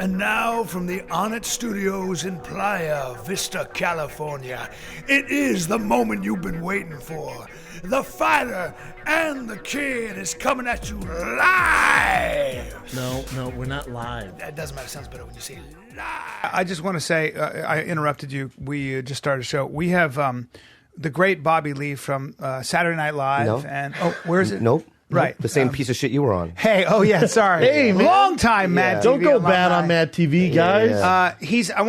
And now from the Onnit Studios in Playa Vista, California, it is the moment you've been waiting for. The Fighter and the Kid is coming at you live. No, we're not live. That doesn't matter. It sounds better when you say live. I just want to say, I interrupted you. We just started a show. We have the great Bobby Lee from Saturday Night Live. No. And where is it? Nope. Right. The same piece of shit you were on. Hey, oh yeah, sorry. Hey, man. Long time, MADtv. Don't go bad on MADtv, guys. Yeah.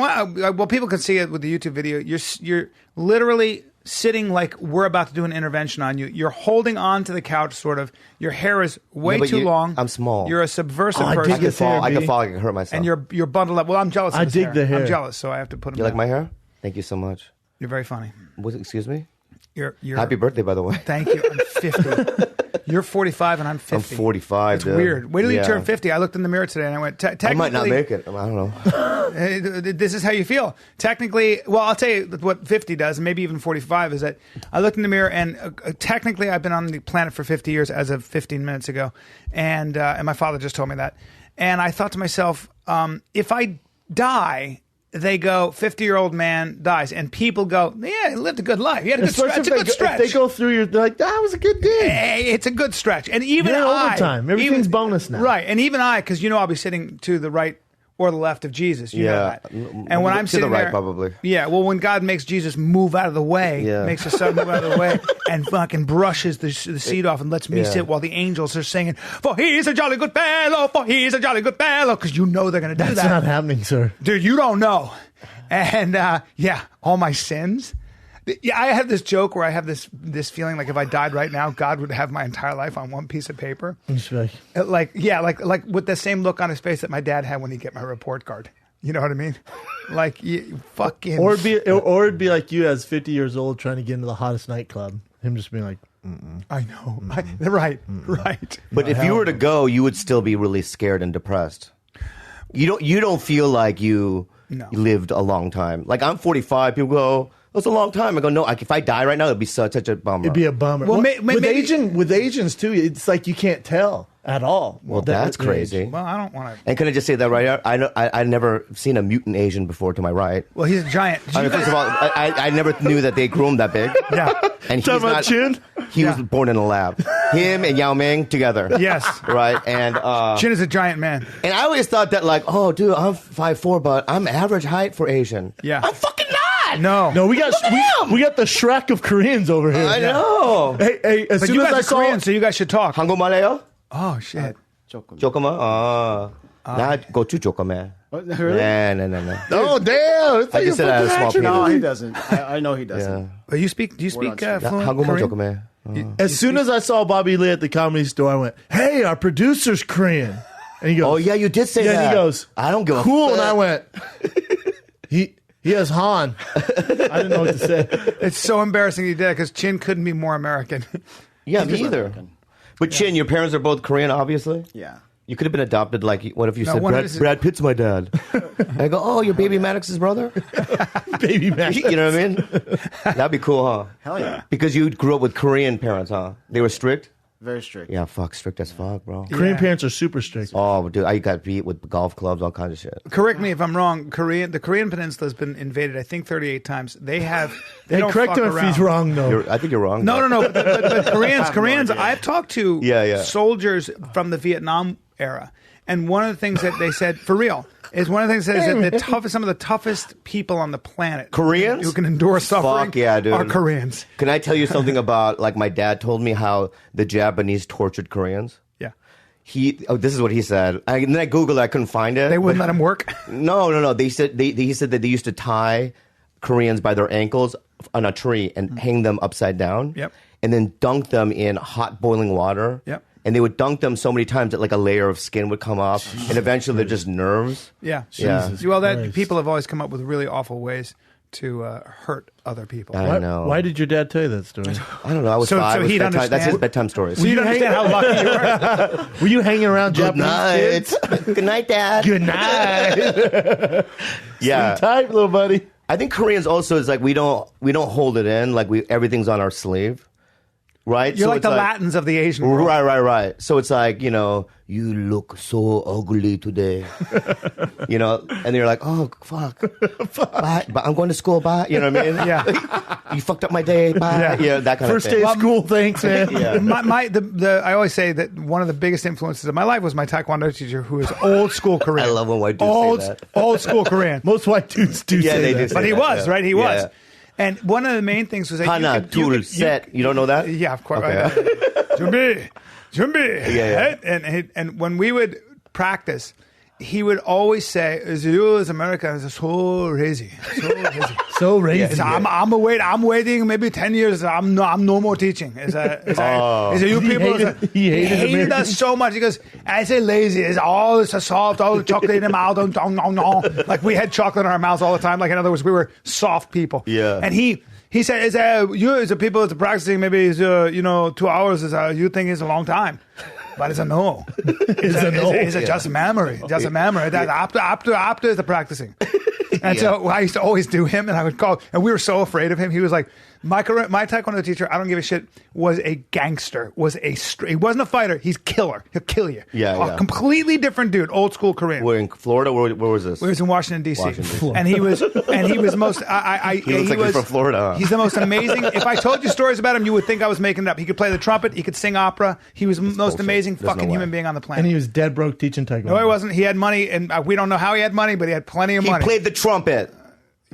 Well, people can see it with the YouTube video. You're literally sitting like we're about to do an intervention on you. You're holding on to the couch, sort of. Your hair is way but too long. I'm small. You're a subversive I person. dig his hair, I B. can fall. I can hurt myself. And you're bundled up. Well, I'm jealous of I his dig the hair. I'm jealous, so I have to put him You like down. my hair? Thank you so much. You're very funny. Excuse me? You're Happy birthday, by the way. Thank you. I'm 50. You're 45 and I'm 50. I'm 45. It's dude. weird. Wait till you Yeah. turn 50. I looked in the mirror today and I went, I might not make it. I don't know. This is how you feel. Technically, well, I'll tell you what 50 does, and maybe even 45, is that I looked in the mirror and technically I've been on the planet for 50 years as of 15 minutes ago. And my father just told me that. And I thought to myself, if I die, they go, 50-year-old man dies. And people go, yeah, he lived a good life. He had a good stretch. It's a good stretch. If they go through they're like, that was a good day. Hey, it's a good stretch. And even You're I... overtime. Everything's bonus now. Right. And even I, because I'll be sitting to the right or the left of Jesus. You know that. And when I'm to sitting the right, there... probably. Yeah, well, when God makes Jesus move out of the way, makes his son move out of the way, and fucking brushes the seat off and lets me sit while the angels are singing, for he's a jolly good fellow, for he's a jolly good fellow, because you know they're going to do that. That's not happening, sir. Dude, you don't know. And all my sins. Yeah, I have this joke where I have this feeling like if I died right now, God would have my entire life on one piece of paper. Like with the same look on his face that my dad had when he get my report card. You know what I mean? Like you fucking. Or it'd be like you as 50 years old trying to get into the hottest nightclub. Him just being like, I know. Right. But if you were to go, you would still be really scared and depressed. You don't feel like you lived a long time. Like I'm 45. People go, that's a long time. I go, no. If I die right now, it'd be such a bummer. it'd be a bummer. Well, with Asians too, it's like you can't tell at all. Well, that's crazy. Well, I don't want to. And can I just say that right here? I never seen a mutant Asian before to my right. Well, he's a giant. I mean, first of all, I never knew that they grew him that big. Yeah. And he's Talking about not. Chin? He was born in a lab. Him and Yao Ming together. Yes. Right. And Chin is a giant man. And I always thought that like, oh, dude, I'm 5'4", but I'm average height for Asian. Yeah. I'm fucking not. No, we got the Shrek of Koreans over here. I know. Hey, as but soon you as guys I are saw Korean, so you guys should talk. 한국 말해요? Oh shit. 조금만. 나 go to 조금만. Really? No. Oh damn! I just said I had a small penis. No, he doesn't. I know he doesn't. Yeah. But do you speak fluent 한국말 Korean? 조금만. As soon as I saw Bobby Lee at the Comedy Store, I went, "Hey, our producer's Korean," and he goes, Oh yeah, you did say that. Yeah, he goes, I don't give a "Cool," fuck. and I went, "He has Han." I didn't know what to say. It's so embarrassing you did because Chin couldn't be more American. Yeah, me either. American. But Chin, your parents are both Korean, obviously. Yeah. You could have been adopted. Like, what if you No, said one is- Brad Pitt's my dad? And I go, oh, you're Baby Maddox's brother. Baby man. You know what I mean? That'd be cool, huh? Hell yeah. Because you grew up with Korean parents, huh? They were strict. Very strict. Yeah, strict as fuck, bro. Korean Yeah. parents are super strict. Oh, dude, I got beat with golf clubs, all kinds of shit. Correct me if I'm wrong. The Korean Peninsula has been invaded, I think, 38 times. They don't correct fuck him if around. he's wrong, though. I think you're wrong. No. But Koreans. idea. I've talked to soldiers from the Vietnam era, and one of the things that they said, for real, is one of the things that is that some of the toughest people on the planet, Koreans? who can endure suffering, Fuck yeah, dude. are Koreans. Can I tell you something about, like, my dad told me how the Japanese tortured Koreans? Yeah, This is what he said. And then I Googled it, I couldn't find it. they wouldn't let him work. No. He said that they used to tie Koreans by their ankles on a tree and hang them upside down. Yep. And then dunk them in hot boiling water. Yep. And they would dunk them so many times that like a layer of skin would come off, and eventually they're just nerves. Yeah. Yeah. Well, Christ. people have always come up with really awful ways to hurt other people. I know. Why did your dad tell you that story? I don't know. I was So- five. so It was he'd bedtime. That's his understand? bedtime stories. So you don't understand how lucky you are. Were you hanging around Good Japanese night. kids? Good night, Dad. Good night. Yeah. Type, little buddy. I think Koreans also is like we don't hold it in. Like everything's on our sleeve. right? You're So like it's the Latins of the Asian world. Right. So it's like, you look so ugly today. And you're like, oh, fuck. Bye. But I'm going to school. Bye. You know what I mean? Yeah. You fucked up my day. Bye. Yeah, that kind First of day thing. of school, thanks, man. Yeah. I always say that one of the biggest influences of my life was my Taekwondo teacher, who is old school Korean. I love when white dudes say that. Old school Korean. Most white dudes do Yeah, say they that. do say But he that, was, yeah. right? He Yeah. was. And one of the main things was that Hana, Tul, Set. You don't know that? Yeah, of course. Okay. Jumbi. Yeah. Right? And when we would practice, he would always say, "You as Americans are so lazy, so lazy." So racist. I'm waiting maybe 10 years. I'm no more teaching. You people. He hated hated Americans. us so much. He goes, I say lazy. It's all soft, all the chocolate in the mouth. Like we had chocolate in our mouths all the time. Like in other words, we were soft people. Yeah. And he said, you as a people that's practicing maybe 2 hours you think is a long time. But it's a no. It's just a memory. Just a memory. That after is the practicing. And so I used to always do him, and I would call, and we were so afraid of him. He was like, my Taekwondo teacher, I don't give a shit, was a gangster, he wasn't a fighter, he's killer. He'll kill you. Yeah. Completely different dude, old school Korean. We're in Florida. Where was this? We was in Washington D.C. Washington, and he was most. He looks like he's from Florida. Huh? He's the most amazing. If I told you stories about him, you would think I was making it up. He could play the trumpet. He could sing opera. He was the most bullshit. amazing There's fucking no way. human being on the planet. And he was dead broke teaching taekwondo. No, he wasn't. He had money, and we don't know how he had money, but he had plenty of He money. played the trumpet.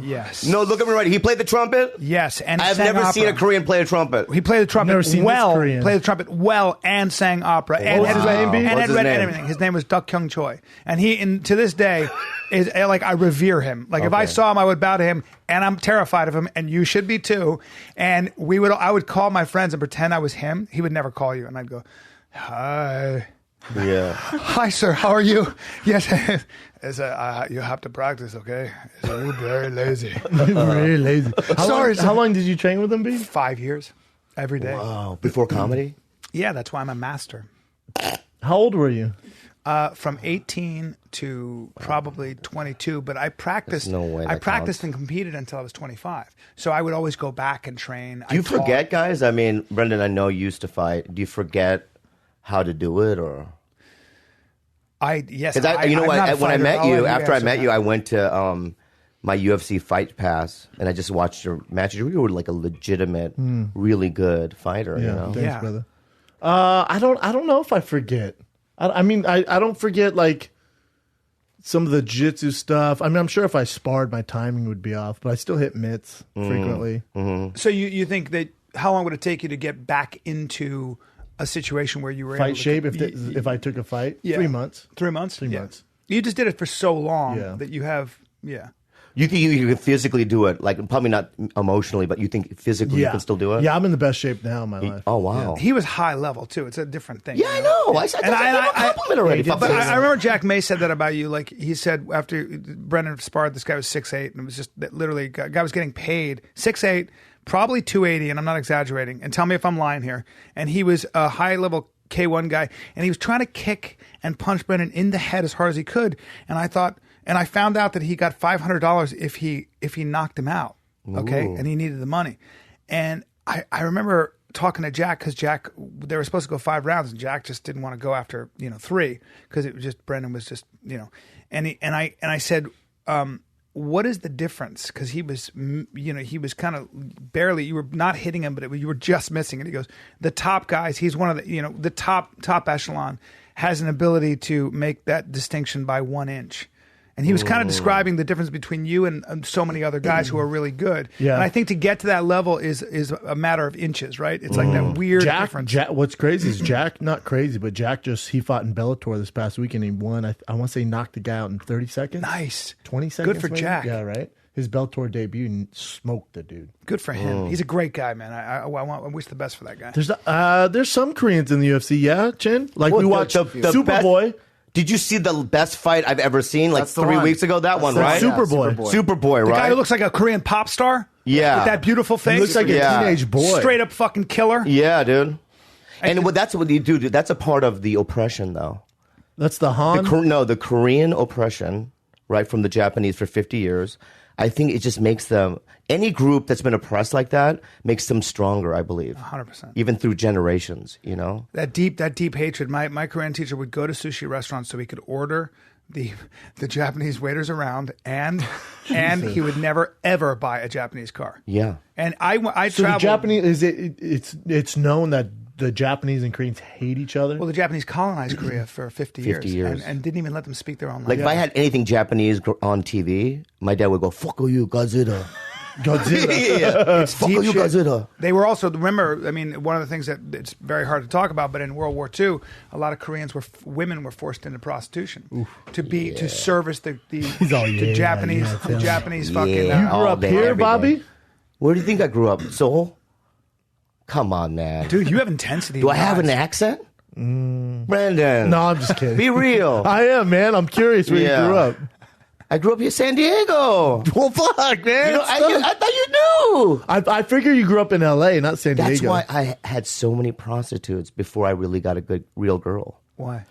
Yes. No, look at me right. He played the trumpet. Yes, and I've sang never opera. seen a Korean play a trumpet. He played the trumpet Never seen this well. Korean. Played the trumpet well and sang opera. And What's his name, B? And What's had his read name? everything. His name was Duck Kyung Choi, and to this day is like I revere him. Like if I saw him, I would bow to him, and I'm terrified of him, and you should be too. And I would call my friends and pretend I was him. He would never call you, and I'd go, "Hi." Yeah. Hi, sir. How are you? Yes. You have to practice, okay? You're very lazy. Very lazy. Sorry, How long did you train with him, B? 5 years, every day. Wow. Before comedy? Yeah, that's why I'm a master. How old were you? From 18 to probably 22, but I practiced. There's no way I that practiced counts. and competed until I was 25. So I would always go back and train. Do you forget, guys? I mean, Brendan, I know you used to fight. Do you forget how to do it, or? Yes. Because I'm not a when I fighter. met I'll you, let after I answer met that. you, I went to my UFC Fight Pass, and I just watched your matches. You were like a legitimate, really good fighter. Yeah, You know? thanks, Yeah. brother. I don't know if I forget. I mean, I don't forget like some of the jiu-jitsu stuff. I mean, I'm sure if I sparred, my timing would be off, but I still hit mitts frequently. So you think that how long would it take you to get back into a situation where you were able Fight to shape if I took a fight. Yeah. 3 months. 3 months? 3 Yeah. months. You just did it for so long Yeah. that you have You think you can physically do it? Like probably not emotionally, but you think physically you can still do it? Yeah, I'm in the best shape now in my life. Oh wow. He was high level too. It's a different thing. Yeah, I know. I said that's a compliment already. Yeah, he did But say I remember Jack May said that about you. Like he said after Brendan sparred, this guy was 6'8", and it was just that literally guy was getting paid 6'8", probably 280, and I'm not exaggerating. And tell me if I'm lying here. And he was a high level K1 guy, and he was trying to kick and punch Brendan in the head as hard as he could. And I thought, and I found out that he got $500 if he knocked him out. Okay, Ooh. and he needed the money. And I remember talking to Jack because Jack, they were supposed to go 5 rounds, and Jack just didn't want to go after 3 because it was just Brendan was just and I said, what is the difference? Because he was he was kind of barely, you were not hitting him, but you were just missing. And he goes, the top guys, he's one of the the top echelon has an ability to make that distinction by 1 inch. And he was kind of describing the difference between you and so many other guys who are really good. Yeah. And I think to get to that level is a matter of inches, right? It's like that weird difference. Jack, what's crazy is Jack, not crazy, but Jack he fought in Bellator this past weekend. He won. I want to say he knocked the guy out in 30 seconds. Nice. 20 seconds. Good for maybe? Jack. Yeah, right? His Bellator debut and smoked the dude. Good for him. He's a great guy, man. I wish the best for that guy. There's some Koreans in the UFC, yeah, Chin? Like we watched the Superboy. Did you see the best fight I've ever seen? Like That's the 3 one. weeks ago, that one, right? Superboy. Superboy, The right? guy who looks like a Korean pop star? Yeah. With that beautiful face? He looks like Yeah. a teenage boy. Straight up fucking killer. Yeah, dude. And that's what you do, dude. That's a part of the oppression, though. That's the Han. The Korean oppression, right, from the Japanese for 50 years. I think it just makes them, any group that's been oppressed like that makes them stronger, I believe. 100%. Even through generations, you know? That deep hatred. My Korean teacher would go to sushi restaurants so he could order the Japanese waiters around, and he would never ever buy a Japanese car. Yeah. And I So traveled. the Japanese it's known that the Japanese and Koreans hate each other. Well, the Japanese colonized Korea for 50 years. 50 years. And didn't even let them speak their own Like language. if I had anything Japanese on TV, my dad would go, "Fuck you, Godzilla." Godzilla. yeah. It's Fuck deep you, shit. Godzilla. They were also, remember, I mean, one of the things that it's very hard to talk about, but in World War II, a lot of Koreans women were forced into prostitution to service the Japanese fucking. You grew all up day, here, every day. Bobby? Where do you think I grew up? Seoul? Come on, man. Dude, you have intensity. Do I have in an your eyes. accent? Brandon. No, I'm just kidding. Be real. I am, man. I'm curious where Yeah. you grew up. I grew up here in San Diego. Well, fuck, man. You know, I thought you knew. I figure you grew up in L.A., not San Diego. That's why I had so many prostitutes before I really got a good, real girl. Why?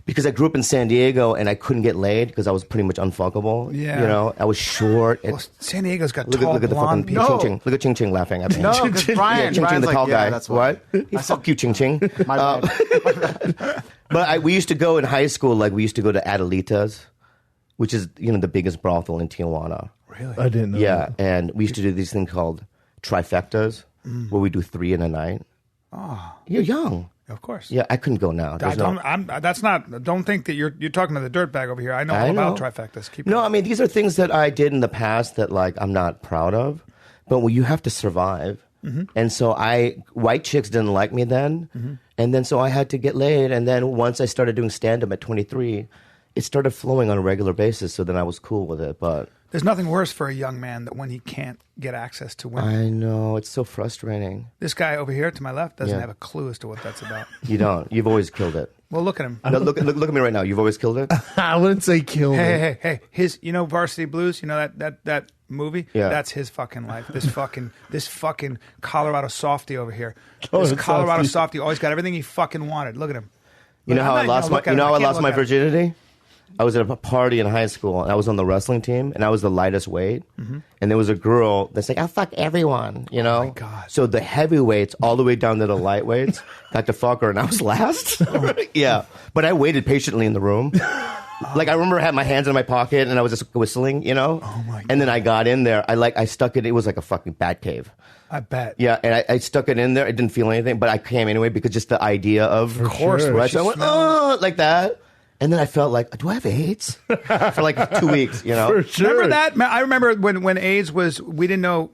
Because I grew up in San Diego and I couldn't get laid because I was pretty much unfuckable. Yeah. You know, I was short. And Well, San Diego's got look tall, at the blonde fucking people. Ching Ching. Look at Ching Ching laughing at me. No, because Brian, Ching Ching, Brian's the tall like, yeah, guy. that's why. What? Fuck you, Ching Ching. My bad. But we used to go in high school, like we used to go to Adelita's, which is, you know, the biggest brothel in Tijuana. Really? I didn't know. Yeah, that. and we used to do these things called trifectas, where we do 3 in a night. Oh, You're young. of course. Yeah, I couldn't go now. There's no- Don't think that you're talking to the dirtbag over here. I know all I about know. trifectas. Keep No, going. I mean, these are things that I did in the past that, like, I'm not proud of. But you have to survive. And so white chicks didn't like me then. And then so I had to get laid. And then once I started doing stand-up at 23, it started flowing on a regular basis. So then I was cool with it. But There's nothing worse for a young man than when he can't get access to women. I know, it's so frustrating. This guy over here to my left doesn't Yeah. have a clue as to what that's about. You don't. You've always killed it. Well, look at him. No, look at me right now. You've always killed it? I wouldn't say kill me. Hey. His, Varsity Blues, that movie? Yeah. That's his fucking life. This fucking Colorado softy over here. Oh, This it's Colorado softy. softy always got everything he fucking wanted. Look at him. You know Look, how I'm I not lost gonna my look at him. I can't lost my look at him. virginity? I was at a party in high school and I was on the wrestling team and I was the lightest weight. And there was a girl that's like, I'll fuck everyone, you know? my God. So the heavyweights all the way down to the lightweights got to fuck her and I was last. Yeah. But I waited patiently in the room. Like I remember I had my hands in my pocket and I was just whistling, you know? Oh my God. And then I got in there. I stuck it was like a fucking bat cave. I bet. Yeah, and I stuck it in there. I didn't feel anything, but I came anyway because just the idea of course, sure. right? she So I went, smells- like that. And then I felt like, do I have AIDS? For like 2 weeks, you know? For sure. Remember that? Man, I remember when AIDS was, we didn't know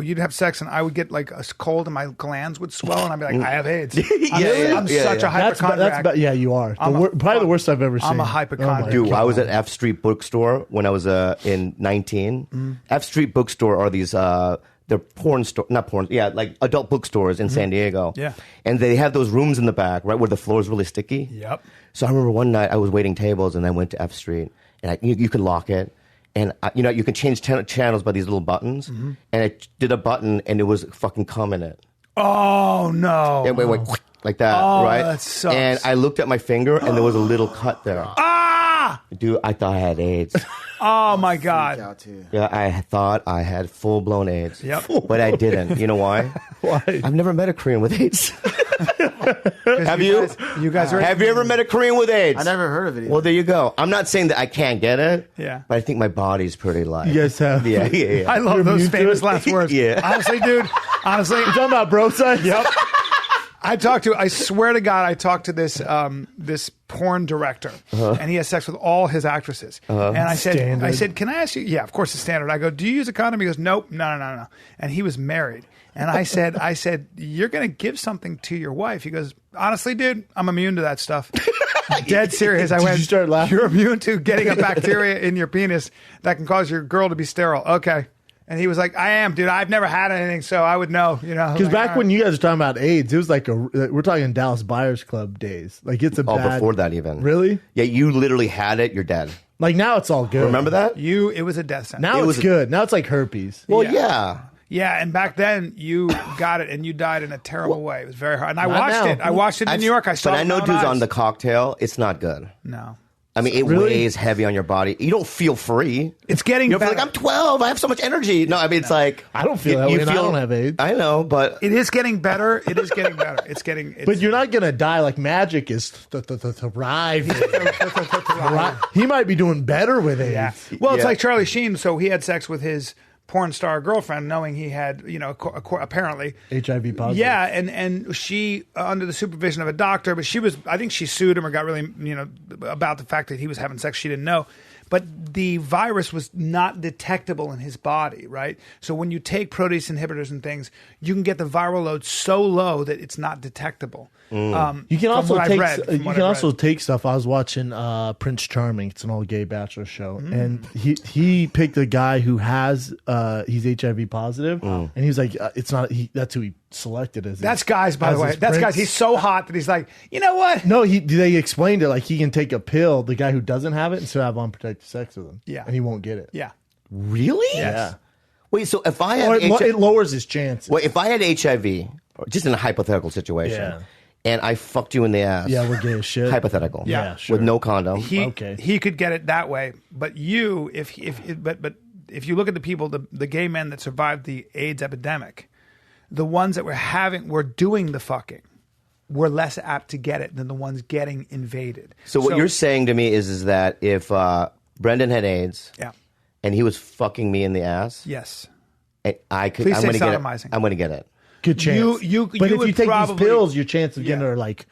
you'd have sex and I would get like a cold and my glands would swell and I'd be like, I have AIDS. I'm such a hypochondriac. Yeah, you are. Probably the worst I've ever seen. I'm a Oh hypochondriac. my Dude, I was God. at F Street Bookstore when I was in 19. F Street Bookstore are these, they're like adult bookstores in San Diego. Yeah. And they have those rooms in the back, right, where the floor is really sticky. Yep. So I remember one night I was waiting tables and I went to F Street and you can lock it. And, you can change channels by these little buttons. And I did a button and it was fucking cum in it. Oh, no. And it went like that, Oh, right? that sucks. And I looked at my finger and there was a little cut there. Ah! Dude, I thought I had AIDS. Oh, my God. Out too. Yeah, I thought I had full-blown AIDS. Yep. But I didn't. You know why? Why? I've never met a Korean with AIDS. Have you? You guys are. Have you ever met a Korean with AIDS? I never heard of it. Well, there you go. I'm not saying that I can't get it. Yeah. But I think my body's pretty light. You guys have. Yeah. I love You're those immune to famous it? last words. Yeah. Honestly, dude. Honestly. You talking about bro science? Yep. I swear to God, I talked to this porn director, and he has sex with all his actresses. And I said, can I ask you? Yeah, of course it's standard. I go, do you use a condom? He goes, nope, no. And he was married. And I said, you're going to give something to your wife. He goes, honestly, dude, I'm immune to that stuff. Dead serious. I went, you start laughing? you're immune to getting a bacteria in your penis that can cause your girl to be sterile. Okay. And he was like, I am, dude. I've never had anything, so I would know, Because Like, back all when right. you guys were talking about AIDS, it was like we're talking Dallas Buyers Club days. Like it's a Oh, bad. before that even. Really? Yeah, you literally had it. You're dead. Like now it's all good. Remember that? it was a death sentence. Now It it's was- good. Now it's like herpes. Well, Yeah. yeah. Yeah, and back then you got it and you died in a terrible way. It was very hard. And I Not watched now. it. I watched it in New York. I saw But it I know with my own dudes on eyes. the cocktail. It's not good. No. I mean, it weighs heavy on your body. You don't feel free. It's getting You don't better. feel like, I'm 12. I have so much energy. No, I mean, it's like... I don't feel that way, and I don't have AIDS. I know, but... It is getting better. It is getting better. It's getting... But you're not gonna die like magic is thriving. He might be doing better with AIDS. Yeah. Well, it's Yeah. like Charlie Sheen. So he had sex with his porn star girlfriend, knowing he had, apparently HIV positive. Yeah, and she under the supervision of a doctor, but I think she sued him or got really, about the fact that he was having sex she didn't know. But the virus was not detectable in his body, right? So when you take protease inhibitors and things, you can get the viral load so low that it's not detectable. You can also take stuff. I was watching Prince Charming. It's an all gay bachelor show, and he picked a guy who has he's HIV positive, and he was like, it's not. That's who he selected as. That's guys, by the way. That's Prince. guys. He's so hot that he's like, you know what? No, they explained it like he can take a pill, the guy who doesn't have it, and still have unprotected sex with him. Yeah, and he won't get it. Yeah, Really? Yes. Yeah. Wait, so if I had... Or it lowers his chances. Wait, if I had HIV, or just in a hypothetical situation, Yeah. and I fucked you in the ass... Yeah, we're gay as shit. Hypothetical. Yeah, sure. With no condom. he could get it that way, but if you look at the people, the gay men that survived the AIDS epidemic, the ones that were doing the fucking were less apt to get it than the ones getting invaded. So what you're saying to me is that if Brendan had AIDS, Yeah. and he was fucking me in the ass, Yes. I could. Please I'm say gonna get it. sodomizing. I'm going to get it. Good chance. You- you- but you if would you take probably- these pills, your chance of getting Yeah. it are like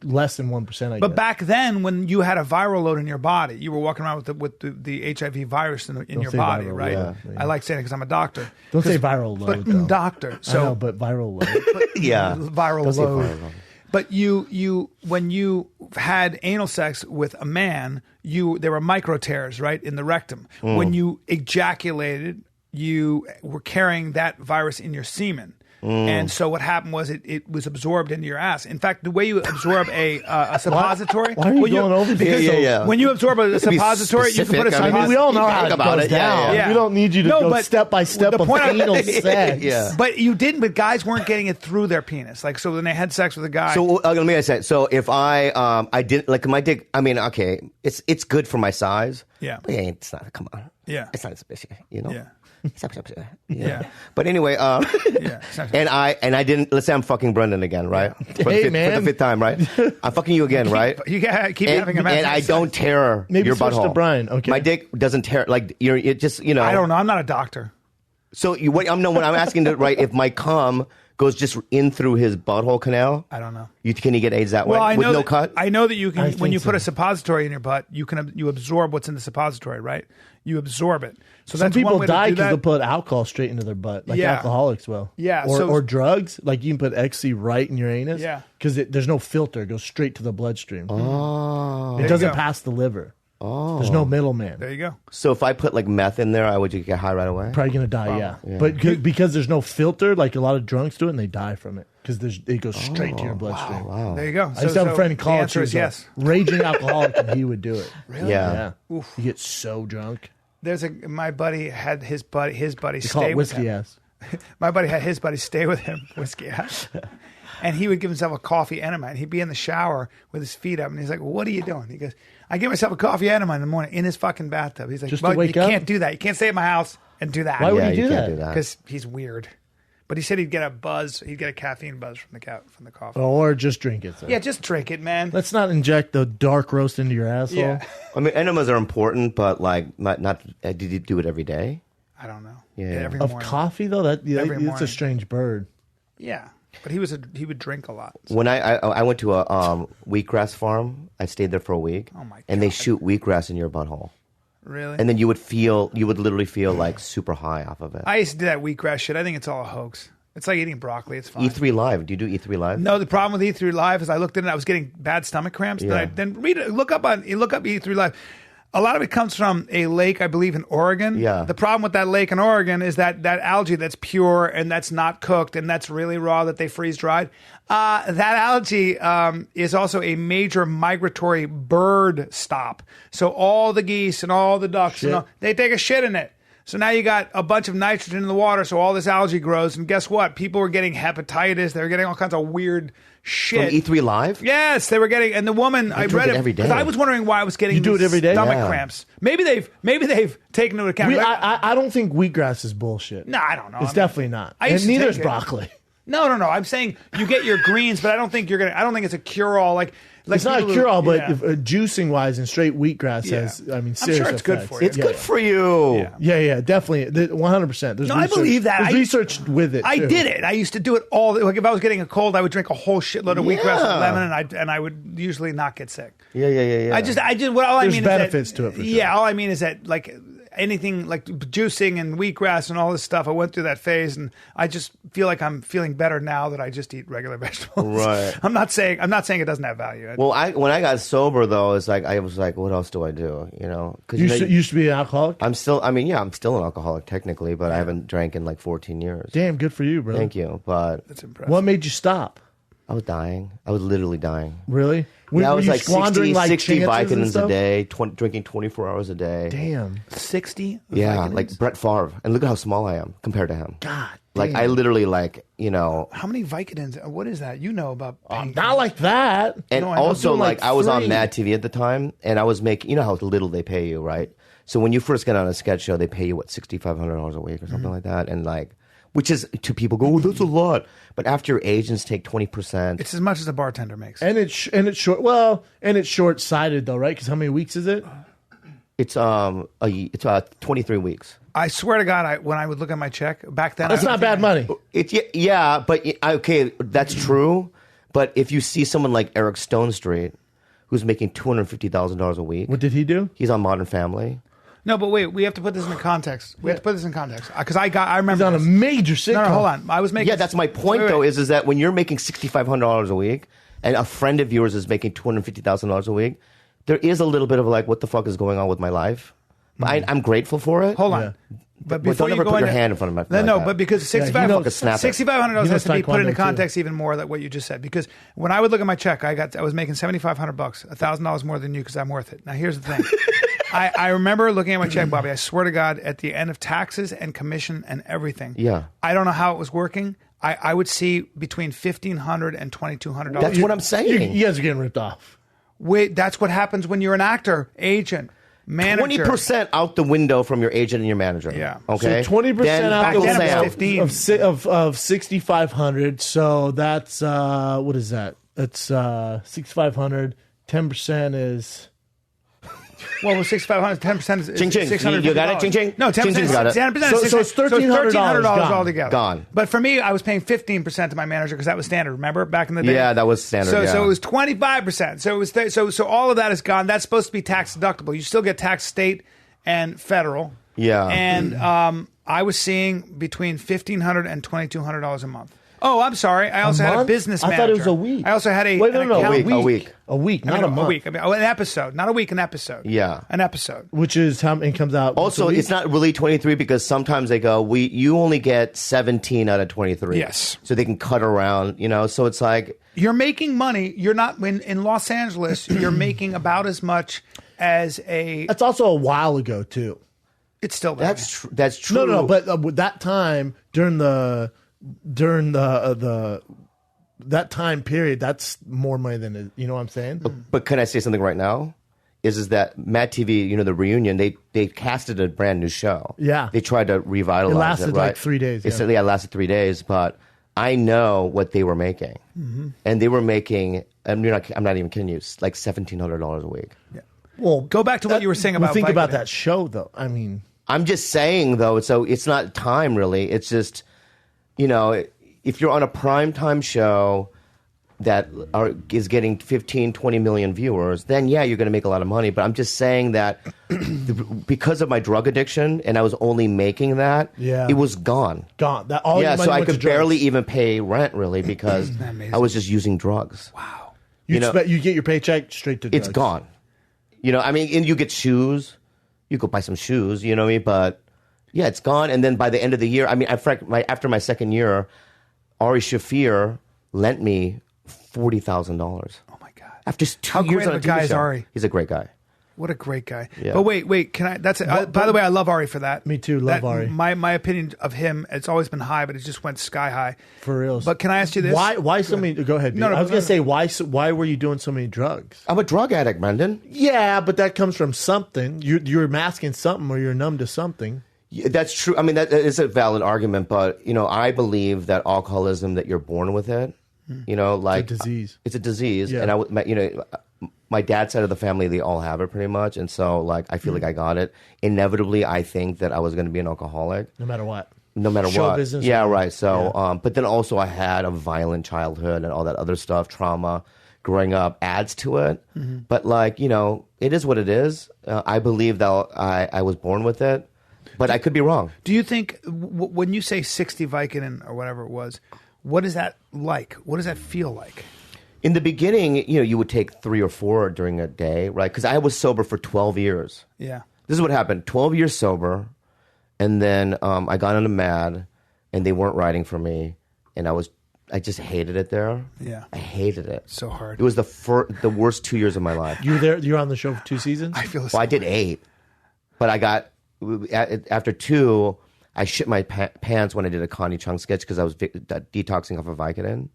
less than 1%. I But guess. back then, when you had a viral load in your body, you were walking around with the HIV virus in your say body, viral, right? yeah. I like saying it because I'm a doctor. Don't say viral load. But though. doctor. I So know, but viral load. Yeah. viral Don't say load. viral load. But you when you had anal sex with a man, there were micro tears, right, in the rectum. When you ejaculated, you were carrying that virus in your semen. And so what happened was it was absorbed into your ass. In fact, the way you absorb a suppository, Why are you going over this? Yeah. when you absorb a suppository, you can put a specific. I suppository. mean, I mean, we all know You how think it about goes it. Yeah, down. yeah. We don't need you to No, go but step by step the of point- anal sex. Yeah. But you didn't. But guys weren't getting it through their penis. Like, so when they had sex with a guy, So let me say. So if I didn't like my dick, I mean, okay, it's good for my size. Yeah. But it's not. Come on. Yeah. It's not as big, you know. Yeah. Yeah. But anyway, and I didn't. Let's say I'm fucking Brendan again, right? For Hey, the man. fifth time, right? I'm fucking you again, right? you gotta keep And, having a and I don't tear Maybe your switch to butthole. Brian, okay. My dick doesn't tear. Like it just I don't know. I'm not a doctor. So when I'm asking to right if my cum goes just in through his butthole canal. I don't know. Can you get AIDS that way Well, I with know no that, cut? I know that you can. I When you think put a so. suppository in your butt, you absorb what's in the suppository, right? You absorb it. So Some that's one people way die to do because that. they'll put alcohol straight into their butt, like Yeah. alcoholics will. Yeah, Or, so- or drugs, like you can put ecstasy right in your anus. Yeah. Because there's no filter; it goes straight to the bloodstream. Oh. It you doesn't go. pass the liver. Oh. There's no middleman. There you go. So if I put like meth in there, would you get high right away? Probably gonna die, yeah. But because there's no filter, like a lot of drunks do it, and they die from it because it goes straight to your bloodstream. Wow. There you go. I used to have a friend in the college answer who is was yes. a raging alcoholic, and he would do it. Really? Yeah. Yeah, you get so drunk. My buddy had his buddy They call stay it with whiskey him. ass. My buddy had his buddy stay with him, whiskey ass. And he would give himself a coffee enema, and he'd be in the shower with his feet up, and he's like, "What are you doing?" He goes, "I give myself a coffee enema in the morning in his fucking bathtub." He's like, Just to "Well, wake you up? can't do that. You can't stay at my house and do that." Why would Yeah, he do you can't that? do that. Because he's weird. But he said he'd get a buzz. He'd get a caffeine buzz from the coffee. Or just drink it. So. Yeah, just drink it, man. Let's not inject the dark roast into your asshole. Yeah. I mean, enemas are important, but like not. Did you do it every day? I don't know. Yeah. Every Of morning. coffee though, Every it's morning. a strange bird. Yeah, but he would drink a lot. When I went to a wheatgrass farm, I stayed there for a week. Oh my And they God. shoot wheatgrass in your butthole, Really? and then you would literally feel like super high off of it. I used to do that wheatgrass shit. I think it's all a hoax. It's like eating broccoli. It's fine. E3 Live. Do you do E3 Live? No, the problem with E3 Live is I looked at it, I was getting bad stomach cramps. Yeah. Then look up E3 Live. A lot of it comes from a lake, I believe, in Oregon. Yeah. The problem with that lake in Oregon is that algae that's pure and that's not cooked and that's really raw that they freeze dried. That algae is also a major migratory bird stop. So all the geese and all the ducks, they take a shit in it. So now you got a bunch of nitrogen in the water, so all this algae grows. And guess what? People were getting hepatitis. They were getting all kinds of weird shit. From E3 Live? Yes, they were getting. And the woman, I read it it every day. because I was wondering why I was getting. You do it every day? Stomach Yeah. cramps. Maybe they've taken into account. I don't think wheatgrass is bullshit. No, I don't know. It's definitely not. I And used to neither take is it. broccoli. No. I'm saying you get your greens, but I don't think you're gonna. I don't think it's a cure-all. Like It's not a people who- cure-all, but yeah. if, juicing wise and straight wheatgrass Yeah. has, I mean, I'm serious sure it's good effects. for you. It's good for you. Yeah. Yeah, definitely, 100%. There's No, I research, believe that. There's I- research with it. I too. did it. I used to do it all. Like if I was getting a cold, I would drink a whole shitload of wheatgrass Yeah. and lemon, and I would usually not get sick. Yeah. I did. What all I There's mean benefits is that, to it for sure. Yeah, all I mean is that like anything like juicing and wheatgrass and all this stuff. I went through that phase, and I just feel like I'm feeling better now that I just eat regular vegetables. Right. I'm not saying it doesn't have value. Well, when I got sober though, it's like I was like, what else do I do? You know, because You used to be an alcoholic? I'm still. I mean, yeah, I'm still an alcoholic technically, but I haven't drank in like 14 years. Damn, good for you, bro. Thank you, but That's impressive. What made you stop? I was dying. I was literally dying. Really? Yeah, I Were was you like squandering 60 chances and Vicodins a stuff? day, drinking 24 hours a day. Damn. 60? Yeah, Vicodins? like Brett Favre. And look at how small I am compared to him. God. Like, damn. I literally, like, you know. How many Vicodins? What is that? You know about pain. Not like that. And No, I know. also, Doing, like, I was on 3. MADtv at the time, and I was making, you know how little they pay you, right? So when you first get on a sketch show, they pay you, what, $6,500 a week or something like that? And, like, which is, to people go, oh, that's a lot. But after your agents take 20%. It's as much as a bartender makes. And it's short. Well, and it's short sighted though, right? Because how many weeks is it? It's 23 weeks. I swear to God, when I would look at my check back then, That's not bad money. Yeah, but okay, that's true. But if you see someone like Eric Stone Street, who's making $250,000 a week, What did he do? he's on Modern Family. No, but wait, we have to put this in context. We have to put this in context because I He's remember on a this. major sitcom. No, hold on. I was making. Yeah, that's my point Wait, though. wait. Is that when you're making $6,500 a week, and a friend of yours is making $250,000 a week, there is a little bit of like, what the fuck is going on with my life? But I'm grateful for it. Hold on. Yeah. But But before don't you ever go put your into- hand in front of my. No, like but that. because Yeah, he knows- $6,500 he has to be knows put into Taekwondo, too. context even more than what you just said. Because when I would look at my check, I was making $7,500, $1,000 more than you because I'm worth it. Now here's the thing. I remember looking at my check, Bobby. I swear to God, at the end of taxes and commission and everything. Yeah. I don't know how it was working. I would see between $1,500 and $2,200. That's what I'm saying. You guys are getting ripped off. Wait, that's what happens when you're an actor, agent, manager. 20% out the window from your agent and your manager. Yeah. Okay. So 20% Then out Back the then it was window 15. of 6,500. So that's what is that? That's 6,500. 10% is. Well, with 6,500, 10% is Ching, ching. $650. You got it? Ching, ching? No, 10% Ching, ching's got it. 10% So it's $1,300 gone. altogether. Gone. But for me, I was paying 15% to my manager because that was standard. Remember back in the day? Yeah, that was standard. So, yeah. so it was 25%. So it was so all of that is gone. That's supposed to be tax deductible. You still get tax state and federal. Yeah. And I was seeing between $1,500 and $2,200 a month. Oh, I'm sorry. I also had a month? business I manager. thought it was a week. I also had a Wait, no, an no, account- A week. A week, not a month. a week. I mean, an episode, not a week. An episode. Yeah. An episode. Which is how it comes out. once a Also, week? it's not really 23 because sometimes they go, you only get 17 out of 23. Yes. So they can cut around, you know. So it's like, You're making money. You're not in Los Angeles. You're making about as much as a. That's also a while ago too. It's still there. that's true. No, but with that time during the that time period, that's more money than it, you know what I'm saying? But can I say something right now? Is that MADtv, you know, the reunion, they casted a brand new show. Yeah. They tried to revitalize it. It lasted right? like 3 days, It yeah. said, yeah, it lasted 3 days, but I know what they were making. And they were making, I'm not even kidding you, like $1,700 a week. Well, Go back to what you were saying about think about Vicodin. that show though. I mean, I'm just saying, though, so it's not time, really. It's just, you know, if you're on a primetime show that is getting 15, 20 million viewers, then, yeah, you're going to make a lot of money. But I'm just saying that because of my drug addiction and I was only making that, Yeah. it was gone. gone. That all Yeah, your money so I went to could drugs. barely even pay rent, really, because amazing? I was just using drugs. Wow. You know, you get your paycheck straight to drugs. It's gone. You know, I mean, and you get shoes. You go buy some shoes, you know what I mean? But, yeah, it's gone. And then by the end of the year, I mean, after my second year, Ari Shafir lent me $40,000. Oh my God. After 2 How years great on of a a guy TV is show. Ari? He's a great guy. What a great guy. Yeah. But wait, can I? That's by the way, I love Ari for that. Me too, love Ari. My opinion of him, it's always been high, but it just went sky high. For real. But can I ask you this? Why so many? Go ahead. No, I was no. gonna say why were you doing so many drugs? I'm a drug addict, Brendan. Yeah, but that comes from something. You're masking something, or you're numb to something. Yeah, that's true. I mean, that is a valid argument, but I believe that alcoholism, that you're born with it. Like it's a disease. It's a disease, Yeah. and my dad's side of the family, they all have it pretty much, and so like I feel like I got it. Inevitably, I think that I was going to be an alcoholic, No matter what. no matter Show what. business. Yeah, right. So, but then also I had a violent childhood and all that other stuff, trauma. Growing up adds to it, but it is what it is. I believe that I was born with it, but I could be wrong. Do you think when you say 60 Vicodin or whatever it was, what is that like? What does that feel like? In the beginning, you would take 3 or 4 during a day, right? Because I was sober for 12 years. Yeah. This is what happened. 12 years sober, and then I got into MAD, and they weren't writing for me, and I just hated it there. Yeah. I hated it. So hard. It was the worst 2 years of my life. You were there. You were on the show for 2 seasons. I feel the Well, I same did way. 8, but I got after 2. I shit my pants when I did a Connie Chung sketch because I was detoxing off of Vicodin,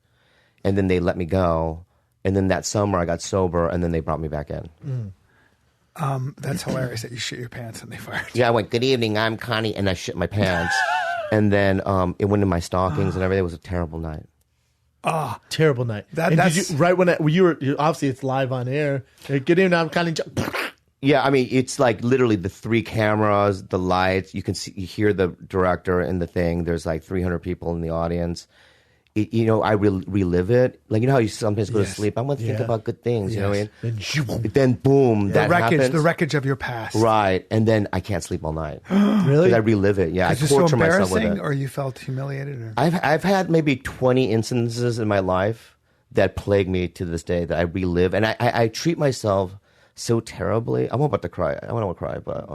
and then they let me go. And then that summer I got sober, and then they brought me back in. That's hilarious that you shit your pants and they fired you. Yeah, I went, "Good evening, I'm Connie," and I shit my pants, and then it went in my stockings and everything. It was a terrible night. Terrible night. That's- Did you, right when you were obviously it's live on air. Hey, get in. I'm kind of. Yeah, I mean, it's like literally the 3 cameras, the lights. You can see, you hear the director in the thing. There's like 300 people in the audience. I relive it. Like, how you sometimes go to sleep. I want to think about good things. You know what I mean? Then boom, that happens. The wreckage of your past. Right, and then I can't sleep all night. Really? Because I relive it. Yeah, I Is it so torture myself with embarrassing, it. or you felt humiliated? Or? I've had maybe 20 instances in my life that plague me to this day that I relive, and I treat myself so terribly. I'm about to cry. I don't want to cry, but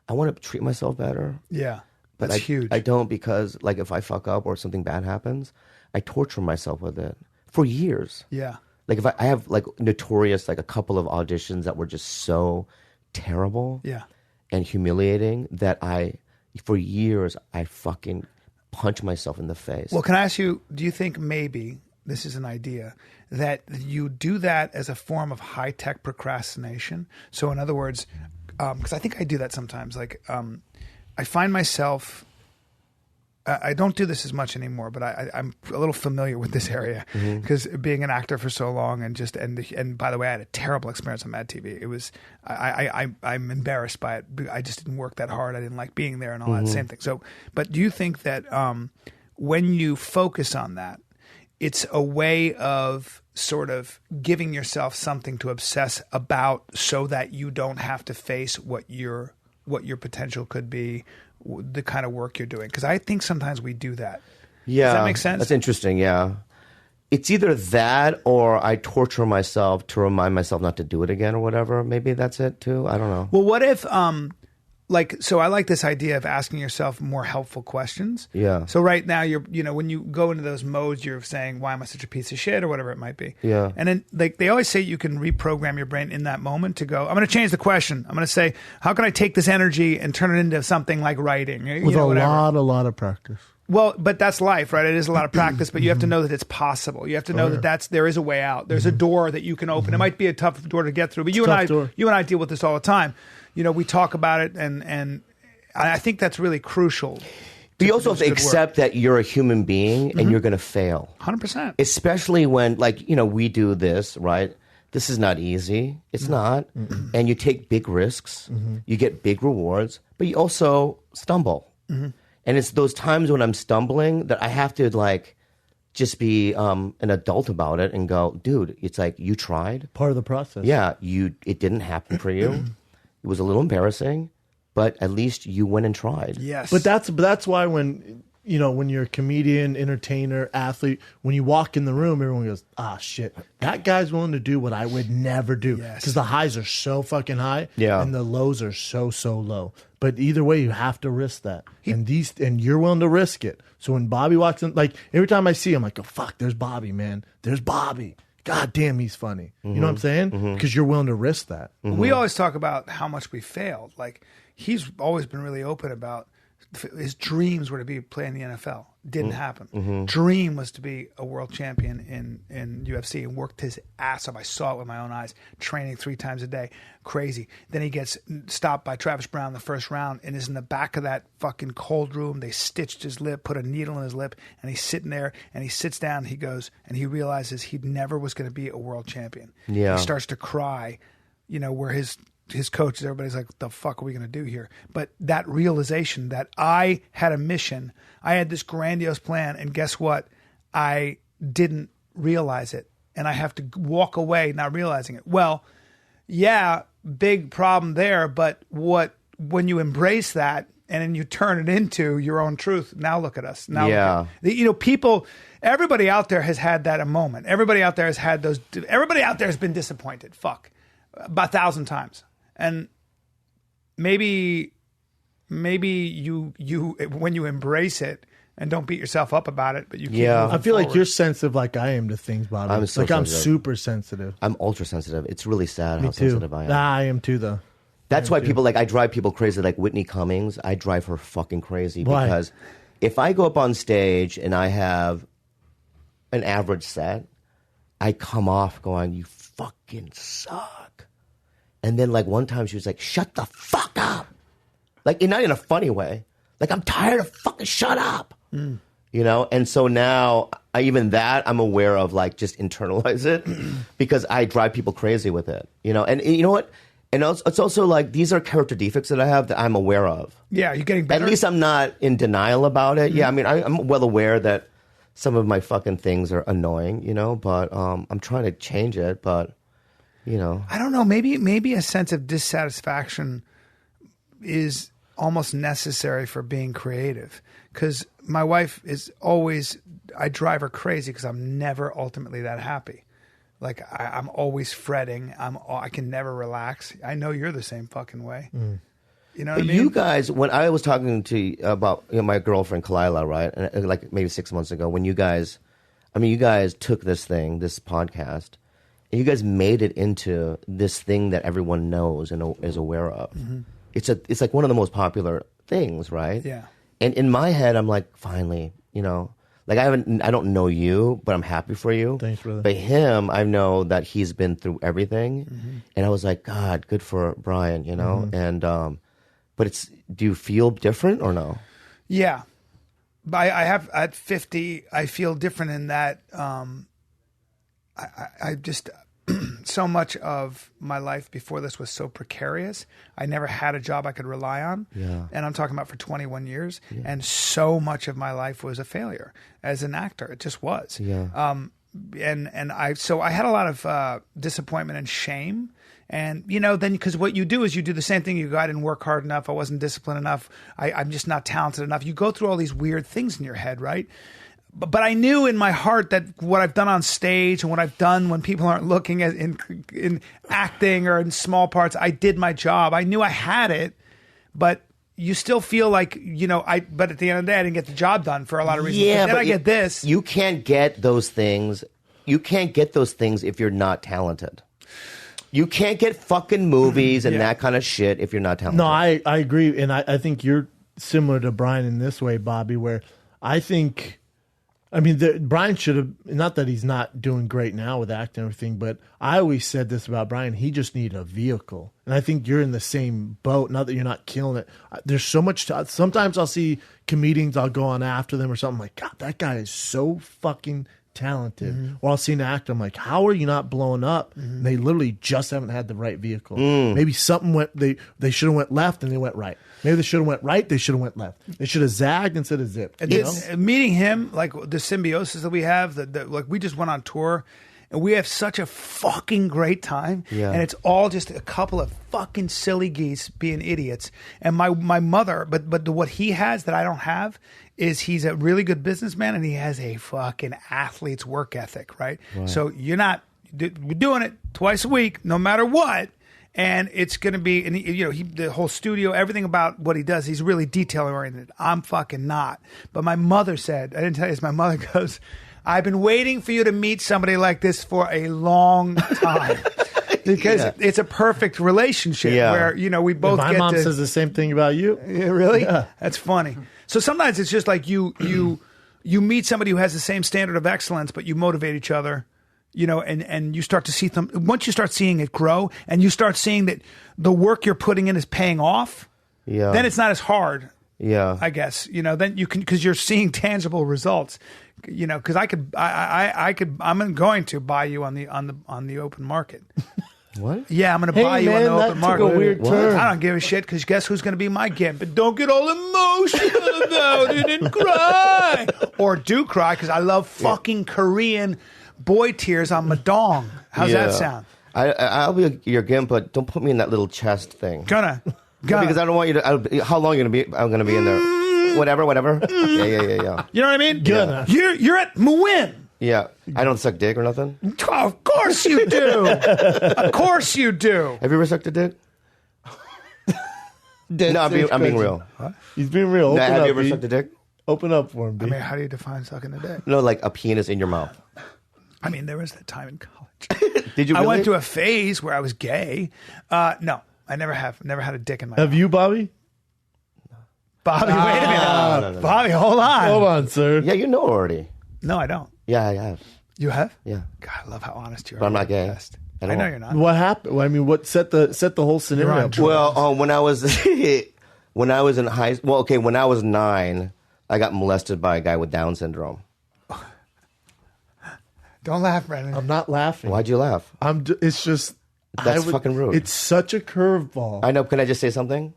I want to treat myself better. Yeah, But that's huge. I don't, because like if I fuck up or something bad happens, I torture myself with it for years. Yeah. Like if I have like notorious, like a couple of auditions that were just so terrible Yeah. and humiliating that for years I fucking punch myself in the face. Well, can I ask you, do you think maybe, this is an idea, that you do that as a form of high-tech procrastination? So in other words, because I think I do that sometimes, like I find myself, I don't do this as much anymore, but I'm a little familiar with this area because being an actor for so long, and by the way, I had a terrible experience on MADtv. It was I'm embarrassed by it. I just didn't work that hard. I didn't like being there and all that same thing. So, but do you think that when you focus on that, it's a way of sort of giving yourself something to obsess about, so that you don't have to face what your potential could be, the kind of work you're doing? Because I think sometimes we do that. Yeah, Does that make sense? That's interesting. Yeah, it's either that or I torture myself to remind myself not to do it again or whatever. Maybe that's it too. I don't know. Well, what if so I like this idea of asking yourself more helpful questions. Yeah. So right now when you go into those modes, you're saying, why am I such a piece of shit, or whatever it might be. Yeah. And then they always say you can reprogram your brain in that moment to go, I'm going to change the question. I'm going to say, how can I take this energy and turn it into something like writing? With a whatever. lot of practice. Well, but that's life, right? It is a lot of practice, but you have to know that it's possible. You have to know that there is a way out. There's a door that you can open. It might be a tough door to get through, but you and I deal with this all the time. We talk about it, and I think that's really crucial. But you also have to accept that you're a human being and you're going to fail. 100%. Especially when, we do this, right? This is not easy. It's not. And you take big risks. You get big rewards, but you also stumble. And it's those times when I'm stumbling that I have to, just be an adult about it and go, dude, it's like, you tried. Part of the process. Yeah, it didn't happen for you. It was a little embarrassing, but at least you went and tried. Yes. But that's why when you're a comedian, entertainer, athlete, when you walk in the room, everyone goes, shit, that guy's willing to do what I would never do. Yes. Because the highs are so fucking high, Yeah. and the lows are so low. But either way, you have to risk that. And you're willing to risk it. So when Bobby walks in, every time I see him, I'm like, oh, fuck, there's Bobby, man. There's Bobby. God damn, he's funny. You know what I'm saying? Because you're willing to risk that. We always talk about how much we failed. Like, he's always been really open about his dreams were to be playing the NFL. Didn't happen. Dream was to be a world champion in UFC, and worked his ass off. I saw it with my own eyes, training 3 times a day. Crazy. Then he gets stopped by Travis Brown in the first round and is in the back of that fucking cold room. They stitched his lip, put a needle in his lip, and he's sitting there, and he sits down, he goes, and he realizes he never was going to be a world champion. Yeah. He starts to cry, where his coach, everybody's like, the fuck are we going to do here? But that realization that I had a mission, I had this grandiose plan, and guess what? I didn't realize it, and I have to walk away not realizing it. Well, yeah, big problem there, but when you embrace that and then you turn it into your own truth, now look at us. Now, yeah. People, everybody out there has had that a moment. Everybody out there has had those. Everybody out there has been disappointed. Fuck, about 1,000 times. And maybe you when you embrace it and don't beat yourself up about it, but you keep moving I feel forward. like you're sensitive like I am to things, Bobby. I'm so I'm sensitive. super sensitive. I'm ultra sensitive. It's really sad how Me too. sensitive I am. I am too, though. That's why people I drive people crazy. Like Whitney Cummings, I drive her fucking crazy. Why? Because if I go up on stage and I have an average set, I come off going, "You fucking suck." And then one time she was like, "Shut the fuck up." Like, not in a funny way. Like, I'm tired of fucking shut up. And so now I'm aware of, just internalize it because I drive people crazy with it, and you know what? And it's also these are character defects that I have that I'm aware of. Yeah, you're getting better. At least I'm not in denial about it. Yeah, I mean, I'm well aware that some of my fucking things are annoying, but I'm trying to change it, but, I don't know. Maybe a sense of dissatisfaction is almost necessary for being creative. Because my wife is always, I drive her crazy because I'm never ultimately that happy. Like, I'm always fretting. I can never relax. I know you're the same fucking way. You know what I mean? You guys, when I was talking to you about my girlfriend Kalila, right, and maybe 6 months ago, when you guys took this podcast, and you guys made it into this thing that everyone knows and is aware of. It's like one of the most popular things, right? Yeah. And in my head, I'm like, finally, I don't know you, but I'm happy for you. Thanks, brother. But him, I know that he's been through everything, and I was like, God, good for Brian, And but do you feel different or no? Yeah, but I have at 50, I feel different in that I just so much of my life before this was so precarious. I never had a job I could rely on. Yeah. And I'm talking about for 21 years. Yeah. And so much of my life was a failure as an actor. It just was. Yeah. And I had a lot of disappointment and shame. And, then because what you do is you do the same thing. You go, I didn't work hard enough. I wasn't disciplined enough. I'm just not talented enough. You go through all these weird things in your head, right? But I knew in my heart that what I've done on stage and what I've done when people aren't looking at in acting or in small parts, I did my job. I knew I had it, but you still feel like, but at the end of the day, I didn't get the job done for a lot of reasons. Yeah, but then I get this. You can't get those things. You can't get those things if you're not talented. You can't get fucking movies and that kind of shit if you're not talented. No, I agree. And I think you're similar to Brian in this way, Bobby, where I think... Brian should have, not that he's not doing great now with acting and everything, but I always said this about Brian, he just needed a vehicle. And I think you're in the same boat, not that you're not killing it. There's so much, sometimes I'll see comedians, I'll go on after them or something, like, God, that guy is so fucking talented. Or I'll see an actor, I'm like, how are you not blowing up? And they literally just haven't had the right vehicle. Maybe something went, they should have went left and they went right. Maybe they should have went right, they should have went left. They should have zagged instead of zipped. Meeting him, like the symbiosis that we have, like we just went on tour and we have such a fucking great time. Yeah. And it's all just a couple of fucking silly geese being idiots. And my mother, but what he has that I don't have is he's a really good businessman and he has a fucking athlete's work ethic, right? So we're doing it twice a week, no matter what. And it's going to be, and the whole studio, everything about what he does, he's really detail oriented. I'm fucking not. But my mother said, I didn't tell you this, my mother goes, I've been waiting for you to meet somebody like this for a long time. Because it's a perfect relationship where, we both My get mom to... says the same thing about you. Yeah, really? Yeah. That's funny. So sometimes it's just like you meet somebody who has the same standard of excellence, but you motivate each other, and you start to see them. Once you start seeing it grow and you start seeing that the work you're putting in is paying off, then it's not as hard. Yeah. I guess, then you can, because you're seeing tangible results, because I'm going to buy you on the open market. What? Yeah, I'm going to buy you on the open market. Took a weird turn. I don't give a shit, because guess who's going to be my gift? But don't get all emotional about it and cry. Or do cry, because I love fucking Korean boy tears on my dong. How's that sound? I'll be your gimp, but don't put me in that little chest thing. Gonna. Because I don't want you to. How long are you gonna be? I'm gonna be in there. Whatever. Yeah. You know what I mean? Gonna. You're at Mwin. Yeah. I don't suck dick or nothing. Of course you do. Of course you do. Have you ever sucked a dick? No, I'm being real. What? He's being real. Open Have up, you ever B. sucked a dick? Open up for him, B. I mean, how do you define sucking a dick? No, like a penis in your mouth. I mean, there was that time in college. Did you? I Really? went through a phase where I was gay. No, I never have. Never had a dick in my Have mouth. you, Bobby? Bobby, wait a minute. No. Bobby, hold on. Hold on, sir. Yeah, you know already. No, I don't. Yeah, I have. You have? Yeah, God, I love how honest you are. but I'm not gay. Best. I I don't know want- you're not. What happened? Well, I mean, what set the whole scenario on up? drugs. Well, when I was when I was in when I was 9, I got molested by a guy with Down syndrome. Don't laugh, Brendan. I'm not laughing. Why'd you laugh? It's just That's fucking rude. It's such a curveball. I know. Can I just say something?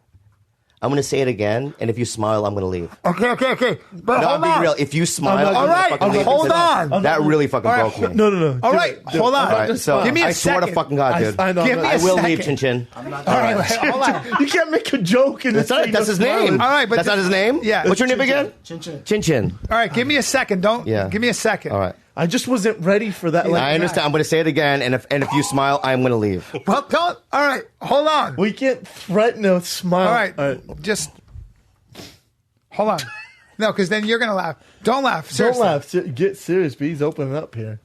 I'm going to say it again, and if you smile, I'm going to leave. Okay. But No, hold I'm being on. real. If you smile, not I'm gonna- gonna All right, fucking leave. hold on. That really fucking All right, broke me. No. All right, hold on. All right, so Give me a I swear to second. fucking God, dude. I know. Give me I a will second. leave, Chin Chin. All right, hold on. You can't make a joke and That's his name. All right, but that's not his name. Yeah. What's your name again? Chin Chin. Chin Chin. All right, give me a second. Don't. Yeah. Give me a second. All right. I just wasn't ready for that. Like, I understand. I'm going to say it again, and if you smile, I'm going to leave. Well, don't. All right, hold on. we can't threaten a smile. All right, just hold on. No, because then you're gonna laugh. Don't laugh. Don't Seriously. laugh. Get serious, B. He's opening up here.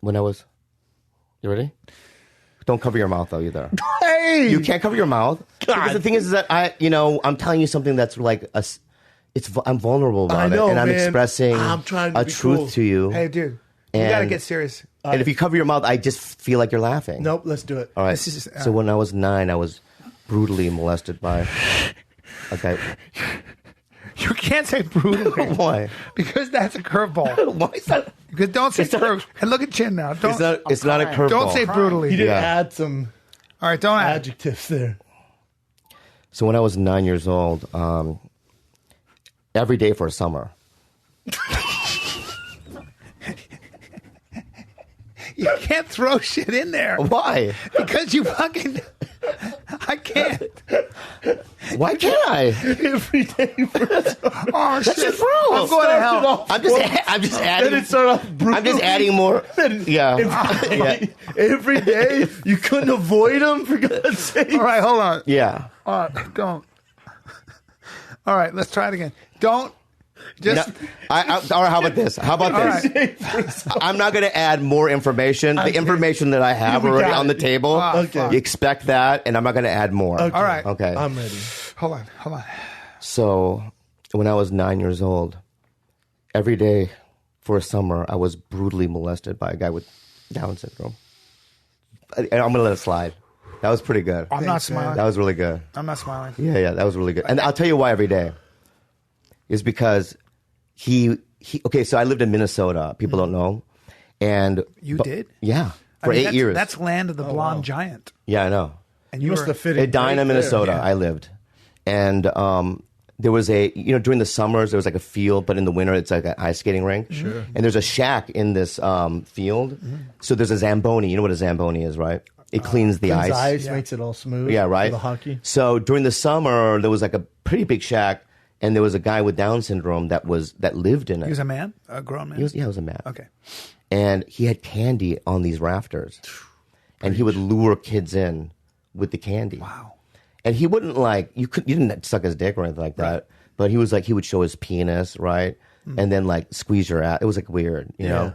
When I was, you ready? Don't cover your mouth though either. Hey, You can't cover your mouth because the thing is that I'm telling you something that's like I'm vulnerable about I know, it, and I'm man. expressing I'm trying to a be truth cool. to you. Hey, dude, you And- gotta get serious. And if you cover your mouth, I just feel like you're laughing. Nope. Let's do it. All right. This is- So when I was 9, I was brutally molested by a guy. You can't say brutally. Why? Because that's a curveball. Why is that? Because don't say It's not- brutally. And look at Chin now. Don't. It's not a curveball. Don't say He brutally. didn't Yeah. add some All right, don't add. adjectives there. So when I was 9 years old, every day for a summer. You can't throw shit in there Why? because you fucking. I can't. Why can't I? Every day. Oh shit! just true. I'm going to hell. I'm just Then adding. it started off brutal. I'm just adding more. Yeah. Yeah. Every day, you couldn't avoid him, for God's sake. All right, hold on. Yeah. All right, don't. All right, let's try it again. Don't. Just. No, all right, how about this? How about All this? I'm not going to add more information. The information that I have We already got on the it. table, Okay. you expect that, and I'm not going to add more. Okay. All right. Okay. I'm ready. Hold on. So when I was 9 years old, every day for a summer, I was brutally molested by a guy with Down syndrome. And I'm going to let it slide. That was pretty good. I'm not smiling. That was really good. I'm not smiling. Yeah, that was really good. And I'll tell you why every day. Is because he okay, so I lived in Minnesota. People don't know. And You did? Yeah. I For mean, 8 that's, years. That's land of the blonde giant. Yeah, I know. And You must were- have fit in. Edina, great Minnesota, there. I lived. And there was during the summers, there was like a field, but in the winter, it's like an ice skating rink. Sure. And there's a shack in this field. So there's a Zamboni. You know what a Zamboni is, right? It cleans the Cleans ice. the makes it all smooth. Yeah, right. For the hockey. So during the summer, there was like a pretty big shack, and there was a guy with Down syndrome that lived in it. He was a man? A grown man? He was a man. Okay. And he had candy on these rafters, and he would lure kids in with the candy. Wow. And he wouldn't you didn't suck his dick or anything like that. But he was like, he would show his penis, right? and then like squeeze your ass. It was like weird, you know.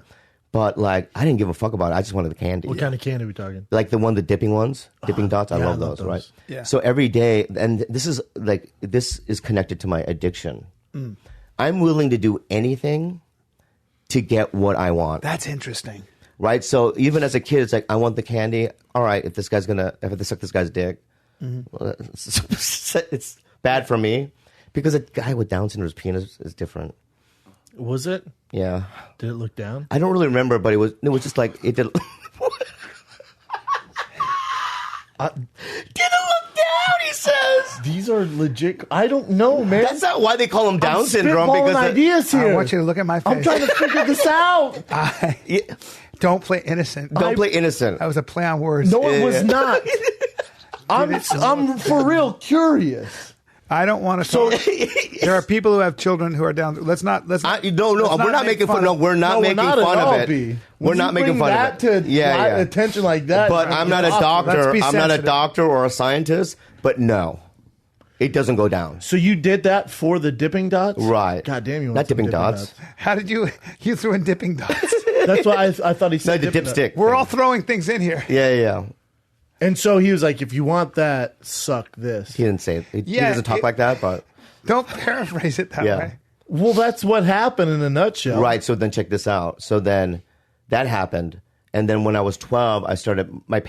But like I didn't give a fuck about it. I just wanted the candy. What kind of candy are we talking? Like the dipping ones, dipping dots. I love those, right? Yeah. So every day, and this is connected to my addiction. I'm willing to do anything to get what I want. That's interesting. Right? So even as a kid, it's like, I want the candy. All right, if I have to suck this guy's dick, well, it's bad for me. Because a guy with Down syndrome's penis is different. Was it? Yeah. Did it look down? I don't really remember, but it was just like, it did. Did it look down, he says? These are legit. I don't know, man. That's not why they call him Down I'm syndrome. spitballing Because ideas here. I want you to look at my face. I'm trying to figure this out. Don't play innocent. don't play innocent. That was a play on words. No, it was not. I'm for real curious. I don't want to. So there are people who have children who are down. Let's not. No, we're not making fun. No, we're not making fun of it. We're not making fun of it. To attention like that. But I'm not a doctor. Let's be I'm not a sensitive. doctor or a scientist. But no, it doesn't go down. So you did that for the dipping dots, Right? God damn, you want not some dipping dots. How did you threw in dipping dots? That's why I thought he No, said the dipping dots. dipstick. We're all throwing things in here. Yeah. And so he was like, "If you want that, suck this." He didn't say it. He Yeah, doesn't talk like that, but Don't paraphrase it that Yeah. way. Well, that's what happened in a nutshell. right. So then check this out. So then that happened. And then when I was 12, my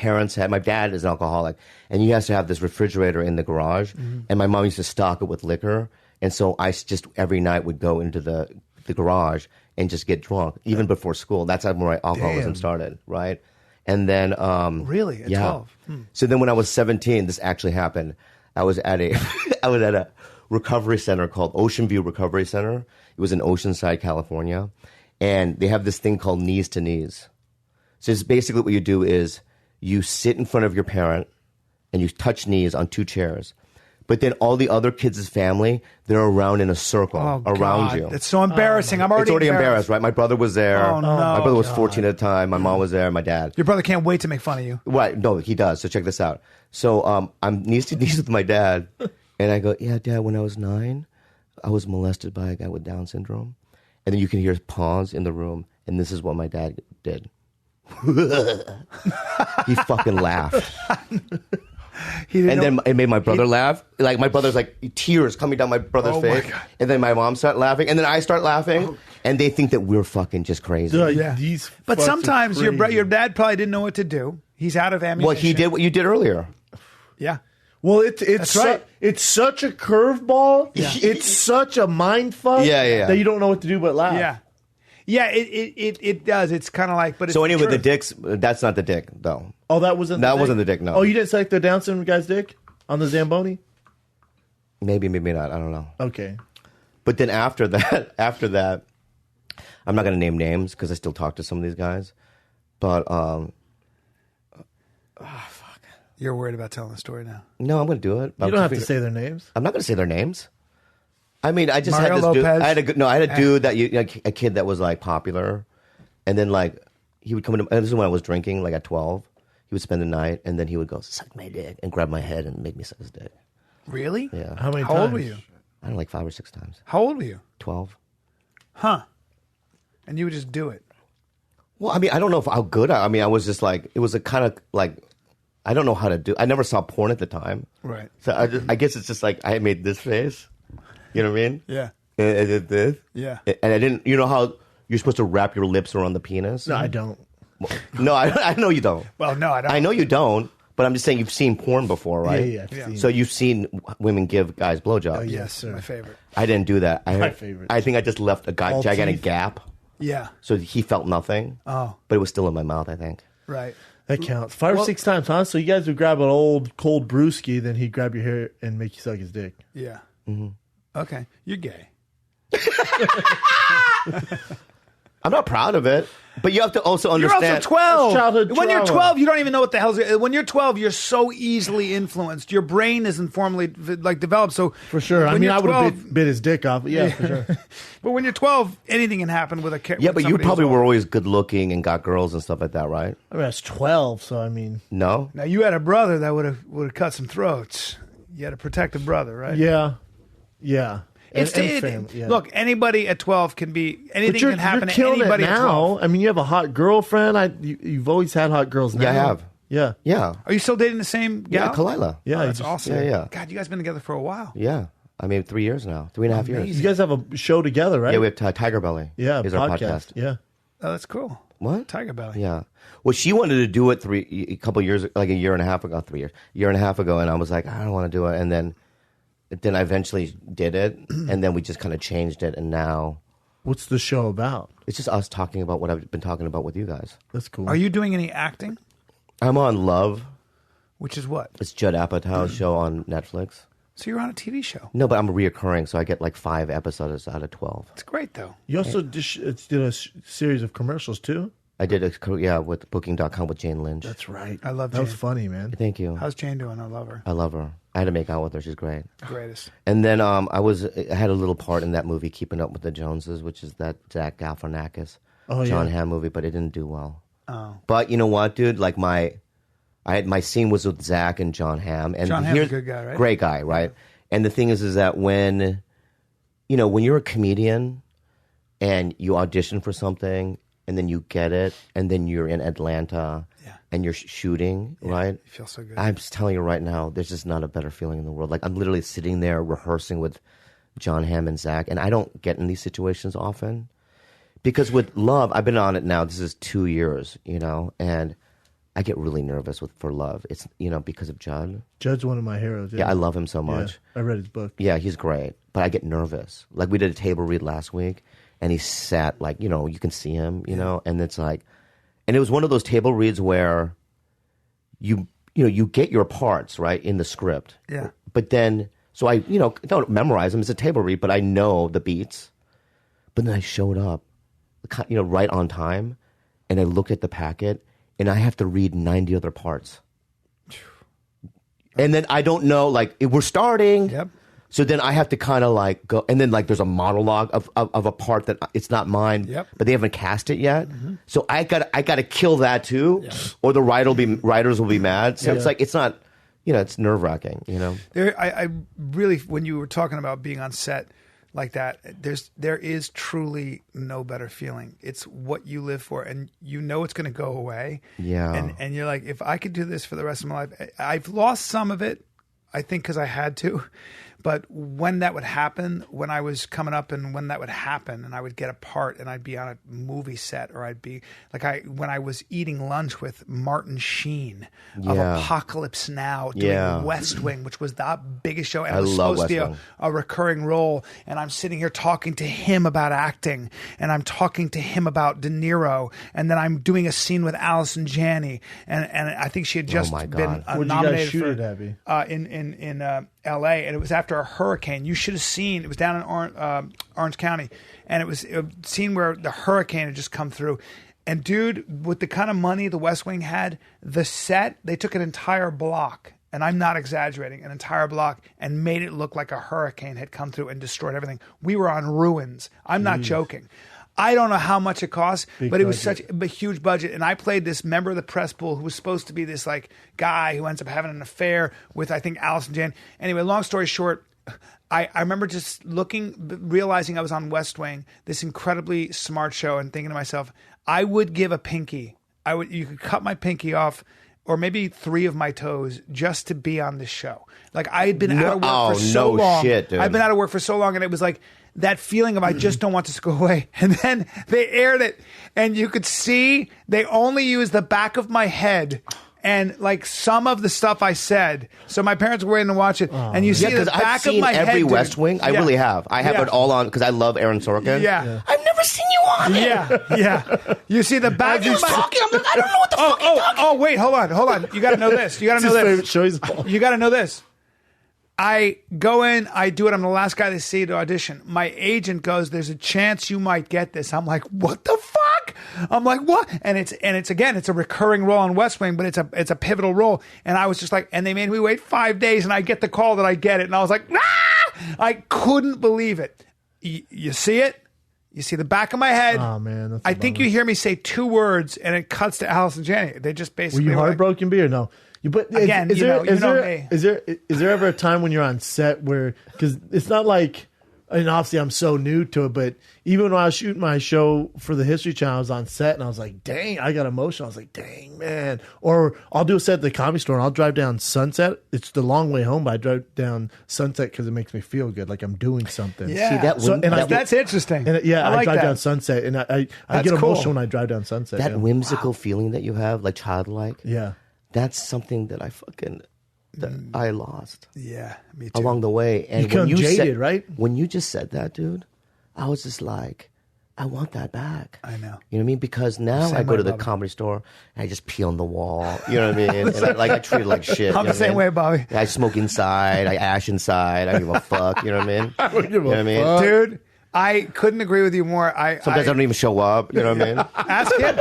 dad is an alcoholic, and he has to have this refrigerator in the garage. And my mom used to stock it with liquor. And so I just every night would go into the garage and just get drunk, even before school. That's how my alcoholism started, right? And then... Really? At 12? So then when I was 17, this actually happened. I was at a recovery center called Ocean View Recovery Center. It was in Oceanside, California. And they have this thing called knees to knees. So it's basically what you do is you sit in front of your parent and you touch knees on two chairs. But then all the other kids' family, they're around in a circle around you. It's so embarrassing. I'm already It's already embarrassed, right? My brother was there. Oh, no. My brother was 14 at the time. My mom was there. My dad. Your brother can't wait to make fun of you. Right. No, he does. So check this out. So I'm knees to knees with my dad. And I go, yeah, Dad, when I was 9, I was molested by a guy with Down syndrome. And then you can hear pause in the room. And this is what my dad did. He fucking laughed. And then it made my brother laugh. Like my brother's like tears coming down my brother's face. God. And then my mom started laughing. And then I start laughing. And they think that we're fucking just crazy. These But fucks are sometimes your crazy. dad probably didn't know what to do. He's out of ammunition. Well, he did what you did earlier. Yeah. Well, it's right. It's such a curveball. Yeah. It's such a mind fuck. Yeah. That you don't know what to do but laugh. Yeah. Yeah, it does. It's kind of like, but it's So anyway, true. the dicks, that's not the dick, though. Oh, that wasn't. That the wasn't dick? the dick, no. Oh, you didn't select the Down syndrome guy's dick on the Zamboni? Maybe not. I don't know. Okay. But then after that, I'm not going to name names because I still talk to some of these guys. But, You're worried about telling the story now. no, I'm going to do it. You don't have to say their names. I'm not going to say their names. I mean, I just Mario had this dude. Lopez. I had a dude that a kid that was like popular. And then like, he would come into, this is when I was drinking, like at 12. He would spend the night and then he would go, suck my dick, and grab my head and make me suck his dick. Really? Yeah. How many How times? old were you? I don't know, like 5 or 6 times. How old were you? 12. Huh. And you would just do it. Well, I mean, I don't know how good I mean, I was just like, it was a kind of like, I don't know how to do. I never saw porn at the time. Right. So I guess it's just like I made this face. You know what I mean? Yeah. And I did this. Yeah. And I didn't, you know how you're supposed to wrap your lips around the penis? No, I don't. No, I know you don't. Well, no, I don't. I know you don't, but I'm just saying you've seen porn before, right? Yeah, I've seen So you've seen women give guys blowjobs. Yes, sir. my favorite. I didn't do that. My favorite. I think I just left a All gigantic teeth? gap. Yeah. So he felt nothing. Oh. But it was still in my mouth, I think. Right. That counts. 5 or 6 times, huh? So you guys would grab an old cold brewski, then he'd grab your hair and make you suck his dick. Yeah. Mm-hmm. Okay. You're gay. I'm not proud of it, but you have to also You're understand. also 12. That's childhood When you're trauma. 12, you don't even know what the hell's. When you're 12, you're so easily influenced. Your brain isn't formally like developed. So For sure. I when mean, you're I would 12 have bit his dick off. But yeah, for sure. But when you're 12, anything can happen with a kid. Yeah, but you probably were always good looking and got girls and stuff like that, right? I mean, I was 12, so I mean, No? Now you had a brother that would have cut some throats. You had a protective brother, right? yeah. and family. Yeah. Look, anybody at 12 can be anything but you're, can happen you're to killing anybody it at 12. now. I mean, you have a hot girlfriend. You've always had hot girls now. Yeah, I have. Yeah. Yeah. Are you still dating the same gal? Yeah, Kalila. Yeah, Oh, that's awesome. Yeah. God, you guys been together for a while. Yeah. I mean, 3 years now. 3.5 years. You guys have a show together, right? Yeah, we have Tiger Belly. Yeah, is our podcast. Yeah. Oh, that's cool. What? Tiger Belly. Yeah. Well, she wanted to do it a couple years, like a year and a half ago, 3 years, year and a half ago, and I was like, I don't want to do it. And then I eventually did it, and then we just kind of changed it, and now What's the show about? it's just us talking about what I've been talking about with you guys. That's cool. Are you doing any acting? I'm on Love. Which is what? It's Judd Apatow's show on Netflix. So you're on a TV show. No, but I'm reoccurring, so I get like 5 episodes out of 12. It's great, though. You also did a series of commercials too. I did with Booking.com with Jane Lynch. That's right. I love that. Was Jane. funny, man. Thank you. How's Jane doing? I love her. I love her. I had to make out with her. She's great. Greatest. And then I had a little part in that movie, Keeping Up with the Joneses, which is that Zach Galifianakis, John Hamm movie, but it didn't do well. Oh. But you know what, dude? Like my scene was with Zach and John Hamm, and John Hamm's a good guy, right? Great guy, right? And the thing is that when you're a comedian and you audition for something and then you get it, and then you're in Atlanta and you're shooting, right? You feel so good. I'm just telling you right now, there's just not a better feeling in the world. Like I'm literally sitting there rehearsing with John Hamm and Zach, and I don't get in these situations often because with Love, I've been on it now. This is 2 years, and I get really nervous for Love. It's because of Judd. Judd's one of my heroes. Yeah, I love him so much. Yeah, I read his book. Yeah, he's great, but I get nervous. Like we did a table read last week, and he sat like you can see him, and it's like, and it was one of those table reads where you get your parts right in the script. Yeah. But then, so I don't memorize them. It's a table read, but I know the beats. But then I showed up, right on time, and I looked at the packet, and I have to read 90 other parts. And then I don't know, like, we're starting. Yep. So then I have to kind of like go, and then like there's a monologue of a part that it's not mine, Yep. but they haven't cast it yet. So I got to kill that too, or the writers will be mad. So it's like it's not, it's nerve wracking. I really, when you were talking about being on set like that, there is truly no better feeling. It's what you live for, and it's going to go away. Yeah. And you're like, if I could do this for the rest of my life, I've lost some of it, I think, because I had to. But when that would happen, when I was coming up, and when that would happen, and I would get a part, and I'd be on a movie set, or I'd be like when I was eating lunch with Martin Sheen of Apocalypse Now, doing West Wing, which was the biggest show, and it was supposed to be a recurring role. And I'm sitting here talking to him about acting, and I'm talking to him about De Niro, and then I'm doing a scene with Allison Janney, and I think she had just been Where'd nominated you guys shoot for it, Abby? in L.A., and it was after a hurricane. You should have seen. It was down in Orange County, and it was a scene where the hurricane had just come through. And dude, with the kind of money the West Wing had, the set, they took an entire block, and I'm not exaggerating, an entire block, and made it look like a hurricane had come through and destroyed everything. We were on ruins. I'm not joking. I don't know how much it cost, but it was such a huge budget. And I played this member of the press pool who was supposed to be this like guy who ends up having an affair with, I think, Allison Janney. Anyway, long story short, I remember just realizing I was on West Wing, this incredibly smart show, and thinking to myself, I would give a pinky. You could cut my pinky off, or maybe 3 of my toes, just to be on this show. Like I had been out of work for so long. Shit, dude. I've been out of work for so long, and it was like that feeling of I just don't want this to go away. And then they aired it, and you could see they only used the back of my head and like some of the stuff I said. So my parents were waiting to watch it, and you see the back of my head. I've seen every West Wing. I really have. I have it all on because I love Aaron Sorkin. Yeah. I've never seen you on it. Yeah. You see the back of my talking. I'm like, I don't know what the fuck you're talking. Oh, wait, hold on. You got to know this. You got to know this. You got to know this. I go in, I do it. I'm the last guy they see to audition. My agent goes, "There's a chance you might get this." I'm like, "What the fuck?" I'm like, "What?" And it's again, it's a recurring role on West Wing, but it's a pivotal role. And I was just like, and they made me wait 5 days, and I get the call that I get it, and I was like, "Ah!" I couldn't believe it. You see it? You see the back of my head. Oh man, I think you hear me say 2 words, and it cuts to Allison Janney. They just basically were you heartbroken, B, or no? But again, is you know me. there ever a time when you're on set where, because it's not like and obviously I'm so new to it, but even when I was shooting my show for the History Channel, I was on set and I was like, dang, I got emotional. I was like, dang, man. Or I'll do a set at the Comedy Store and I'll drive down Sunset. It's the long way home, but I drive down Sunset because it makes me feel good, like I'm doing something. Yeah. That's interesting. And I like drive that. down Sunset, and I get cool. emotional when I drive down Sunset. That whimsical feeling that you have, like childlike. Yeah. That's something that I lost. Yeah, me too. Along the way. And You become jaded, right? When you just said that, dude, I was just like, I want that back. I know. You know what I mean? Because now Same I go way, to the Bobby. Comedy Store and I just pee on the wall. You know what I mean? And I treat it like shit. I'm the same way, Bobby. I smoke inside. I ash inside. I don't give a fuck. You know what I mean? I don't give You know what I a mean? fuck. Dude, I couldn't agree with you more. Sometimes I don't even show up. You know what I mean? Ask him.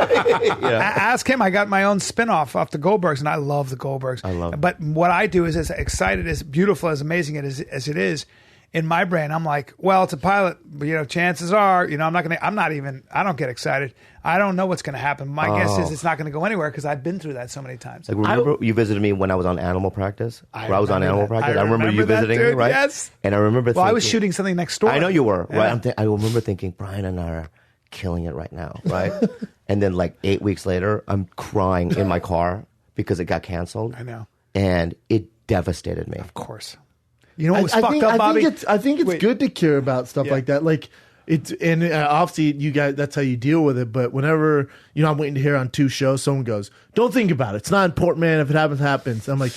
Ask him. I got my own spinoff off the Goldbergs, and I love the Goldbergs. I love it. But what I do is, as excited, as beautiful, as amazing as it is, in my brain, I'm like, well, it's a pilot, but chances are, I don't get excited. I don't know what's going to happen. My guess is it's not going to go anywhere because I've been through that so many times. Like, remember you visited me when I was on Animal Practice? I was on Animal Practice. I remember you that, visiting me, dude, right? Yes. And I remember Well, I was shooting something next door. I know you were, Yeah. right? I remember thinking, Brian and I are killing it right now, right? And then like 8 weeks later, I'm crying in my car because it got canceled. I know. And it devastated me. Of course. You know what was fucked up, I Bobby? think it's Wait. good to care about stuff Yeah. like that. Like it's and obviously you guys, that's how you deal with it. But whenever I'm waiting to hear on 2 shows, someone goes, "Don't think about it. It's not important, man. If it happens, happens." I'm like,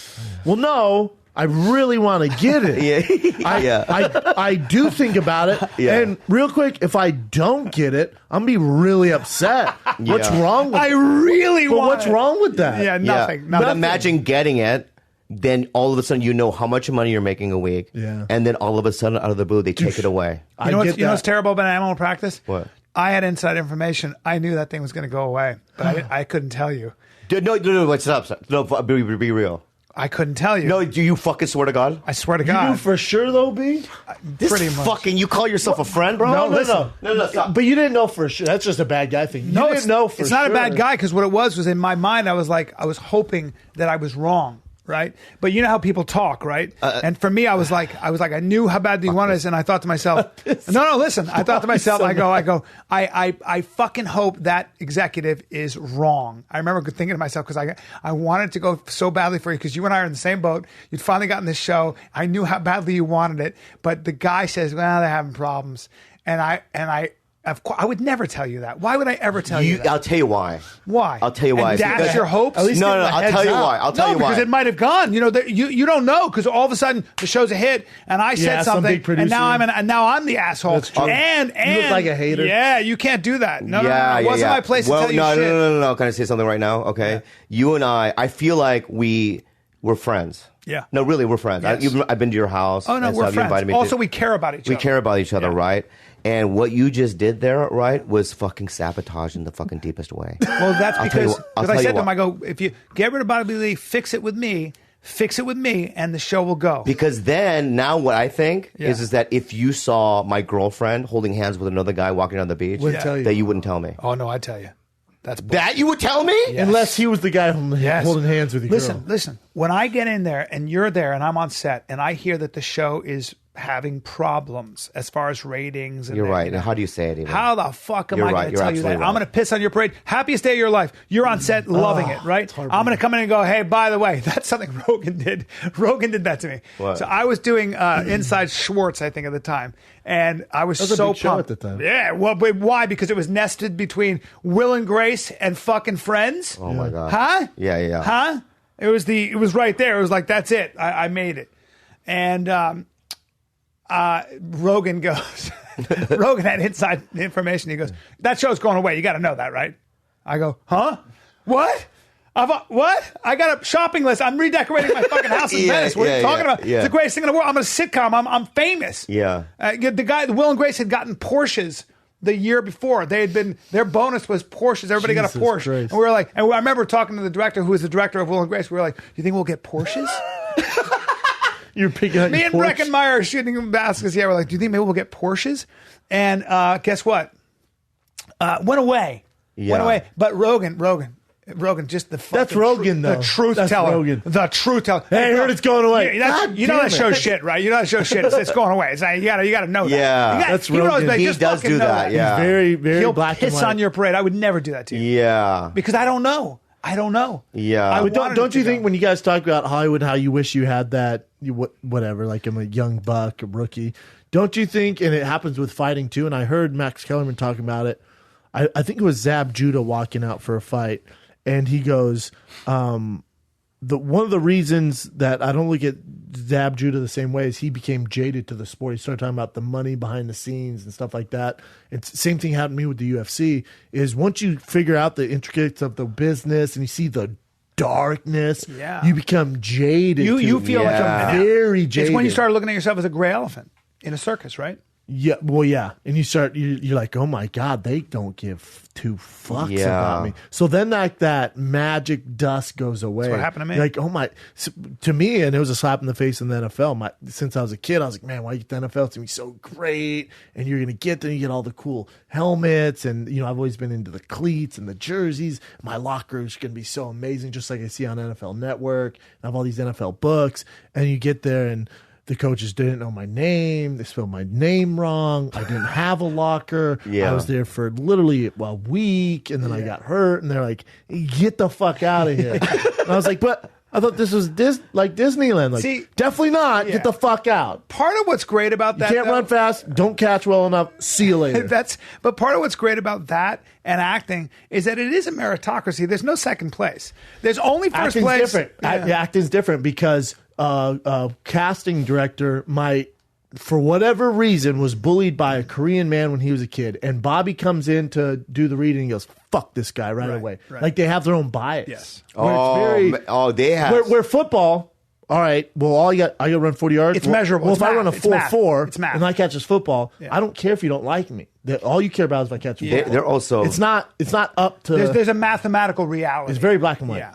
well, no. I really want to get it. I do think about it. Yeah. And real quick, if I don't get it, I'm gonna be really upset. What's wrong with I really But want what's it. wrut with that? Yeah, nothing. But Nothing. imagine getting it. Then all of a sudden, you know how much money you're making a week. Yeah. And then all of a sudden, out of the blue, they take it away. You know I what's, get that. what's terrible about Animal Practice? What? I had inside information. I knew that thing was going to go away, but I couldn't tell you. No, wait, stop. No, be real. I couldn't tell you. No, do you fucking swear to God? I swear to You God. knew for sure though, B? This Pretty much. fucking, you call yourself a friend, bro? No, listen. No, stop. But you didn't know for sure. That's just a bad guy thing. You No, didn't know for it's sure. not a bad guy because what it was in my mind, I was hoping that I was wrong. Right, but you know how people talk, right? And for me, I was like, I knew how bad you wanted this, and I thought to myself, no, listen. I thought to myself, I fucking hope that executive is wrong. I remember thinking to myself because I wanted to go so badly for you because you and I are in the same boat. You'd finally gotten this show. I knew how badly you wanted it, but the guy says, well, they're having problems, and I. Of course, I would never tell you that. Why would I ever tell you that? I'll tell you why. Why? I'll tell you why. And that's Because- your hopes? At least No, give him a I'll heads tell you up. why. I'll tell you why. Because it might have gone. You don't know because all of a sudden the show's a hit and I said Yeah, some something big producer. and now I'm the asshole. That's true. And You look like a hater. Yeah, you can't do that. No, it wasn't my place to tell you no, shit. No. Can I say something right now? Okay. Yeah. You and I feel like we're friends. Yeah. No, really, we're friends. Yes. I've been to your house. Oh no, and we're stuff. You invited friends. me Also, to- we care about each other. We care about each other, Yeah. right? And what you just did there, right, was fucking sabotage in the fucking deepest way. Well, that's I'll tell you because what- I'll I tell you said to what. him, I go, if you get rid of Bobby Lee, fix it with me, and the show will go. Because then, now what I think Yeah. is that if you saw my girlfriend holding hands with another guy walking down the beach, Wouldn't tell you. that you wouldn't tell me. Oh no, I tell you, that's That you would tell me? Yes. Unless he was the guy holding hands with your girl. Listen. When I get in there and you're there and I'm on set and I hear that the show is having problems as far as ratings, and You're right. you know, And how do you say it even? how the fuck am You're I right. going to You're tell you that? absolutely I'm right. going to piss on your parade. Happiest day of your life. You're on set loving it, right? I'm going to come in and go, hey, by the way, that's something Rogan did. Rogan did that to me. What? So I was doing Inside Schwartz, I think, at the time. And I was That was a so big show pumped. at the time. Yeah. Well, but why? Because it was nested between Will and Grace and fucking Friends. Oh, my God. Huh? Yeah. Huh? It was right there. It was like, that's it. I made it. And Rogan goes, Rogan had inside information. He goes, that show's going away. You got to know that, right? I go, huh? What? What? I got a shopping list. I'm redecorating my fucking house in Yeah, Venice. What are you yeah, talking yeah, about? yeah. It's the greatest thing in the world. I'm a sitcom. I'm famous. Yeah. The Will and Grace had gotten Porsches the year before. Their bonus was Porsches. Everybody got a Jesus Porsche. Christ. And we were like, and I remember talking to the director, who was the director of Will and Grace. We were like, do you think we'll get Porsches? You're picking out Me your and Porsche. Breckenmeyer are shooting baskets. Yeah, we're like, do you think maybe we'll get Porsches? And guess what? Went away. Yeah. Went away. But Rogan, Rogan, just the That's fucking Rogan, though. The truth That's teller. Rogan. The truth teller. Hey, I heard it's going away. Yeah, God you know damn that it. show shit, right? You know that show shit. It's going away. It's like, you gotta know that. Yeah. You gotta- That's he knows, Rogan. like, He just does fucking do know that, yeah. Very, very He'll black and piss white. on your parade. I would never do that to you. Yeah. Because I don't know. I don't know. Yeah. I But wanted don't it you to think go. when you guys talk about Hollywood, how you wish you had that, whatever, like I'm a young buck, a rookie. Don't you think, and it happens with fighting too, and I heard Max Kellerman talking about it. I think it was Zab Judah walking out for a fight, and he goes, one of the reasons that I don't look at Zab Judah the same way is he became jaded to the sport. He started talking about the money behind the scenes and stuff like that. It's same thing happened to me with the UFC. Is once you figure out the intricacies of the business and you see the darkness, Yeah. you become jaded. You feel like Yeah. a very jaded. It's when you start looking at yourself as a gray elephant in a circus, right? Yeah, well, yeah, and you start. You're like, oh my god, they don't give two fucks Yeah. about me. So then, like that magic dust goes away. what happened to me. You're like, oh my, to me, and it was a slap in the face in the NFL. Since I was a kid, I was like, man, why you get the NFL? It's gonna be so great, and you're gonna get there. You get all the cool helmets, and I've always been into the cleats and the jerseys. My locker is gonna be so amazing, just like I see on NFL Network. I have all these NFL books, and you get there and the coaches didn't know my name. They spelled my name wrong. I didn't have a locker. Yeah. I was there for literally a week, and then I got hurt. And they're like, "Get the fuck out of here!" And I was like, "But I thought this was like Disneyland. Like, See, definitely not. yeah. Get the fuck out. Part of what's great about that, Can't though- run fast. Don't catch well enough. See you later." But part of what's great about that and acting is that it is a meritocracy. There's no second place. There's only first Acting's place. different. Yeah. Acting's different because casting director might, for whatever reason, was bullied by a Korean man when he was a kid, and Bobby comes in to do the reading and he goes, "Fuck this guy right away." right. Like they have their own bias. Yes. Where it's very, They have. where football. All right. Well, I got to run 40 yards. It's measurable. Well, It's if I math. run a It's math. 4.4 It's math. and I catch this football, Yeah. I don't care if you don't like me. All you care about is if I catch a football. They're also. It's not up to. There's a mathematical reality. It's very black and white. Yeah.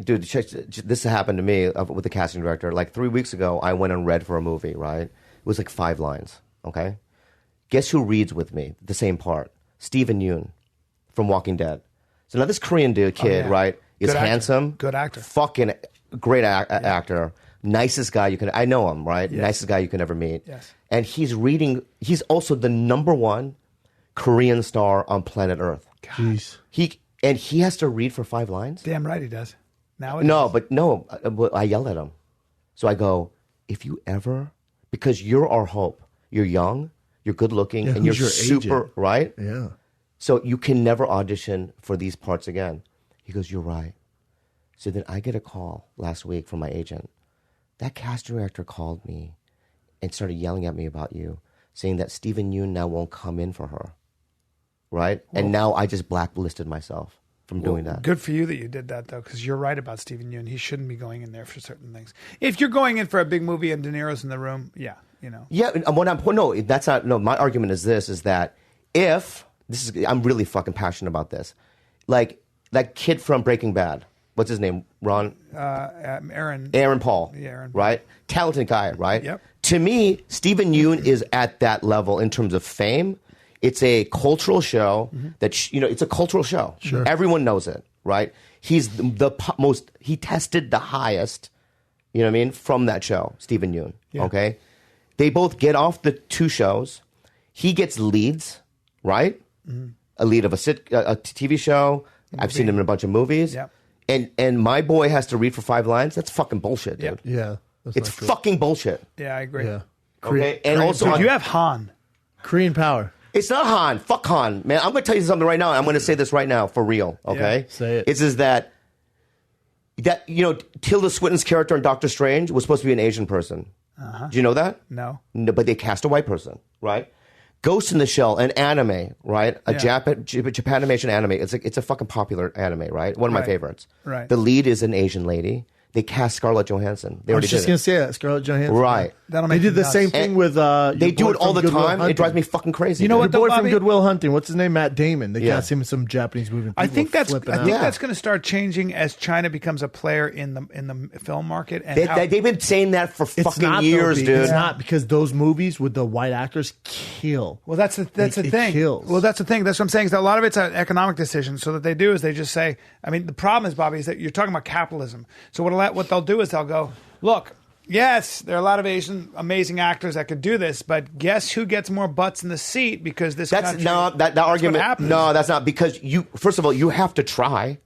Dude, this happened to me with the casting director. Like 3 weeks ago, I went and read for a movie, right? It was like 5 lines, okay? Guess who reads with me the same part? Steven Yeun from Walking Dead. So now this Korean kid, yeah. right, is Good actor. handsome. Good actor. Fucking great actor. Nicest guy you can, I know him, right? Yes. Nicest guy you can ever meet. Yes. And he's also the #1 Korean star on planet Earth. Jeez. He has to read for 5 lines? Damn right he does. Now I yelled at him. So I go, if you ever, because you're our hope. You're young, you're good looking, and you're who's your super, agent? right? Yeah. So you can never audition for these parts again. He goes, you're right. So then I get a call last week from my agent. That cast director called me and started yelling at me about you, saying that Steven Yeun now won't come in for her. Right? And now I just blacklisted myself from doing that. Good for you that you did that, though, because you're right about Steven Yeun. He shouldn't be going in there for certain things. If you're going in for a big movie and De Niro's in the room, yeah, Yeah, and that's not, no, my argument is this, is that I'm really fucking passionate about this. Like, that kid from Breaking Bad, what's his name? Aaron Paul. Yeah, Aaron. Right? Talented guy, right? Yep. To me, Steven Yeun is at that level in terms of fame. It's a cultural show it's a cultural show. Sure. Everyone knows it, right? He's he tested the highest, you know what I mean, from that show, Steven Yeun, okay? They both get off the 2 shows. He gets leads, right? Mm-hmm. A lead of a TV show. I've seen him in a bunch of movies. Yep. And my boy has to read for 5 lines. That's fucking bullshit, dude. Yep. Yeah. It's fucking bullshit. Yeah, I agree. Yeah. Okay? And also, Dude, you have Han. Korean power. it's not Han. Fuck Han, man. I'm going to tell you something right now. I'm going to say this right now for real, okay? Yeah, say it. It's that Tilda Swinton's character in Doctor Strange was supposed to be an Asian person. Do you know that? No. No, but they cast a white person, right? Ghost in the Shell, an anime, right? A Japanimation anime. It's a fucking popular anime, right? One of my Right. favorites. Right. The lead is an Asian lady. they cast Scarlett Johansson. They I already was just did going it. to say that, Scarlett Johansson. Right. That'll They make did you the nuts. same thing with. They do it all the time. It drives me fucking crazy. You know Your what, though, boy from Bobby? Good Will Hunting. What's his name? Matt Damon. They Yeah. cast him in some Japanese movie. I think that's flipping I out. think Yeah. that's going to start changing as China becomes a player in the film market. And They've been saying that for It's fucking not, years, though, dude. It's not because those movies with the white actors kill. well, that's the It thing. kills. Well, that's the thing. That's what I'm saying. Is that a lot of it's an economic decision. So that they do is they just say. I mean, the problem is, Bobby, is that you're talking about capitalism. So what they'll do is they'll go, look. Yes, there are a lot of Asian amazing actors that could do this, but guess who gets more butts in the seat because this That's country, no that what argument. happens. No, that's not because you. First of all, you have to try.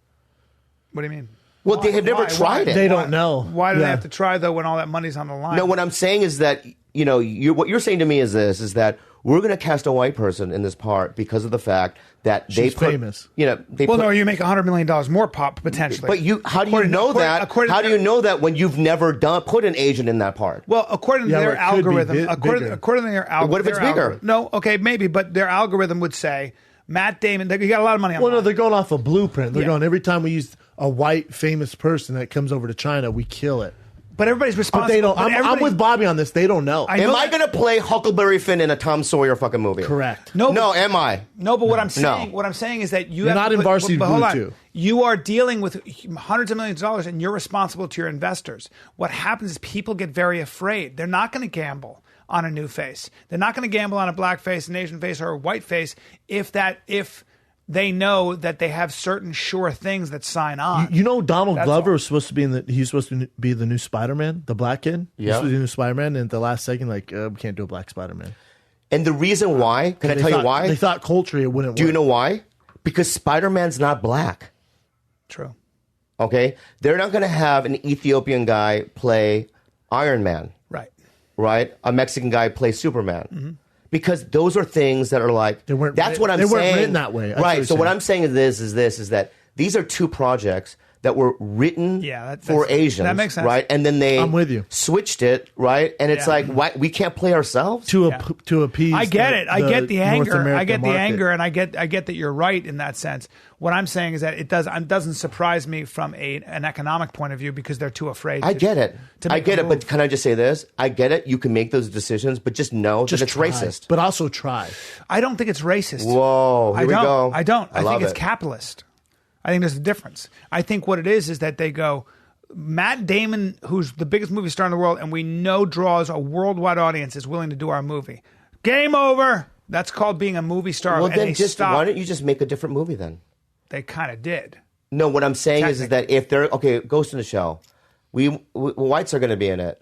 What do you mean? Well, they have never Why? tried it. They don't know. Why do they Yeah. have to try though when all that money's on the line? No, what I'm saying is that what you're saying to me is this: is that we're going to cast a white person in this part because of the fact that they She's put, famous. They well, put, no, you make $100 million more pop potentially. But how do you know that? How do you know that when you've never put an Asian in that part? Well, according to Yeah, their well, it could be algorithm, bigger. according to their algorithm, What if it's bigger? No, okay, maybe, but their algorithm would say Matt Damon. You got a lot of money on. Well, no, line. they're going off a blueprint. They're Yeah. going every time we use a white famous person that comes over to China, we kill it. But everybody's But responsible. they don't. but I'm everybody- with Bobby on this. They don't know. I Am know I that- going to play Huckleberry Finn in a Tom Sawyer fucking movie? Correct. No, No, but- am I? No, but what I'm saying, No. what I'm saying is that you You're have not to in put- Varsity but hold Blue, on. too. You are dealing with hundreds of millions of dollars, and you're responsible to your investors. What happens is people get very afraid. They're not going to gamble on a new face. They're not going to gamble on a black face, an Asian face, or a white face if they know that they have certain sure things that sign on. You know, Donald That's Glover all. was supposed to be he's supposed to be the new Spider-Man, the black kid. He's Yeah. supposed to be the new Spider-Man, and at the last second, we can't do a black Spider-Man. And the reason why? Can I tell you why? They thought culturally it wouldn't Do work. you know why? Because Spider-Man's not black. True. Okay, they're not going to have an Ethiopian guy play Iron Man, Right. right? A Mexican guy play Superman. Because those are things that are like They weren't that's writ- what I'm they saying. weren't written that way. That's what Right. you're So what saying. I'm saying is that these are two projects that were written Yeah, for that's- Asians. that makes sense. Right. And then they I'm with you. switched it, right? And it's Yeah. like, why we can't play ourselves? to appease. I get it. I get the North anger. I America get the market. anger, and I get that you're right in that sense. What I'm saying is that it doesn't surprise me from an economic point of view because they're too afraid. I get it. to I make get a it. But move. can I just say this? I get it. You can make those decisions, but just know Just that it's try, racist. but also try. I don't think it's racist. Whoa, here I we don't. go. I don't. I I, love think it's it. capitalist. I think there's a difference. I think what it is that they go, Matt Damon, who's the biggest movie star in the world, and we know draws a worldwide audience, is willing to do our movie. Game over. That's called being a movie star. Well, and then they just stopped. why don't you just make a different movie then? They kind of did. No, what I'm saying is that Technically. if they're okay, Ghost in the Shell, we whites are going to be in it.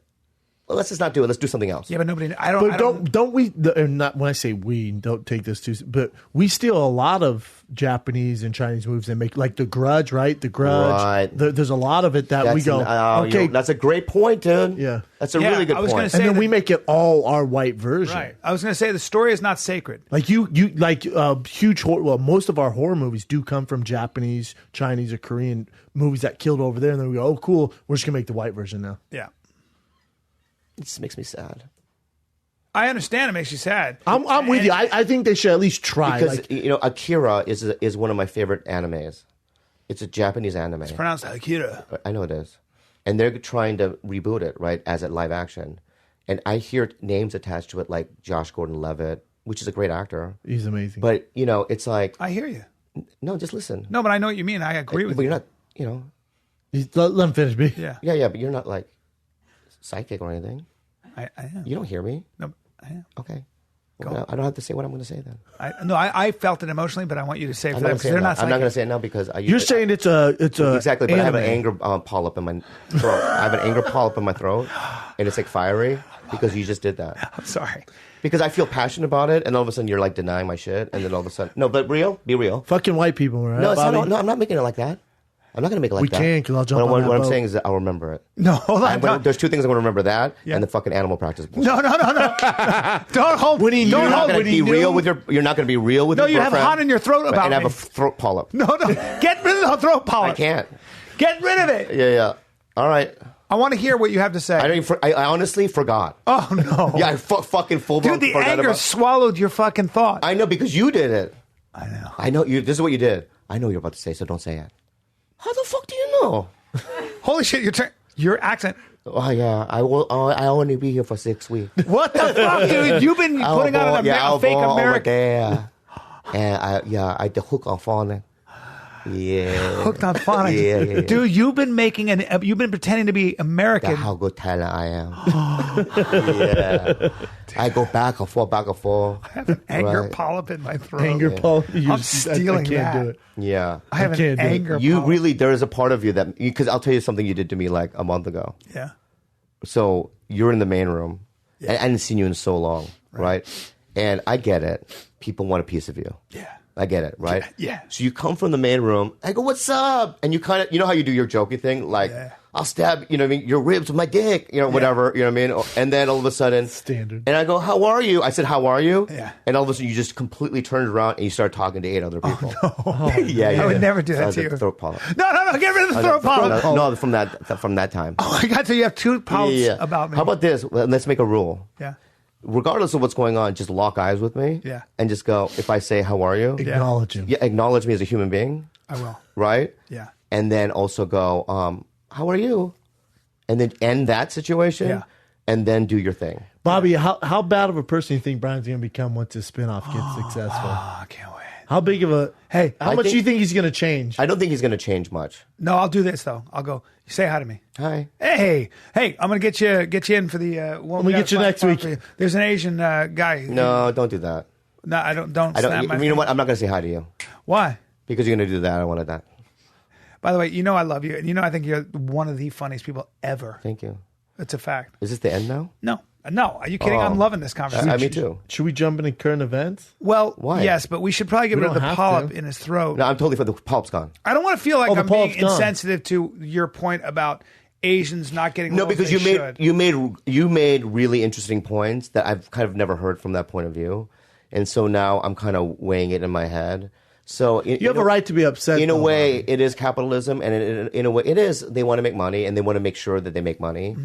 Well, let's just not do it. Let's do something else. Yeah, but nobody. I don't. But I don't. don't we? Not when I say we, don't take this too. But we steal a lot of Japanese and Chinese movies and make like The Grudge, right? The Grudge. Right. There's a lot of it that we go. Okay, that's a great point, dude. Yeah. that's a Yeah, really good I was gonna point. say and then that- we make it all our white version. Right. I was going to say the story is not sacred. Like you like huge horror. Well, most of our horror movies do come from Japanese, Chinese, or Korean movies that killed over there, and then we go, "Oh, cool, we're just gonna make the white version now." Yeah. It just makes me sad I understand it makes you sad. I'm with you. I think they should at least try. because Like, Akira is one of my favorite animes. It's a Japanese anime. It's pronounced Akira. I know it is, and they're trying to reboot it right as a live action, and I hear names attached to it like Josh Gordon-Levitt, which is a great actor. he's amazing. But it's like I hear you. no, just listen. No, but I know what you mean. I agree with But you. you're not, Let him finish, B. Yeah. yeah, but you're not like psychic or anything. I am. You don't hear me. No, I am. Okay. Well, I don't have to say what I'm going to say then. I felt it emotionally, but I want you to say it I'm for not them going to because say it they're now. not I'm not going to psychic. say it now because You're saying it's a exactly, but I have an anime. anger polyp in my throat. I have an anger polyp in my throat, and it's like fiery because you just did that. I'm sorry. Because I feel passionate about it, and all of a sudden you're like denying my shit, and then all of a sudden, no, but be real. Fucking white people, right? No, it's Bobby? not, no, I'm not making it like that. I'm not going to make it like We that. can, 'cause I'll jump on What that I'm boat. saying is that I'll remember it. No, hold on. There's two things I'm going to remember: that Yeah. and the fucking animal practice. Bullshit. No. Don't hold. When he knew- don't You're not hold. going to be real with your. You're not going to be real with No, your you have girlfriend. hot in your throat about and me. have a throat polyp. No. Get rid of the throat polyp. I can't. Get rid of it. Yeah. All right. I want to hear what you have to say. I don't even. I honestly forgot. Oh no. Yeah, I fucking full blown Dude, the forgot anger about. swallowed your fucking thought. I know because you did it. I know. I know you. This is what you did. I know what you're about to say, so don't say it. How the fuck do you know? Holy shit! Your accent. Oh yeah, I will. I only be here for 6 weeks. What the fuck, dude? You've been putting on a fake American. There. And I the hook on phonics. Yeah. Hooked on phonics. Yeah. Dude, you've been pretending to be American. That's how good talent I am. Yeah. I go back and forth. I have an anger polyp in my throat. Anger polyp. I'm stealing I can't that. do it. Yeah. I have an can't do it. anger You polyp. really, there is a part of you that, because I'll tell you something you did to me like a month ago. Yeah. So you're in the main room. I hadn't seen you in so long, right? And I get it. People want a piece of you. Yeah. I get it, right? Yeah. So you come from the main room. I go, what's up? And you kind of, you know how you do your jokey thing? Like, I'll stab, you know what I mean, your ribs with my dick, you know, whatever, you know what I mean? And then all of a sudden. Standard. And I go, how are you? I said, how are you? Yeah. And all of a sudden you just completely turned around and you started talking to 8 other people. Oh, Yeah. I would never do So that I was to like, you. throat polyp. No, get rid of the throat polyp. No, from that time. Oh my God, so you have 2 polyps Yeah. about me. How about this? Let's make a rule. Yeah. Regardless of what's going on, just lock eyes with me. Yeah. And just go, if I say, how are you? Acknowledge him. Yeah, acknowledge me as a human being. I will. Right? Yeah. And then also go, how are you? And then end that situation. Yeah. And then do your thing. Bobby, how bad of a person do you think Brian's going to become once his spinoff gets successful? Oh, I can't wait. How big of a... Hey, how much do you think he's going to change? I don't think he's going to change much. No, I'll do this though. I'll go. Say hi to me. Hi. Hey, I'm gonna get you in for the. We get you next week. There's an Asian guy. No, don't do that. No, I don't. Don't. I snap don't. my You know finger. what? I'm not going to say hi to you. Why? Because you're going to do that. I wanted that. By the way, you know I love you, and you know I think you're one of the funniest people ever. Thank you. It's a fact. Is this the end now? No. Are you kidding? I'm loving this conversation. Me too. Should we jump into current events? Well, Why? yes, but we should probably get We rid of don't the have polyp to. in his throat. No, I'm totally for the polyp's gone. I don't want to feel like the I'm being polyp's gone. insensitive to your point about Asians not getting No, roles because they you should. made really interesting points that I've kind of never heard from that point of view, and so now I'm kind of weighing it in my head. So You have a right to be upset. In a though, way, Bobby. it is capitalism, and in a way, it is. They want to make money, and they want to make sure that they make money.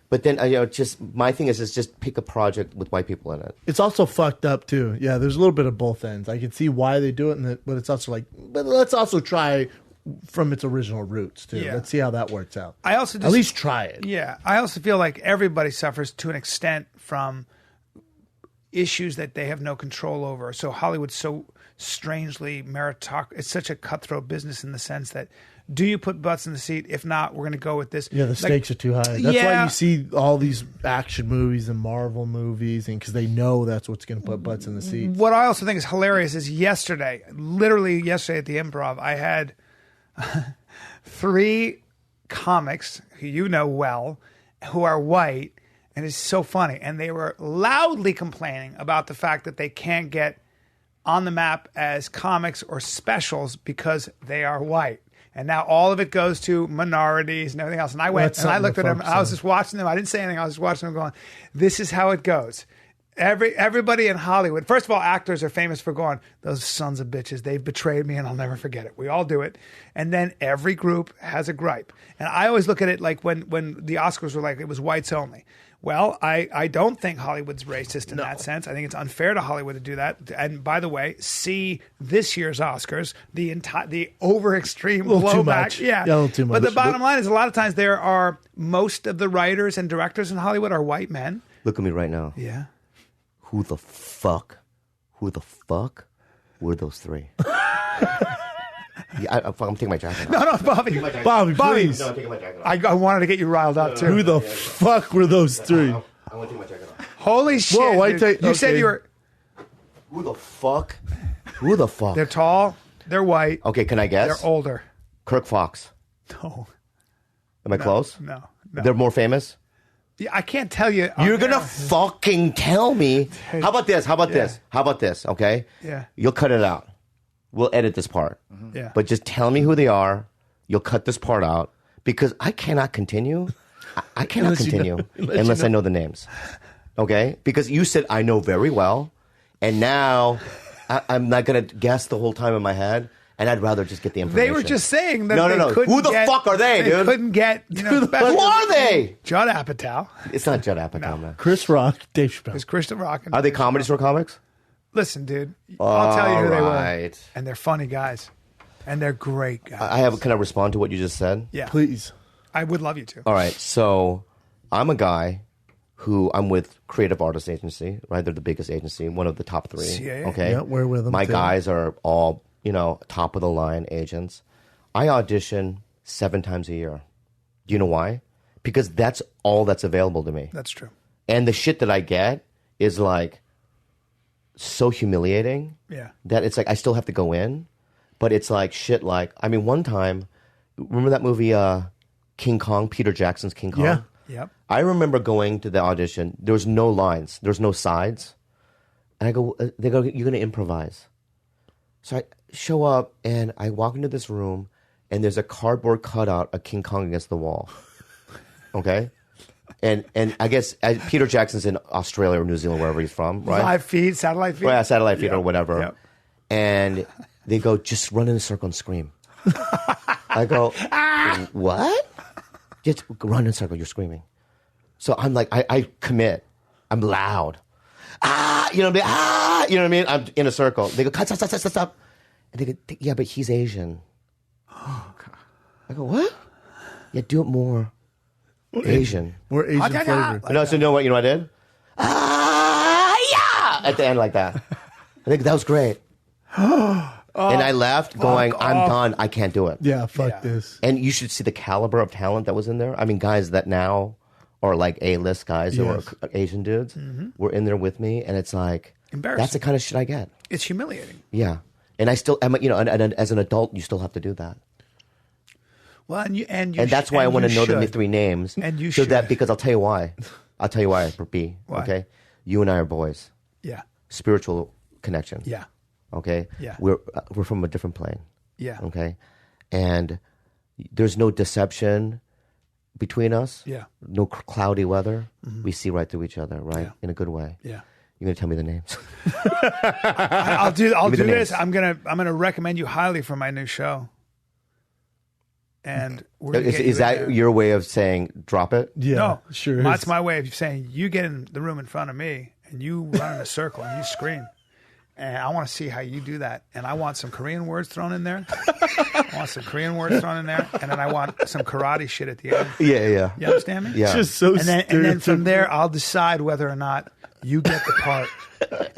But then, just my thing is just pick a project with white people in it. It's also fucked up too. Yeah, there's a little bit of both ends. I can see why they do it, but it's also like, but let's also try from its original roots too. Yeah. Let's see how that works out. I also At least try it. Yeah, I also feel like everybody suffers to an extent from issues that they have no control over. So Hollywood's so strangely it's such a cutthroat business in the sense that, do you put butts in the seat? If not, we're going to go with this. Yeah, the stakes are too high. That's why Yeah. you see all these action movies and Marvel movies, and because they know that's what's going to put butts in the seats. What I also think is hilarious is literally yesterday at the Improv, I had 3 comics who you know well, who are white, and it's so funny. And they were loudly complaining about the fact that they can't get on the map as comics or specials because they are white. And now all of it goes to minorities and everything else. And I went That's and I something looked to at them. focus I was on. just watching them. I didn't say anything. I was just watching them going, this is how it goes. Everybody in Hollywood, first of all, actors are famous for going, those sons of bitches, they've betrayed me and I'll never forget it. We all do it. And then every group has a gripe. And I always look at it like when the Oscars were like, it was whites only. Well, I don't think Hollywood's racist in that sense. I think it's unfair to Hollywood to do that. And by the way, see this year's Oscars, the over extreme little too blowback. much. Yeah, Yeah, a little too But much. the bottom line is a lot of times most of the writers and directors in Hollywood are white men. Look at me right now. Yeah. Who the fuck were those 3? Yeah, I'm taking my jacket off. No, Bobby. Bobby, please. No, I'm taking my jacket off. I wanted to get you riled up too. Who the fuck were those 3? I want to take my jacket off. Holy shit! Whoa, I dude. take- you said okay. you were. Who the fuck? Who the fuck? They're tall. They're white. Okay, can I guess? They're older. Kirk Fox. No. Am I close? No. They're more famous? Yeah, I can't tell you. You're going to fucking tell me. How about this? Okay? Yeah. You'll cut it out. We'll edit this part. Yeah. But just tell me who they are. You'll cut this part out because I cannot continue. I cannot continue unless I know the names. Okay? Because you said I know very well, and now I'm not going to guess the whole time in my head, and I'd rather just get the information. They were just saying that No. they couldn't Who the get- fuck are they, dude? couldn't get, Who are they? Judd Apatow. It's not Judd Apatow, man. Chris Rock, Dave Chappelle. There's Christian Rock. Are they comedy store comics? Listen, dude. I'll tell you who they were. Alright. And they're funny guys. And they're great guys. Can I respond to what you just said? Yeah. Please. I would love you to. All right, so I'm a guy who I'm with Creative Artists Agency, right? They're the biggest agency, one of the top 3. CAA. Okay, Yeah, we're with them, My too. guys are all top of the line agents. I audition 7 times a year. Do you know why? Because that's all that's available to me. That's true. And the shit that I get is like so humiliating. Yeah. That it's like I still have to go in, but it's like shit. Like one time, remember that movie King Kong, Peter Jackson's King Kong? Yeah. Yep. I remember going to the audition. There was no lines. There was no sides. And I go, they go, you're going to improvise. So I show up and I walk into this room and there's a cardboard cutout of King Kong against the wall. Okay? And I guess Peter Jackson's in Australia or New Zealand, wherever he's from, right? Live feed, satellite feed. Yeah, satellite feed Yep. or whatever. Yep. And they go, just run in a circle and scream. I go, what? Just run in a circle, you're screaming. So I'm like, I commit. I'm loud. You know what I mean? I'm in a circle. They go, stop. And they go, yeah, but he's Asian. I go, what? Yeah, do it more Asian. More Asian flavor. No, so you know what I did? Yeah! At the end like that. I think that was great. And I left going, I'm done. I can't do it. Yeah, fuck this. And you should see the caliber of talent that was in there. I mean, guys that now are like A-list guys that were Asian dudes were in there with me. And it's like, Embarrassing. that's the kind of shit I get. It's humiliating. Yeah. And I still, and as an adult, you still have to do that. Well, and That's why I want to know the 3 names. And you so should. that, because I'll tell you why. B. Why? Okay? You and I are boys. Yeah. Spiritual connection. Yeah. Okay? Yeah. We're from a different plane. Yeah. Okay? And there's no deception between us. Yeah. No cloudy weather. We see right through each other, right? Yeah. In a good way. Yeah. You're gonna tell me the names. I'll do the this. names. I'm gonna recommend you highly for my new show. And we're gonna get you Is in that there. your way of saying drop it? Yeah, No, sure. That's is. my way of saying you get in the room in front of me and you run in a circle and you scream. And I want to see how you do that. And I want some Korean words thrown in there. And then I want some karate shit at the end. Yeah. You understand me? Yeah. Just so And then from stereotypical. there, I'll decide whether or not you get the part.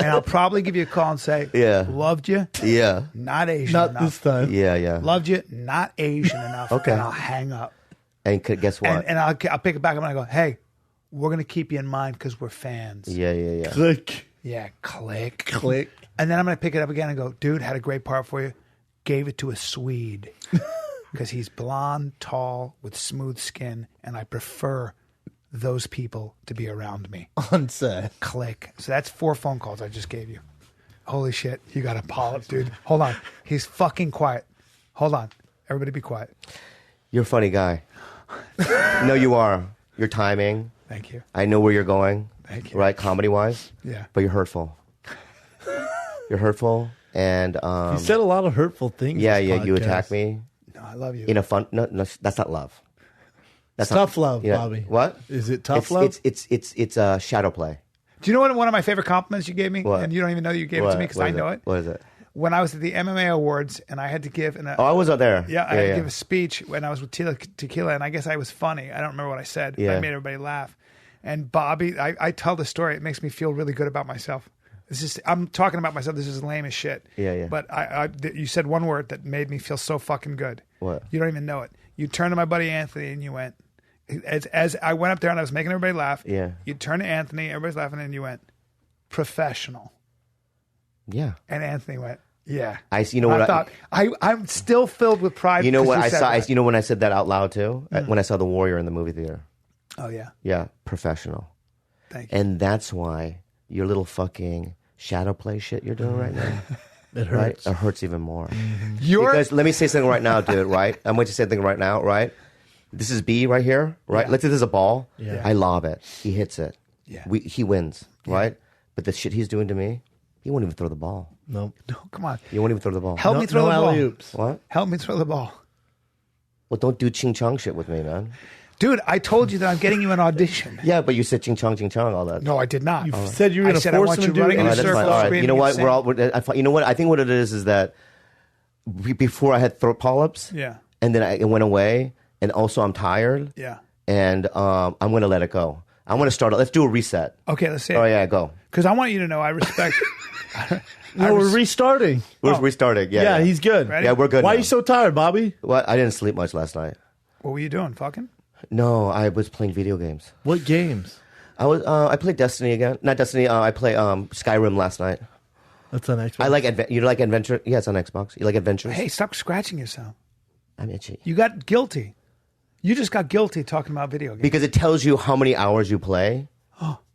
And I'll probably give you a call and say, Yeah. loved you, Yeah. not Asian Not enough. this time. Yeah. Loved you, not Asian enough. Okay. And I'll hang up. And guess what? And I'll pick it back up and I go, hey, we're going to keep you in mind because we're fans. Yeah. Click. Yeah, click. Click. And then I'm going to pick it up again and go, dude, had a great part for you. Gave it to a Swede because he's blonde, tall, with smooth skin, and I prefer those people to be around me. On set. Click. So that's 4 phone calls I just gave you. Holy shit, you got a polyp, dude. Hold on. He's fucking quiet. Hold on. Everybody be quiet. You're a funny guy. No, you are. Your timing. Thank you. I know where you're going. Thank you. Right, comedy wise. Yeah. But you're hurtful. You're hurtful, and You said a lot of hurtful things. yeah. this You podcast. attack me No, I love you. in a fun. No, that's not love. That's Tough not, love, yeah. Bobby. What Is it tough it's, love? It's shadow play. Do you know what one of my favorite compliments you gave me? What? And you don't even know you gave it to me because I know it. What is it? When I was at the MMA Awards and I had to give Oh, I was out there. I had to give a speech when I was with Tequila, and I guess I was funny. I don't remember what I said. But Yeah. I made everybody laugh. And Bobby, I tell the story. It makes me feel really good about myself. I'm talking about myself. This is lame as shit. Yeah. But you said one word that made me feel so fucking good. What? You don't even know it. You turned to my buddy Anthony and you went, as I went up there and I was making everybody laugh. Yeah. You turned to Anthony, everybody's laughing, and you went, professional. Yeah. And Anthony went, yeah. You know what? I thought I'm still filled with pride. You know because what I said saw? that. You know when I said that out loud too? When I saw The Warrior in the movie theater. Oh yeah, Yeah, professional. thank you. And that's why your little fucking shadow play shit you're doing right now, It right? hurts. It hurts even more. You're Because let me say something right now, dude, right? I'm going to say something right now, right? This is B right here, right? Yeah. Let's say there's a ball. Yeah. I lob it. He hits it. Yeah. He wins, right? But the shit he's doing to me, he won't even throw the ball. Nope. no, come on. He won't even throw the ball. Help me throw the ball. alley-oops. What? Help me throw the ball, Well, don't do ching chong shit with me, man. dude. I told you that I'm getting you an audition. Yeah, but you said ching chong, all that. No, I did not. You said you were I going said to I force want him you to do running it. in a All right, that's circle, fine. All right. screaming You know and what? saying- You know what? I think what it is that before I had throat polyps, Yeah. and then it went away, and also I'm tired. Yeah. And I'm going to let it go. I want to start. Let's do a reset. Okay, let's see. Oh yeah, go. Because I want you to know I respect. No, we're restarting. We're restarting. Yeah, Yeah, he's good. Ready? Yeah, we're good. Why now. are you so tired, Bobby? What? I didn't sleep much last night. What were you doing? Fucking? No, I was playing video games. What games? I played Destiny again. Not Destiny. I played Skyrim last night. That's on Xbox. I like you like adventure. Yeah, it's on Xbox. You like adventures? Hey, stop scratching yourself. I'm itchy. You got guilty. You just got guilty talking about video games. Because it tells you how many hours you play.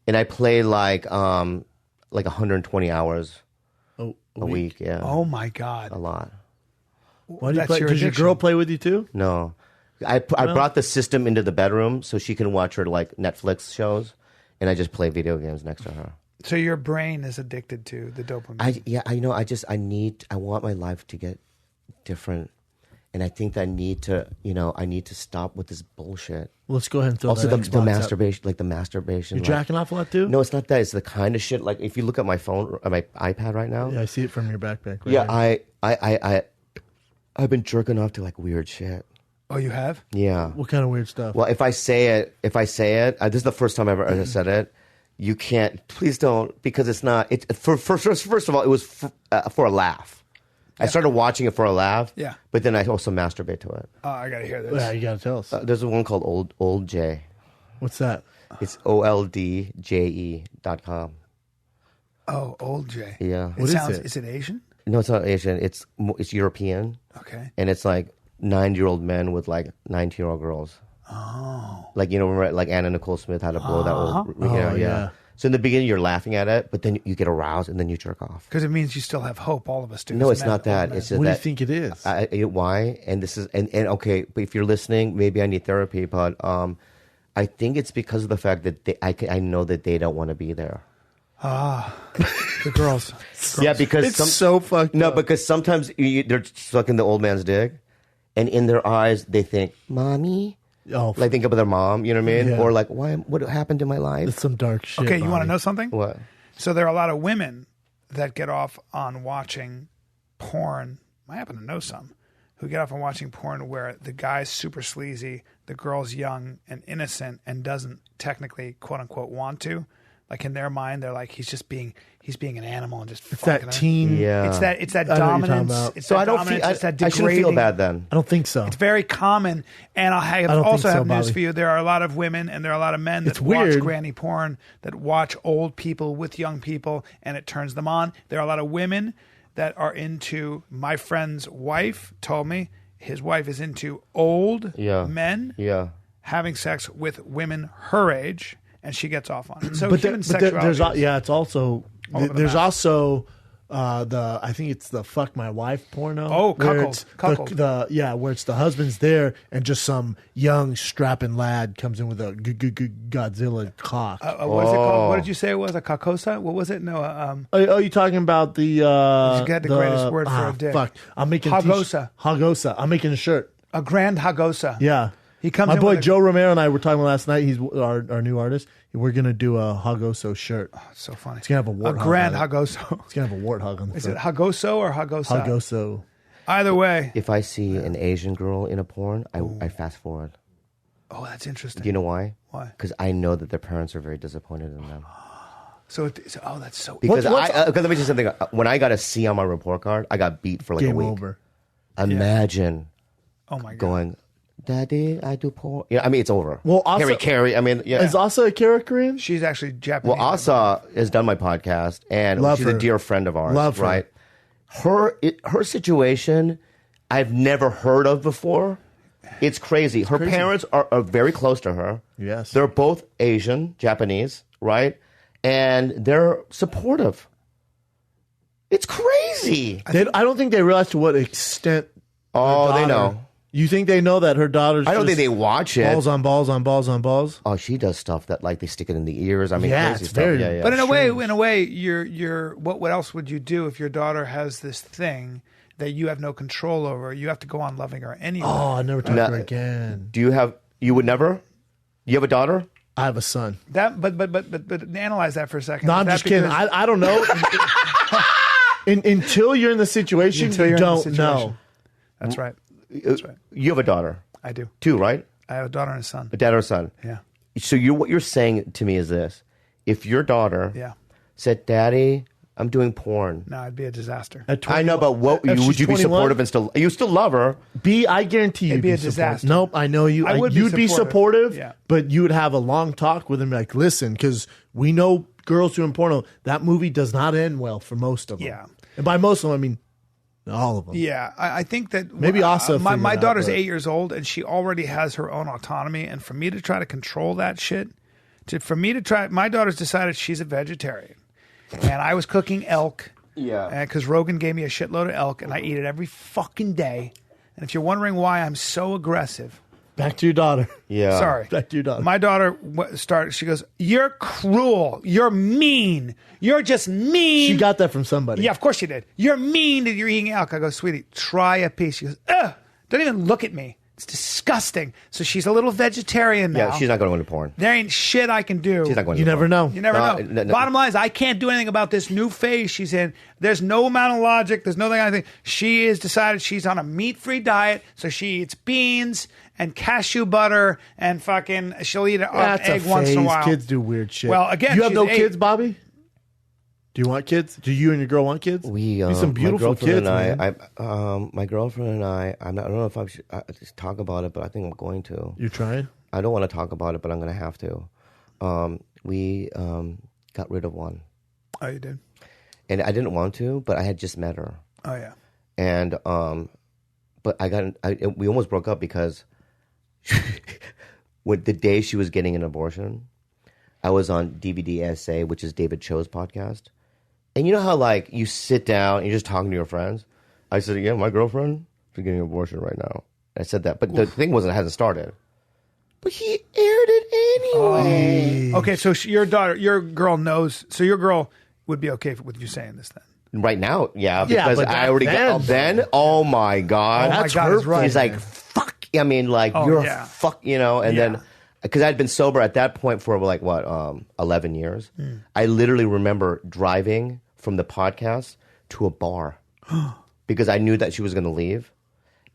And I play like 120 hours a week. Yeah. Oh my God. A lot. Why do you That's play? your Does your addiction. girl play with you too? No. I brought the system into the bedroom so she can watch her like Netflix shows, and I just play video games next to her. So your brain is addicted to the dopamine. I want my life to get different, and I think that I need to stop with this bullshit. Let's go ahead and throw Also, that the Xbox up. masturbation. You're like- jacking off a lot too? No, it's not that. It's the kind of shit. Like if you look at my phone, my iPad right now. Yeah, I see it from your backpack. Right Yeah, here. I've been jerking off to like weird shit. Oh, you have? Yeah. What kind of weird stuff? Well, if I say it, this is the first time I've ever said it. You can't. Please don't, because it's not. First of all, it was for a laugh. I started watching it for a laugh. Yeah. But then I also masturbate to it. Oh, I gotta hear this. Yeah, you gotta tell us. There's one called Old J. What's that? It's OLDJE.com. Oh, Old J. Yeah. What is it? Is it Asian? No, it's not Asian. It's European. Okay. And it's like 9-year-old men with like 19-year-old girls. Oh. Like, remember like Anna Nicole Smith had to blow that old. yeah. So in the beginning you're laughing at it, but then you get aroused and then you jerk off. Because it means you still have hope. All of us do. No, as it's men, not all that. men. It's just What do you that. think it is? Why? And this is and okay, but if you're listening, maybe I need therapy. But I think it's because of the fact that I know that they don't want to be there. The girls. Yeah, because It's so fucked up. because sometimes they're sucking the old man's dick, and in their eyes they think, "Mommy." Oh, Like think about their mom, you know what I mean? Yeah. Or like, what happened to my life? it's some dark shit. Okay, you want to Bobby. know something? What? So there are a lot of women that get off on watching porn. I happen to know some who get off on watching porn where the guy's super sleazy, the girl's young and innocent and doesn't technically quote unquote want to. Like in their mind, they're like he's being an animal and just It's fucking that her. teen. Yeah. It's that I know what you're talking dominance. about. It's So that I don't feel. dominance, it's that I shouldn't feel degrading. bad then. I don't think so. It's very common, and I don't also think so, have news Bobby. for you. There are a lot of women and there are a lot of men that It's watch weird. granny porn, that watch old people with young people, and it turns them on. There are a lot of women that are into. My friend's wife told me his wife is into old Yeah. men Yeah. having sex with women her age, and she gets off on it. So but human there's sexuality. it's also over the there's map. also I think it's the fuck my wife porno. Oh, where cuckold. it's Cuckold. where it's the husband's there and just some young strapping lad comes in with a Godzilla cock. What is it called? What did you say it was? A kakosa? What was it? No, Oh, you talking about the? You got the greatest word for a dick. Fuck, I'm making Hagosa. Hagosa. I'm making a shirt. a grand hagosa. Yeah. He comes My in boy with a- Joe Romero and I were talking last night. He's our new artist. We're gonna do a Hagoso shirt. So funny. It's gonna have a warthog grand on it. hagoso. It's gonna have a warthog on the Is it front. hagoso or hagosa? Hagoso. Either way. If I see an Asian girl in a porn, I fast forward. Oh, that's interesting. Do you know why? Why? Because I know that their parents are very disappointed in them. Oh, that's so. Because What's- because let me tell you something. When I got a C on my report card, I got beat for like a Game week. over. Imagine Oh my god. going, Daddy, I do porn. Yeah, I mean it's over. Well, also- Carrie. I mean, yeah. Is Asa a Kara Korean? She's actually Japanese. Well, Asa has done my podcast, and Love she's her. a dear friend of ours. Love her. Right? Her situation, I've never heard of before. It's crazy. Her parents are very close to her. Yes. They're both Asian, Japanese, right? And they're supportive. It's crazy. I don't think they realize to what extent. Oh, their they daughter- know. You think they know that her daughter's? I don't just think they watch it. balls on balls on balls on balls. Oh, she does stuff that like they stick it in the ears. I mean, Yeah, crazy it's stuff. very- Yeah. But in a way, you're. What else would you do if your daughter has this thing that you have no control over? You have to go on loving her anyway. Oh, I never talk No. to her again. You would never? You have a daughter? I have a son. That, but analyze that for a second. No, Is I'm that just kidding. because- I don't know. Until you're in the situation, Until you you're in the don't situation. know. That's right. You have a daughter. I do. 2, right? I have a daughter and a son. A dad or a son. Yeah. So what you're saying to me is this: if your daughter Yeah. said, "Daddy, I'm doing porn," No, it'd be a disaster. At I know, but what if would she's you be 21? supportive and still? You still love her. I guarantee you'd It'd be a supportive. disaster. Nope, I know you. I would be you'd be supportive. supportive, Yeah. but you would have a long talk with him, like, listen, because we know girls doing porno. That movie does not end well for most of them. Yeah. And by most of them, I mean all of them. Yeah, I think that Maybe also my figure it out, daughter's but- 8 years old and she already has her own autonomy. And for me to try to control that shit, my daughter's decided she's a vegetarian, and I was cooking elk. Yeah. Because Rogan gave me a shitload of elk, and I eat it every fucking day. And if you're wondering why I'm so aggressive, Back to your daughter. Yeah. sorry. Back to your daughter. My daughter started. She goes, "You're cruel. You're mean. You're just mean." She got that from somebody. Yeah, of course she did. You're mean that you're eating elk. I go, "Sweetie, try a piece." She goes, "Ugh, don't even look at me. It's disgusting." So she's a little vegetarian now. Yeah, she's not going to go into porn. There ain't shit I can do. She's not going. You into never porn. know. You never know. No. Bottom line is, I can't do anything about this new phase she's in. There's no amount of logic. There's nothing I think. She has decided she's on a meat-free diet, so she eats beans and cashew butter and fucking. She'll eat an That's egg a once in a phase. while. Kids do weird shit. Well, again, you have she's no 8. kids, Bobby? Do you want kids? Do you and your girl want kids? We Be some beautiful my girlfriend kids, and man. my girlfriend and I don't know if I should just talk about it, but I think I'm going to. You're trying? I don't want to talk about it, but I'm going to have to. We got rid of one, Oh, you did? and I didn't want to, but I had just met her, Oh, yeah. and but we almost broke up because when the day she was getting an abortion, I was on DVD SA, which is David Cho's podcast. And you know how, like, you sit down and you're just talking to your friends? I said, yeah, my girlfriend is getting an abortion right now. I said that. But the thing wasn't, it hasn't started. But he aired it anyway. Okay, so your girl knows. So your girl would be okay with you saying this then? Right now, yeah. Yeah, Because but I already got... Then, oh my God. Oh my That's God, her he's right. He's like, fuck. I mean, like, Oh, you're yeah. a fuck, you know? And Yeah. then... Because I'd been sober at that point for, like, 11 years. I literally remember driving from the podcast to a bar because I knew that she was going to leave.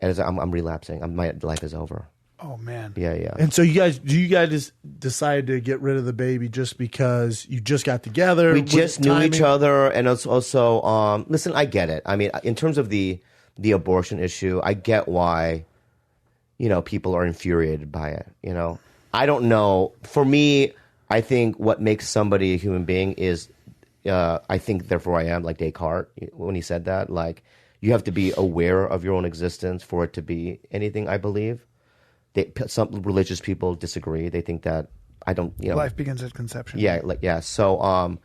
And it's like, I'm relapsing. My life is over. Oh, man. Yeah, yeah. And so you guys decide to get rid of the baby just because you just got together? We with just knew each timing? other. And it's also, listen, I get it. I mean, in terms of the abortion issue, I get why, you know, people are infuriated by it, you know. I don't know. For me, I think what makes somebody a human being is, I think, therefore I am, like Descartes, when he said that, like, you have to be aware of your own existence for it to be anything, I believe. Some religious people disagree. They think that I don't, you know. Life begins at conception. Yeah, like, yeah. So,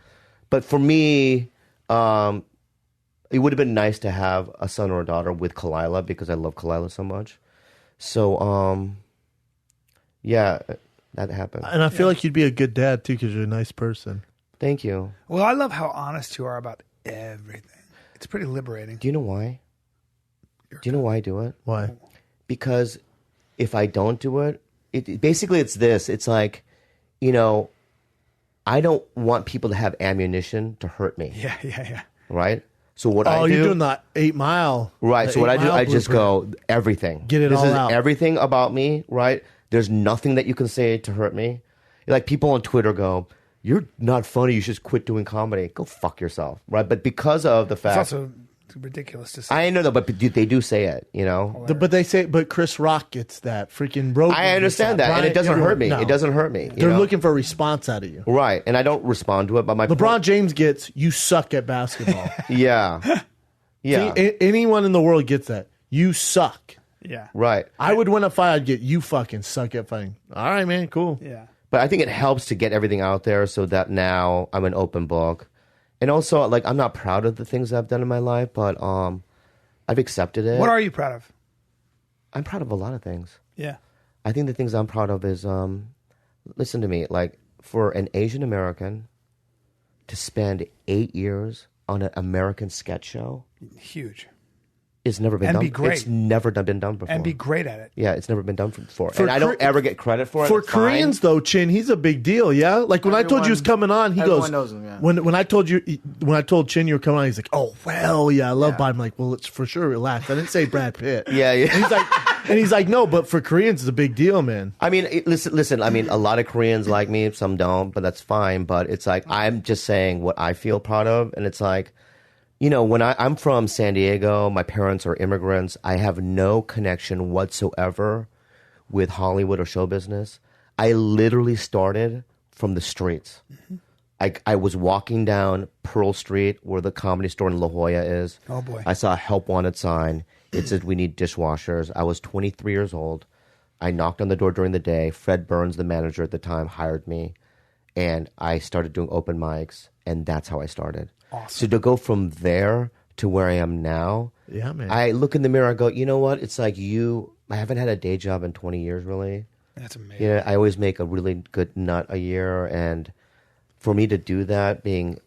but for me, it would have been nice to have a son or a daughter with Kalila because I love Kalila so much. So, yeah, that happened. And I feel like you'd be a good dad, too, because you're a nice person. Thank you. Well, I love how honest you are about everything. It's pretty liberating. Do you know why? Do you know why I do it? Why? Because if I don't do it, basically it's this. It's like, you know, I don't want people to have ammunition to hurt me. Yeah. Right? So what I do... Oh, you're doing the 8 Mile. Right. the So what I 8 do, Mile I just blueprint. go, everything. Get it this all is out. everything about me, right? There's nothing that you can say to hurt me. Like, people on Twitter go, you're not funny, you should quit doing comedy. Go fuck yourself, right? But because of the It's fact... also ridiculous to say. I know that, but they do say it, you know? But they say, but Chris Rock gets that. Freaking Rogan I gets understand that, and Brian- it doesn't hurt me. No. It doesn't hurt me. you They're know? looking for a response out of you. Right, and I don't respond to it, but my LeBron point- James gets, you suck at basketball. Yeah. Yeah. See, anyone in the world gets that. You suck. Yeah. Right. I would win a fight, I'd get, you fucking suck at fighting. All right, man, cool. Yeah. But I think it helps to get everything out there so that now I'm an open book. And also, like, I'm not proud of the things I've done in my life, but I've accepted it. What are you proud of? I'm proud of a lot of things. Yeah. I think the things I'm proud of is, listen to me, like, for an Asian American to spend 8 years on an American sketch show, Huge. it's never been And done. be great. It's never been done before. And be great at it. Yeah, it's never been done before. For And I don't ever get credit for it. For It's fine. Koreans, though, Chin, he's a big deal, yeah? Like, when I told you he was coming on, he everyone goes... knows him, yeah. When I told Chin you were coming on, he's like, oh, well, yeah, I love Bob. I'm like, well, it's for sure relax. I didn't say Brad Pitt. Yeah, yeah. And he's like... And he's like, no, but for Koreans, it's a big deal, man. I mean, listen. I mean, a lot of Koreans like me, some don't, but that's fine. But it's like I'm just saying what I feel proud of, and it's like, you know, when I'm from San Diego, my parents are immigrants. I have no connection whatsoever with Hollywood or show business. I literally started from the streets. Mm-hmm. I was walking down Pearl Street where the Comedy Store in La Jolla is. Oh, boy. I saw a help wanted sign. It said, we need dishwashers. I was 23 years old. I knocked on the door during the day. Fred Burns, the manager at the time, hired me. And I started doing open mics. And that's how I started. Awesome. So to go from there to where I am now, Yeah, man. I look in the mirror and go, you know what? It's like I haven't had a day job in 20 years, really. That's amazing. Yeah, I always make a really good nut a year. And for me to do that, being,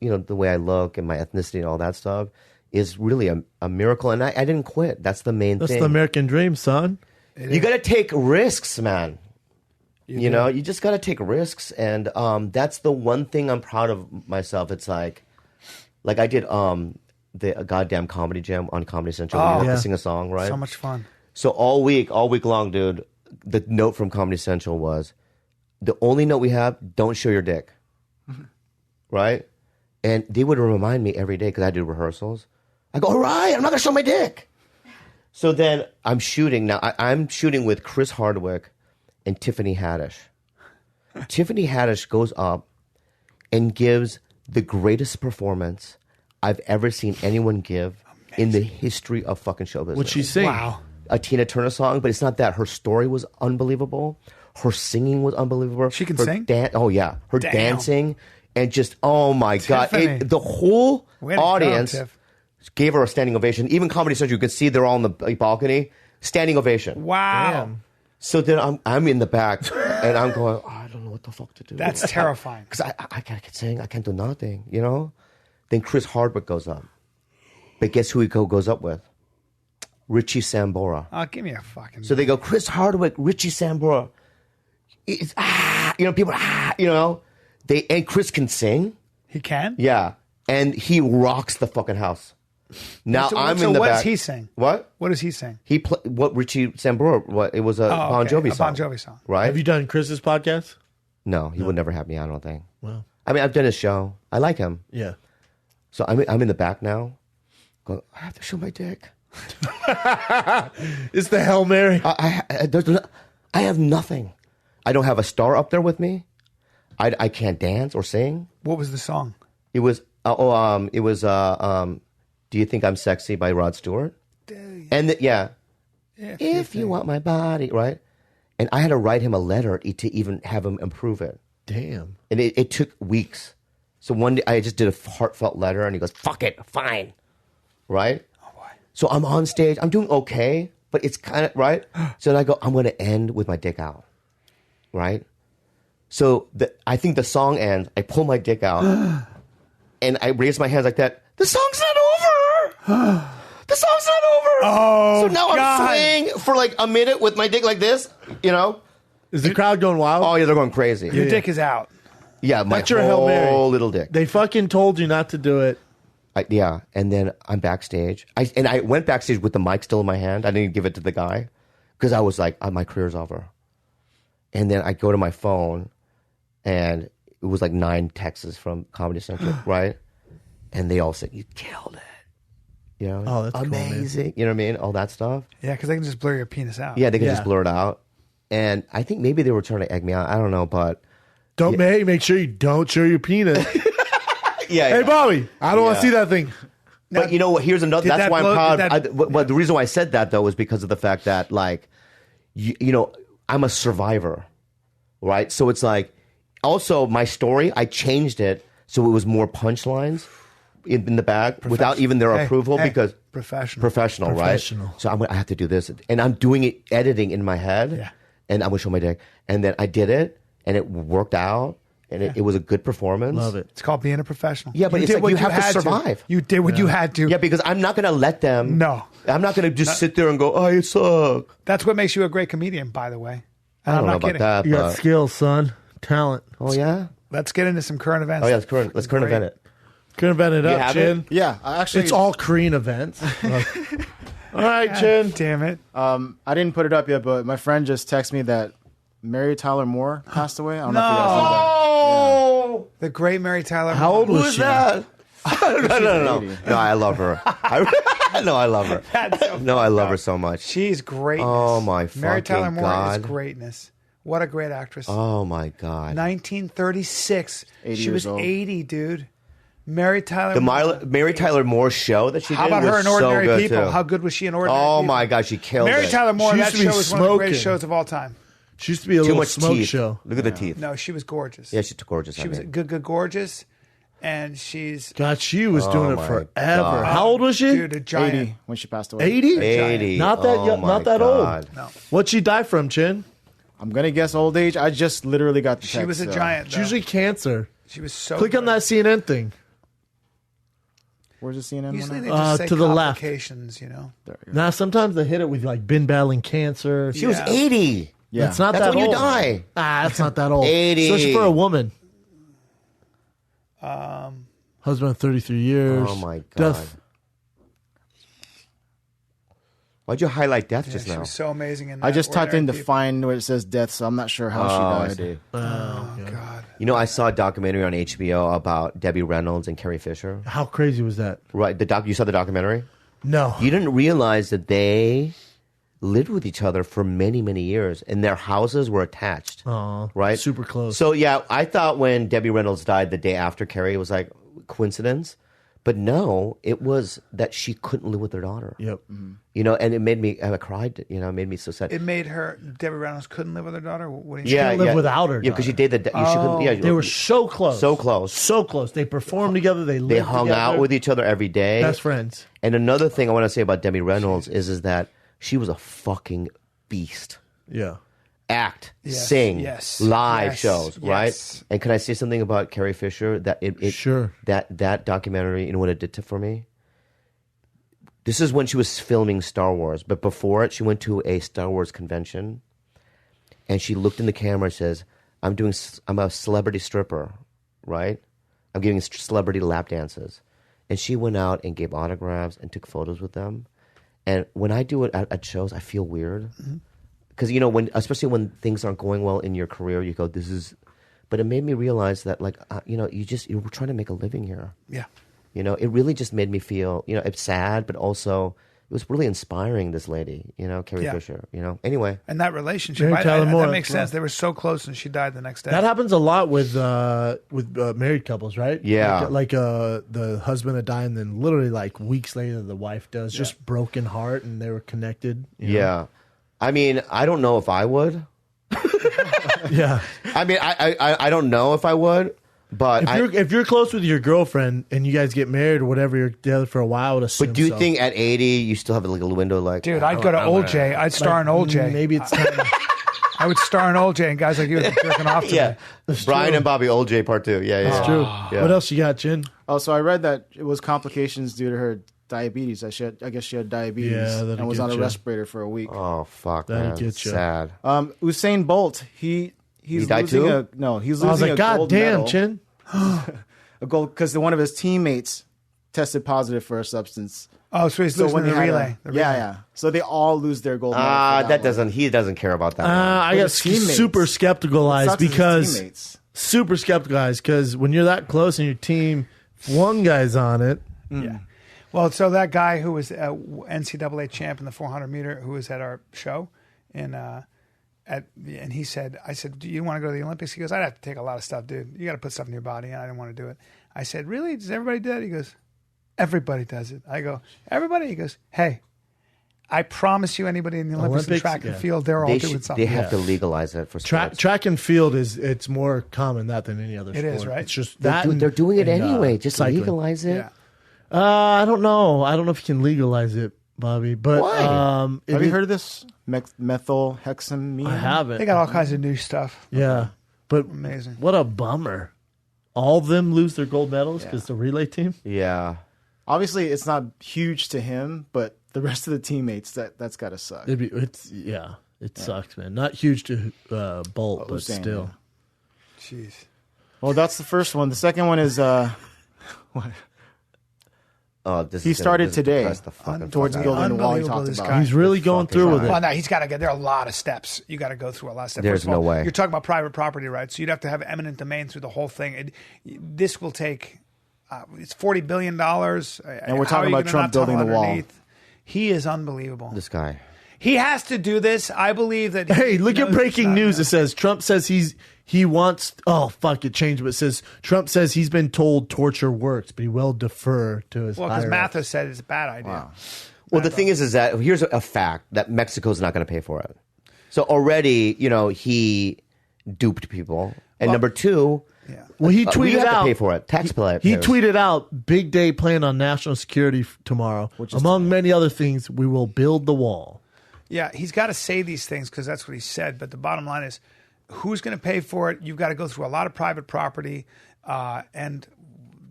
you know, the way I look and my ethnicity and all that stuff, is really a miracle. And I didn't quit. That's the main That's thing. the American dream, son. You got to take risks, man. You know, you just got to take risks. And that's the one thing I'm proud of myself. It's like I did the goddamn comedy jam on Comedy Central. You have to sing a song, right? So much fun. So all week long, dude, the note from Comedy Central was, the only note we have, don't show your dick. Right? And they would remind me every day because I do rehearsals. I go, all right, I'm not going to show my dick. So then I'm shooting. Now, I'm shooting with Chris Hardwick and Tiffany Haddish. Tiffany Haddish goes up and gives the greatest performance I've ever seen anyone give in the history of fucking show business. What'd she sing? Wow. A Tina Turner song, but it's not that. Her story was unbelievable. Her singing was unbelievable. She can Her sing? Oh, yeah. Her Damn. dancing and just, oh, my Tiffany. God. The whole Way to go, audience Tiff. gave her a standing ovation. Even Comedy Central, you could see they're all on the balcony. Standing ovation. Wow. Damn. So then I'm in the back, and I'm going, I don't know what the fuck to do. That's terrifying. Because I can't sing. I can't do nothing, you know? Then Chris Hardwick goes up. But guess who he goes up with? Richie Sambora. Oh, give me a fucking... So they go, Chris Hardwick, Richie Sambora. It's, you know, people, you know. And Chris can sing. He can? Yeah. And he rocks the fucking house. Now I'm in the what back. does he sing? What? What does he sing? What Richie Sambora, it was a Bon Jovi song. A Bon Jovi song. Right? Have you done Chris's podcast? No, he would never have me, I don't think. Wow. I mean, I've done his show. I like him. Yeah. So I'm in the back now. Going, I have to show my dick. It's the Hail Mary. I have nothing. I don't have a star up there with me. I can't dance or sing. What was the song? It was Do You Think I'm Sexy by Rod Stewart. And if you want my body, right? And I had to write him a letter to even have him improve it. Damn. And it took weeks. So one day I just did a heartfelt letter and he goes, fuck it, fine. Right? Oh, boy. So I'm on stage. I'm doing okay, but it's kind of, right? So then I go, I'm going to end with my dick out. Right? So I think the song ends. I pull my dick out and I raise my hands like that. The song's not over. The song's not over. Oh, so now God. I'm swaying for like a minute with my dick like this, you know? Is the crowd going wild? Oh, yeah, they're going crazy. Your dick is out. Yeah, my That's your Hail Mary. whole little dick. They fucking told you not to do it. Yeah, and then I'm backstage. I went backstage with the mic still in my hand. I didn't even give it to the guy because I was like, my career's over. And then I go to my phone, and it was like 9 texts from Comedy Central, right? And they all said, you killed it. You know? Oh, that's cool, man. amazing. You know what I mean? All that stuff. Yeah, because they can just blur your penis out. Yeah, they can Yeah. just blur it out. And I think maybe they were trying to egg me out. I don't know, but Don't make sure you don't show your penis. yeah. Hey, Bobby, I don't want to see that thing. But you know what? Here's another. Did That's that why I'm blow- proud. did that- But the reason why I said that though is because of the fact that, like, you know, I'm a survivor, right? So it's like, also my story, I changed it so it was more punchlines in the back without even their approval because Professional. right? Professional. So I have to do this, and I'm doing it, editing in my head, Yeah. and I'm gonna show my dick, and then I did it, and it worked out, and it was a good performance. Love it. It's called being a professional. Yeah, but You it's did like what you have to had survive. You did what you had to. Yeah, because I'm not gonna let them. No. I'm not gonna just sit there and go, "Oh, you suck." That's what makes you a great comedian, by the way. And I I'm don't know not about kidding. that. You got But, skills, son. Talent. oh yeah. Let's get into some current events. Oh yeah. Let's current Great. event it. Couldn't event it up, have Chin. Yeah, I actually. It's all Korean events. All right, Chin. Damn it. I didn't put it up yet, but my friend just texted me that Mary Tyler Moore passed away. I don't know if you guys know that. Oh, The great Mary Tyler. How old who was is she? that? No. No, I love her. No, I love her. No, I love her so much. She's greatness. Oh, my Mary Tyler fucking Moore God. is greatness. What a great actress. Oh my God. 1936. 80 She years was old. 80, dude. Mary Tyler The Moore. Mary Tyler Moore show that she How did about was her in so Ordinary good People? too. How good was she in Ordinary Oh People? my God, she killed Mary it. Tyler Moore, She that used to be show was one of the greatest smoking. shows of all time. She used to be a Too little much smoke teeth. show. Look at the teeth. No, she was gorgeous. Yeah, she's gorgeous. She was good, gorgeous. And she's, God, she was doing it my forever. God. How old was she? dude, a giant. 80 when she passed away. 80? 80. Not that Oh young, my not that God. old. No. What'd she die from, Chin? I'm gonna guess old age. I just literally got the text. She was a giant. It's though. usually cancer. She was so Click on good. that CNN thing. Where's the CNN Usually one? they at? just say to the left. complications, you know. Now, sometimes they hit it with like been battling cancer. She was 80. Yeah. It's not That's that when old. you die. That's not that old. 80. Especially for a woman. Husband of 33 years. Oh my God. Death. Why'd you highlight death Yeah, just she now? was so amazing in that. I just typed in to Ordinary People. find where it says death, so I'm not sure how I she died. see. Oh, God. You know, I saw a documentary on HBO about Debbie Reynolds and Carrie Fisher. How crazy was that? Right, you saw the documentary? No. You didn't realize that they lived with each other for many, many years, and their houses were attached. Aw, right? super close. So yeah, I thought when Debbie Reynolds died the day after Carrie, it was like coincidence, but no, it was that she couldn't live with her daughter. Yep. You know, and it made me, I cried. You know, it made me so sad. It made her, Debbie Reynolds couldn't live with her daughter? What do you can't live without her Yeah, because she daughter. dated. She couldn't, yeah, They were so close. So close. So close. They performed together. They lived They hung together. out with each other every day. Best friends. And another thing I want to say about Debbie Reynolds is that she was a fucking beast. Yeah. Act, Yes, sing, yes, live yes, shows, yes. right? And can I say something about Carrie Fisher? That it Sure. that documentary, you know what it did for me? This is when she was filming Star Wars, but before it, she went to a Star Wars convention, and she looked in the camera and says, I'm a celebrity stripper, right? I'm giving celebrity lap dances. And she went out and gave autographs and took photos with them. And when I do it at shows, I feel weird. Because, you know, especially when things aren't going well in your career, you go, this is... But it made me realize that, like, you know, you're trying to make a living here. Yeah. You know, it really just made me feel, you know, it's sad, but also it was really inspiring, this lady, you know, Carrie Yeah. Fisher, you know. Anyway. And that relationship, Mary Tyler Moore, that makes that's sense. They were so close and she died the next day. That happens a lot with married couples, right? Yeah. Like the husband had died, and then literally like weeks later, the wife does. Just broken heart, and they were connected. you know? Yeah. I mean, I don't know if I would. Yeah. I mean, I don't know if I would, but If you're close with your girlfriend and you guys get married or whatever, you're together for a while, I would assume. but do you so. think at 80 you still have like a little window like, Dude, I'd go to Old J. I'd star in Old J. Maybe it's time. I would star in Old J, and guys like you would be jerking off to yeah, me. Brian true. and Bobby Old J Part 2. Yeah, yeah. It's yeah. true. Yeah. What else you got, Chin? Oh, so I read that it was complications due to her diabetes. I guess she had diabetes Yeah, that'd and was get on a ya. respirator for a week. Oh fuck, That'd man. get ya. Sad. Usain Bolt, he's died losing too? he's I was losing like, a God gold damn, medal. Chin. A gold because one of his teammates tested positive for a substance. Oh, so he's losing the he had relay. yeah. So they all lose their gold medal. for That one. he doesn't care about that. one. I With got his teammates. super skepticalized Sucks as his because teammates. super skepticalized because when you're that close and your team, one guy's on it. Yeah. Well, so that guy who was NCAA champ in the 400 meter, who was at our show, and he said, I said, do you want to go to the Olympics? He goes, I'd have to take a lot of stuff, dude. You got to put stuff in your body, and I didn't want to do it. I said, really? Does everybody do that? He goes, everybody does it. I go, everybody? He goes, hey, I promise you, anybody in the Olympics and Olympics, track and yeah. field, they're all doing something. They have to legalize it for sports. Track and field it's more common that than any other It sport. is, right? It's just They're, that they're doing it and, anyway. Just cycling. legalize it. Yeah. I don't know. I don't know if you can legalize it, Bobby. But Why? Have you heard of this methylhexamine? I haven't. They got all kinds of new stuff. Yeah, but Amazing. what a bummer. All of them lose their gold medals because the relay team. Yeah. Obviously, it's not huge to him, but the rest of the teammates, that's got to suck. It sucks, man. Not huge to Bolt, but Usain, still. Jeez. Well, that's the first one. The second one is what? He started today towards building the wall he talked about. He's really going through with it. Well, no, he's got to get. There are a lot of steps. You got to go through a lot of steps. There's First of all, no way. You're talking about private property rights, so you'd have to have eminent domain through the whole thing. This will take. It's $40 billion, and we're talking about Trump building the wall. He is unbelievable. This guy. He has to do this. I believe that. Hey, look at breaking news. It says Trump says he wants. Oh fuck! It changed, but it says Trump says he's been told torture works, but he will defer to his. Well, because Mathis said it's a bad idea. Wow. Well, the thing is that here's a fact that Mexico's not going to pay for it. So already, he duped people, and number two. Yeah. Well, he we tweeted have out. To pay for it. Taxpayers. He tweeted out, "Big day planned on national security tomorrow. Among many other things, we will build the wall." Yeah, he's got to say these things because that's what he said. But the bottom line is, who's going to pay for it? You've got to go through a lot of private property. And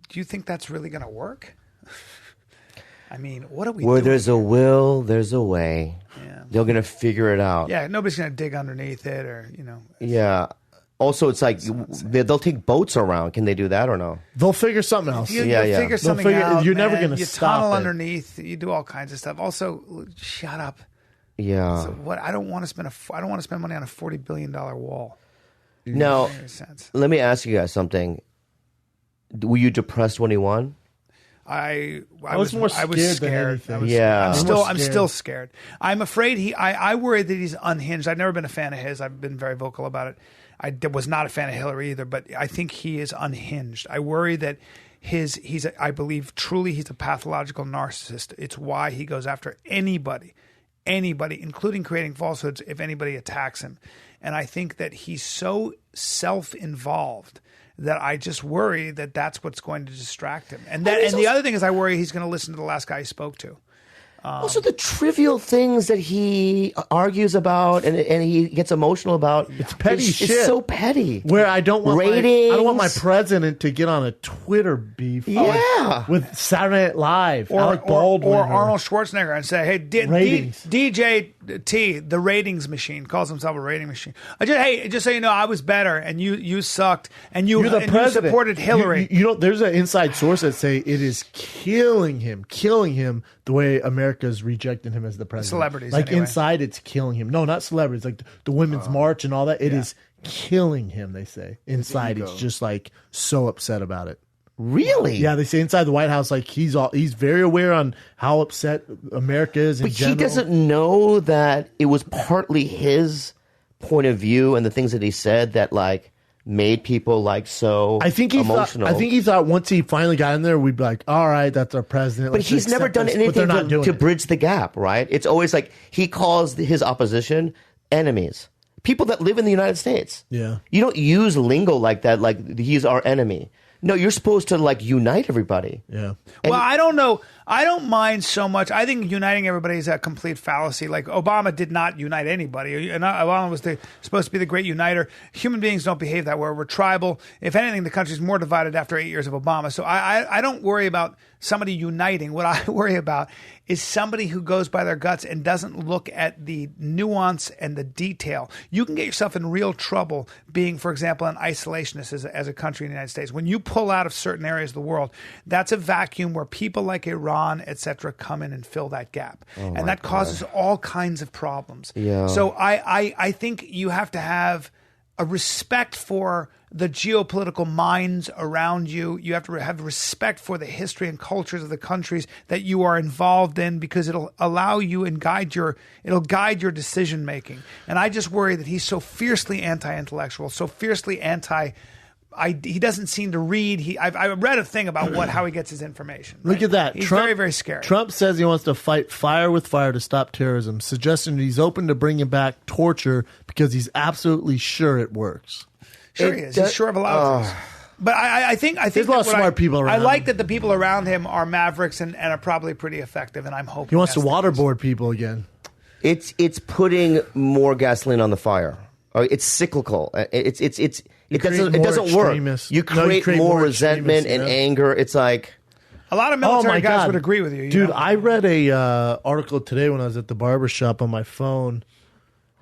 do you think that's really going to work? I mean, what are we doing? Where there's a will, there's a way. Yeah. They're going to figure it out. Yeah, nobody's going to dig underneath it or, Yeah. Also, it's like they'll take boats around. Can they do that or no? They'll figure something else. You'll figure something out. You're never man. going to You stop tunnel it. underneath. You do all kinds of stuff. Also, shut up. Yeah. So what? I don't want to spend money on a $40 billion wall. Now, Doesn't make sense. let me ask you guys something. Were you depressed when he won? I was more I was scared scared. than anything. Yeah. I'm still scared. I'm afraid I worry that he's unhinged. I've never been a fan of his. I've been very vocal about it. I was not a fan of Hillary either, but I think he is unhinged. I worry that I believe truly he's a pathological narcissist. It's why he goes after anybody, including creating falsehoods if anybody attacks him. And I think that he's so self-involved that I just worry that that's what's going to distract him. And the other thing is I worry he's going to listen to the last guy he spoke to. Also, the trivial things that he argues about and he gets emotional about. It's petty shit. It's so petty. Where I don't want Ratings. I don't want my president to get on a Twitter beef with Saturday Night Live, Alec Baldwin, or Arnold Schwarzenegger, and say, "Hey, ratings. DJ T, the ratings machine, calls himself a rating machine. Just so you know, I was better, and you sucked, and you're the president. You supported Hillary. There's an inside source that say it is killing him the way America's rejecting him as the president. Celebrities, like anyway. Inside, it's killing him. No, not celebrities. Like the Women's March and all that. It is killing him. They say inside, it's just like so upset about it. Really? Yeah, they say inside the White House, like he's very aware on how upset America is. But he doesn't know that it was partly his point of view and the things that he said that like made people like so emotional. I think he thought once he finally got in there, we'd be like, all right, that's our president. But he's never done anything to bridge the gap, right? It's always like he calls his opposition enemies. People that live in the United States. Yeah. You don't use lingo like that, like he's our enemy. No, you're supposed to like unite everybody. Yeah. Well, I don't know. I don't mind so much. I think uniting everybody is a complete fallacy. Like Obama did not unite anybody. And Obama was supposed to be the great uniter. Human beings don't behave that way. We're tribal. If anything, the country's more divided after 8 years of Obama. So I don't worry about somebody uniting. What I worry about is somebody who goes by their guts and doesn't look at the nuance and the detail. You can get yourself in real trouble being, for example, an isolationist as a country in the United States. When you pull out of certain areas of the world, that's a vacuum where people like Iran, etc., come in and fill that gap. And that causes all kinds of problems. Yeah. So I think you have to have a respect for the geopolitical minds around you. You have to have respect for the history and cultures of the countries that you are involved in, because it'll allow you and guide your decision making. And I just worry that he's so fiercely anti-intellectual, so fiercely he doesn't seem to read. I read a thing about how he gets his information. Right? Look at that. He's Trump, very, very scary. Trump says he wants to fight fire with fire to stop terrorism, suggesting that he's open to bringing back torture because he's absolutely sure it works. Sure he is. He's sure of a lot of things. But I think there's a lot of smart people around I like him. that the people around him are mavericks and are probably pretty effective, and I'm hoping He wants to that's the case. waterboard people again. It's putting more gasoline on the fire. It's cyclical. It doesn't work. You create more resentment and anger. It's like A lot of military guys would agree with you. Dude, know? I read a article today when I was at the barbershop on my phone.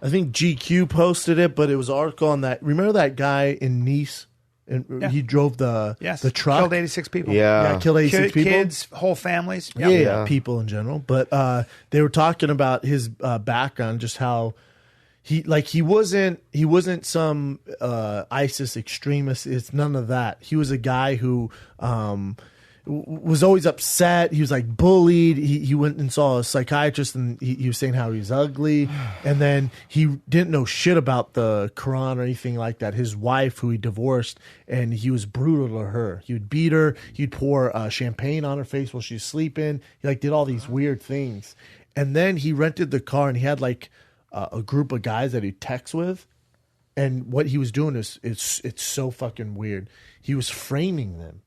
I think GQ posted it, but it was an article on that. Remember that guy in Nice And he drove the truck. Killed 86 people. Yeah, killed 86 people. Kids, whole families. Yeah, people in general. But they were talking about his background, just how he wasn't some ISIS extremist. It's none of that. He was a guy who was always upset. He was like bullied. He went and saw a psychiatrist, and he was saying how he was ugly. And then he didn't know shit about the Quran or anything like that. His wife, who he divorced, and he was brutal to her. He would beat her. He'd pour champagne on her face while she was sleeping. He did all these weird things. And then he rented the car, and he had a group of guys that he'd text with. And what he was doing it's so fucking weird. He was framing them.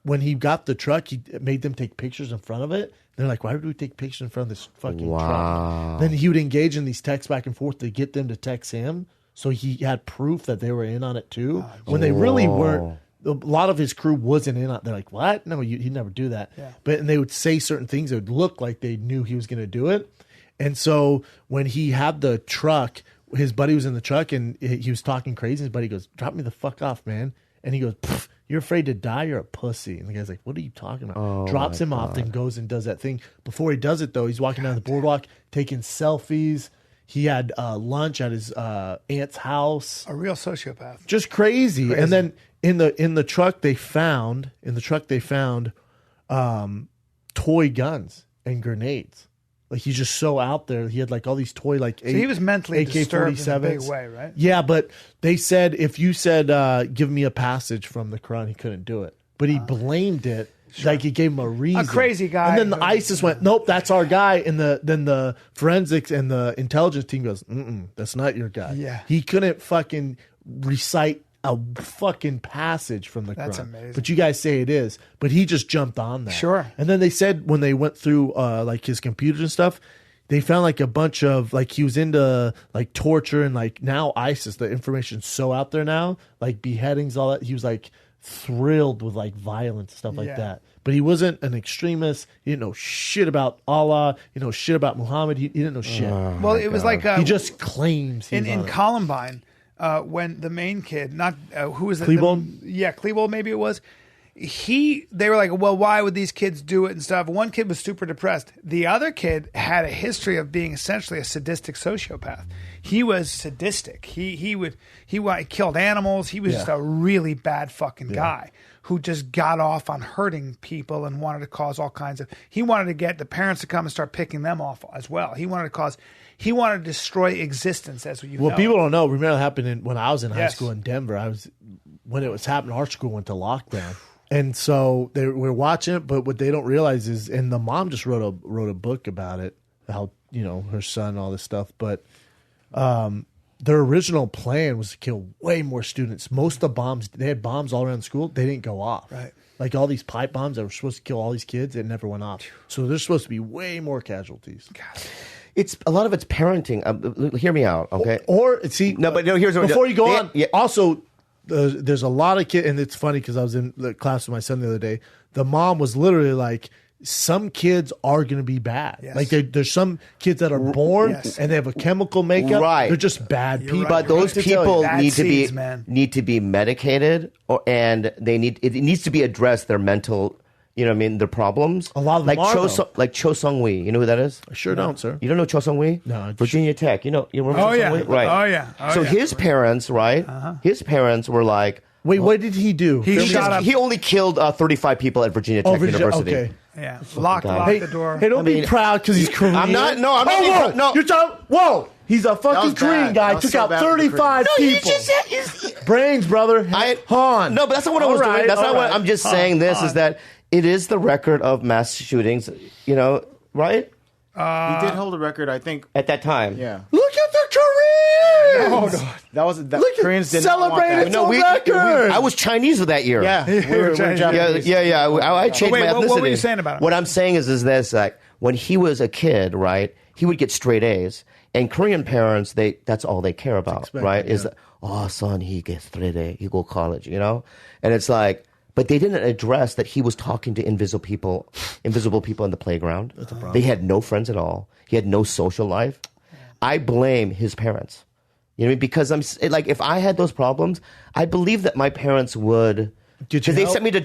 When he got the truck, he made them take pictures in front of it. They're like, why would we take pictures in front of this fucking truck? Then he would engage in these texts back and forth to get them to text him. So he had proof that they were in on it too. When they really weren't. A lot of his crew wasn't in on it. They're like, what? No, he'd never do that. Yeah. And they would say certain things that would look like they knew he was going to do it. And so when he had the truck, his buddy was in the truck and he was talking crazy. His buddy goes, drop me the fuck off, man. And he goes, you're afraid to die? You're a pussy. And the guy's like, what are you talking about? Drops him off, then goes and does that thing. Before he does it, though, he's walking down the boardwalk, taking selfies. He had lunch at his aunt's house. A real sociopath. Just crazy. And then in the truck they found toy guns and grenades. He's just so out there. He had all these toy so he was mentally disturbed in a big way, right? Yeah, but they said if you said give me a passage from the Quran, he couldn't do it. But he blamed it. Sure. He gave him a reason. A crazy guy. And then the ISIS went, nope, that's our guy. And then the forensics and the intelligence team goes, that's not your guy. Yeah. He couldn't fucking recite a fucking passage from the Quran. That's amazing. But you guys say it is. But he just jumped on that. Sure. And then they said when they went through his computers and stuff, they found a bunch of he was into torture and now ISIS. The information's so out there now, beheadings, all that. He was thrilled with violence stuff like that. But he wasn't an extremist. He didn't know shit about Allah. He didn't know shit about Muhammad. He didn't know shit. Well, it was he just claims he in Columbine. When the main kid, not who was it? Klebold? Klebold, maybe it was. They were like, well, why would these kids do it and stuff? One kid was super depressed. The other kid had a history of being essentially a sadistic sociopath. He was sadistic. He killed animals. He was just a really bad fucking guy who just got off on hurting people and wanted to cause all kinds of. He wanted to get the parents to come and start picking them off as well. He wanted to destroy existence as you know. Well, people don't know. Remember that happened when I was in high school in Denver. When it was happening, our school went to lockdown. And so they were watching it, but what they don't realize is, and the mom just wrote a book about it, how, her son, all this stuff. But their original plan was to kill way more students. Most of the bombs, they had bombs all around the school. They didn't go off. Right. All these pipe bombs that were supposed to kill all these kids, it never went off. So there's supposed to be way more casualties. God. It's a lot of it's parenting. Hear me out, okay? Here's what before you go on. Yeah. Also, there's a lot of kids, and it's funny because I was in the class with my son the other day. The mom was literally like, some kids are going to be bad. Yes. There's some kids that are born and they have a chemical makeup. Right. They're just bad people. Right. But those people need to be medicated, and it needs to be addressed. Their mental, their problems. A lot of them like Cho Sung-wi. You know who that is? I sure don't, sir. You don't know Cho Sung-wi? No. Virginia Tech. You remember Cho Sung-wi? Right. Oh yeah. So his parents, right? His parents were like, wait, what did he do? He only killed 35 people at Virginia Tech University. Okay. Yeah. Lock the door. Hey, don't be proud because he's Korean. I'm not. No, I'm not. No. You're talking. Whoa. He's a fucking Korean guy. Took out 35 people. Brains, brother. Han. No, but that's not what I was doing. That's not what I'm just saying. This is that it is the record of mass shootings. Right? He did hold a record, I think, at that time. Yeah. Look at the Koreans. No. That was that. Look Koreans didn't celebrated want that. record. I was Chinese that year. Yeah, we were Japanese. Yeah. I changed my ethnicity. What were you saying about him? What I'm saying is this: when he was a kid, right, he would get straight A's, and Korean parents, that's all they care about, right? Is son, he gets straight A, he go college, and it's like. But they didn't address that he was talking to invisible people in the playground. That's a problem. They had no friends at all. He had no social life. I blame his parents. You know what I mean? Because like, if I had those problems, I believe that my parents would. Because they sent me to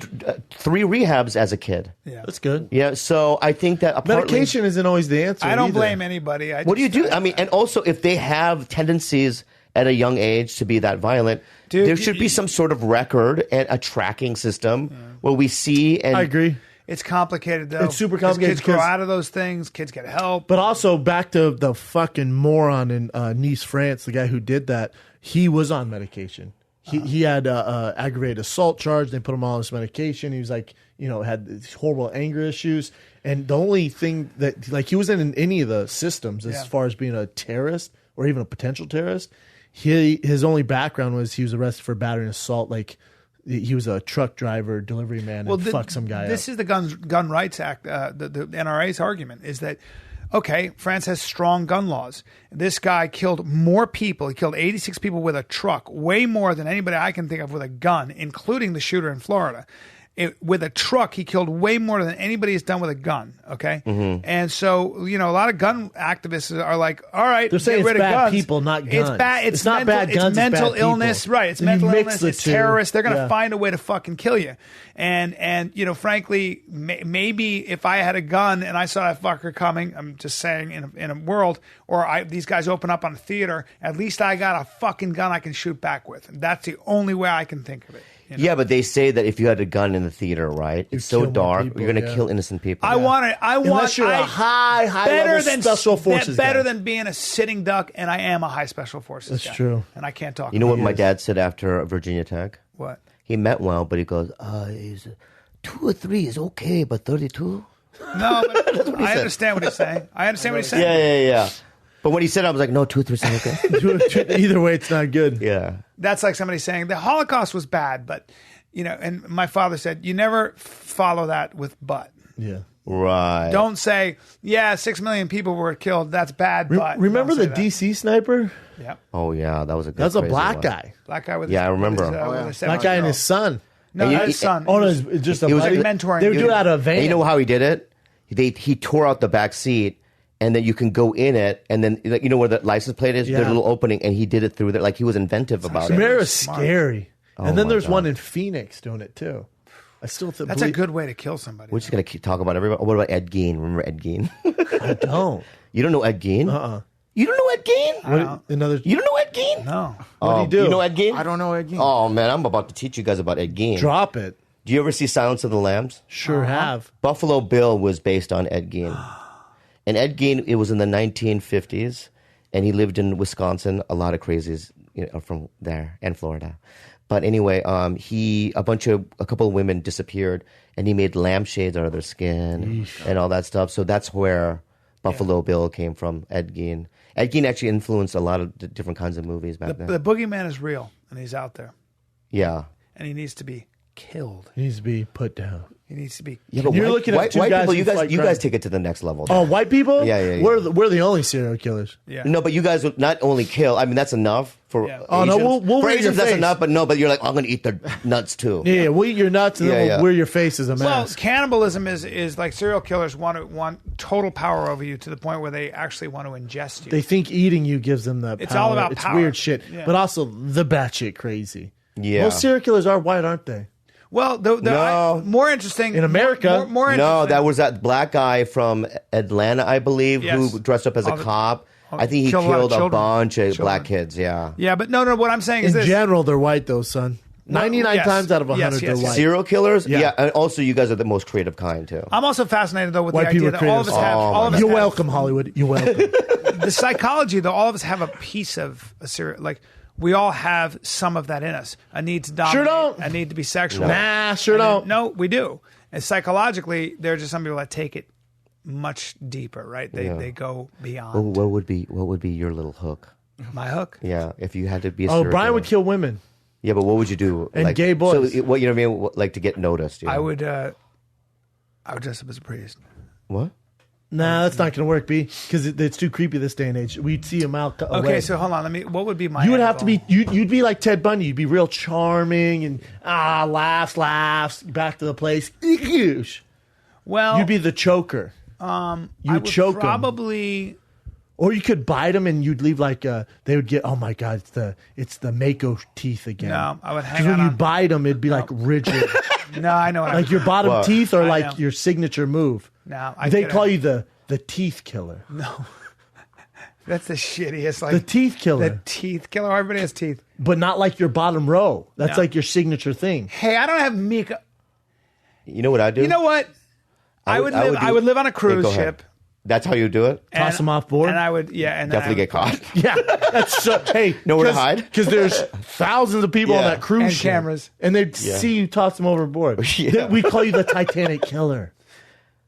3 rehabs as a kid. Yeah, that's good. Yeah, so I think that medication isn't always the answer. I don't either. blame anybody. What do you do? I mean, and also if they have tendencies at a young age to be that violent, there should be some sort of record and a tracking system where we see. And I agree. It's complicated, though. It's super complicated. Kids grow out of those things. Kids get help. But also, back to the fucking moron in Nice, France, the guy who did that, he was on medication. He had aggravated assault charge. They put him on this medication. He was like, had these horrible anger issues. And the only thing that, like, he wasn't in any of the systems as far as being a terrorist or even a potential terrorist. His only background was he was arrested for battery and assault. Like, he was a truck driver, delivery man, and fucked some guy up. This is the Gun Rights Act. The NRA's argument is that, okay, France has strong gun laws. This guy killed more people. He killed 86 people with a truck, way more than anybody I can think of with a gun, including the shooter in Florida. With a truck, he killed way more than anybody has done with a gun. Okay, and so a lot of gun activists are like, "All right, they're saying get rid it's of bad guns. people, not guns. It's bad. It's not mental, bad guns. It's mental bad illness, people. right? It's And mental illness. It's two. terrorists. They're going to find a way to fucking kill you. And frankly, maybe if I had a gun and I saw that fucker coming, I'm just saying, in a world, or these guys open up on a theater, at least I got a fucking gun I can shoot back with. And that's the only way I can think of it. Yeah, but they say that if you had a gun in the theater, right? It's so dark, you're going to kill innocent people. Unless you're a high level special forces better guy. than being a sitting duck, and I am a high special forces guy. That's true. And I can't talk. You know what my dad said after Virginia Tech? What? He meant well, but he goes, "Is 2 or 3 is okay, but 32." No, but I understand what he's saying. Yeah. But when he said, I was like, "No, 2 or 3 is okay." Either way, it's not good. Yeah. That's like somebody saying the Holocaust was bad, but and my father said, you never follow that with "but." Yeah. Right. Don't say, 6 million people were killed. That's bad, but. Remember the that. DC sniper? Yeah. Oh, yeah. That was a good That was a crazy black one. guy. Black guy with I remember. Black guy and his son. No, not his son. Oh, no, it's just a like buddy. mentoring. They would do it out of a van. And you know how he did it? He tore out the back seat, and then you can go in it, and then you know where the license plate is? Yeah. There's a little opening, and he did it through there. Like, he was inventive about it. It was scary. And then my there's God. one in Phoenix doing it too. I still think That's a good way to kill somebody. We're just going to talk about everybody. What about Ed Gein? Remember Ed Gein? I don't. You don't know Ed Gein? You don't know Ed Gein? You don't know Ed Gein? No. What do you do? You know Ed Gein? I don't know Ed Gein. Oh, man, I'm about to teach you guys about Ed Gein. Drop it. Do you ever see Silence of the Lambs? Sure have. Buffalo Bill was based on Ed Gein. And Ed Gein, it was in the 1950s, and he lived in Wisconsin. A lot of crazies from there, and Florida. But anyway, a couple of women disappeared, and he made lampshades out of their skin and all that stuff. So that's where Buffalo Bill came from, Ed Gein. Ed Gein actually influenced a lot of different kinds of movies back then. The boogeyman is real, and he's out there, Yeah. and he needs to be killed. He needs to be put down. He needs to be. Yeah, but You're white, looking at white, two white guys people, who fight you crime. guys take it to the next level. Oh, white people? Yeah. We're the only serial killers. Yeah. No, but you guys would not only kill. I mean, that's enough for Yeah. Asians. Oh, no, we'll for read your Asians, that's face. enough. But you're like, I'm going to eat their nuts too. Yeah, we'll eat your nuts and then Yeah. we'll wear your face as a Well, mask. cannibalism is like serial killers want total power over you to the point where they actually want to ingest you. They think eating you gives them the It's power. all about it's power. weird shit. Yeah. But also the batshit crazy. Yeah. Most serial killers are white, aren't they? Well, No. more interesting In America. More interesting. No, that was that black guy from Atlanta, I believe, Yes. who dressed up as a All the- cop. I think he killed a lot of killed a children. bunch of Children. black kids. Yeah. Yeah, but no. What I'm saying is In this. general, they're white, though, son. 99 yes. times out of 100, Yes, they're yes, white. yes. Serial killers. Yeah. Yeah. And also, you guys are the most creative kind too. I'm also fascinated though with White the idea people that all of us creators. have. All of us You're have- welcome, Hollywood. You're welcome. The psychology though, all of us have a piece of a serial. Like we all have some of that in us. A need to dominate. Sure don't. A need to be sexual. Nah, sure don't. No, we do. And psychologically, there are just some people that take it much deeper. Right? They go beyond. What would be your little hook? My hook. Yeah, if you had to be a Oh, serial Brian killer. would kill women. Yeah, but what would you do? And gay boys. So, what you know what I mean? Like to get noticed. You know? I would dress up as a priest. What? Nah, that's not going to work, B, because it's too creepy this day and age. We'd see him out. Okay, away. so hold on. What would be my? You would have to angle? be. You'd be like Ted Bundy. You'd be real charming and laughs. Back to the place. Eesh. Well, You'd be the choker. I You'd would choke 'em. probably Or you could bite them and you'd leave like they would get, oh my God, it's the Mako teeth again. No, I would hang Because when on. you bite them, it'd be like rigid. No, I know. Like your bottom teeth are I like know. your signature move. No, they call you the teeth killer. No. That's the shittiest. Like The teeth killer. The teeth killer. Everybody has teeth. But not like your bottom row. That's No. like your signature thing. Hey, I don't have Mika. You know what I do? You know what? I would live on a cruise go ahead. ship. That's how you do it? Toss them off board? And I would, and Definitely get caught. Yeah, that's so. Hey, Nowhere to hide? Because there's thousands of people on Yeah. that cruise And ship, cameras. and they'd see you toss them overboard. Yeah. We call you the Titanic killer.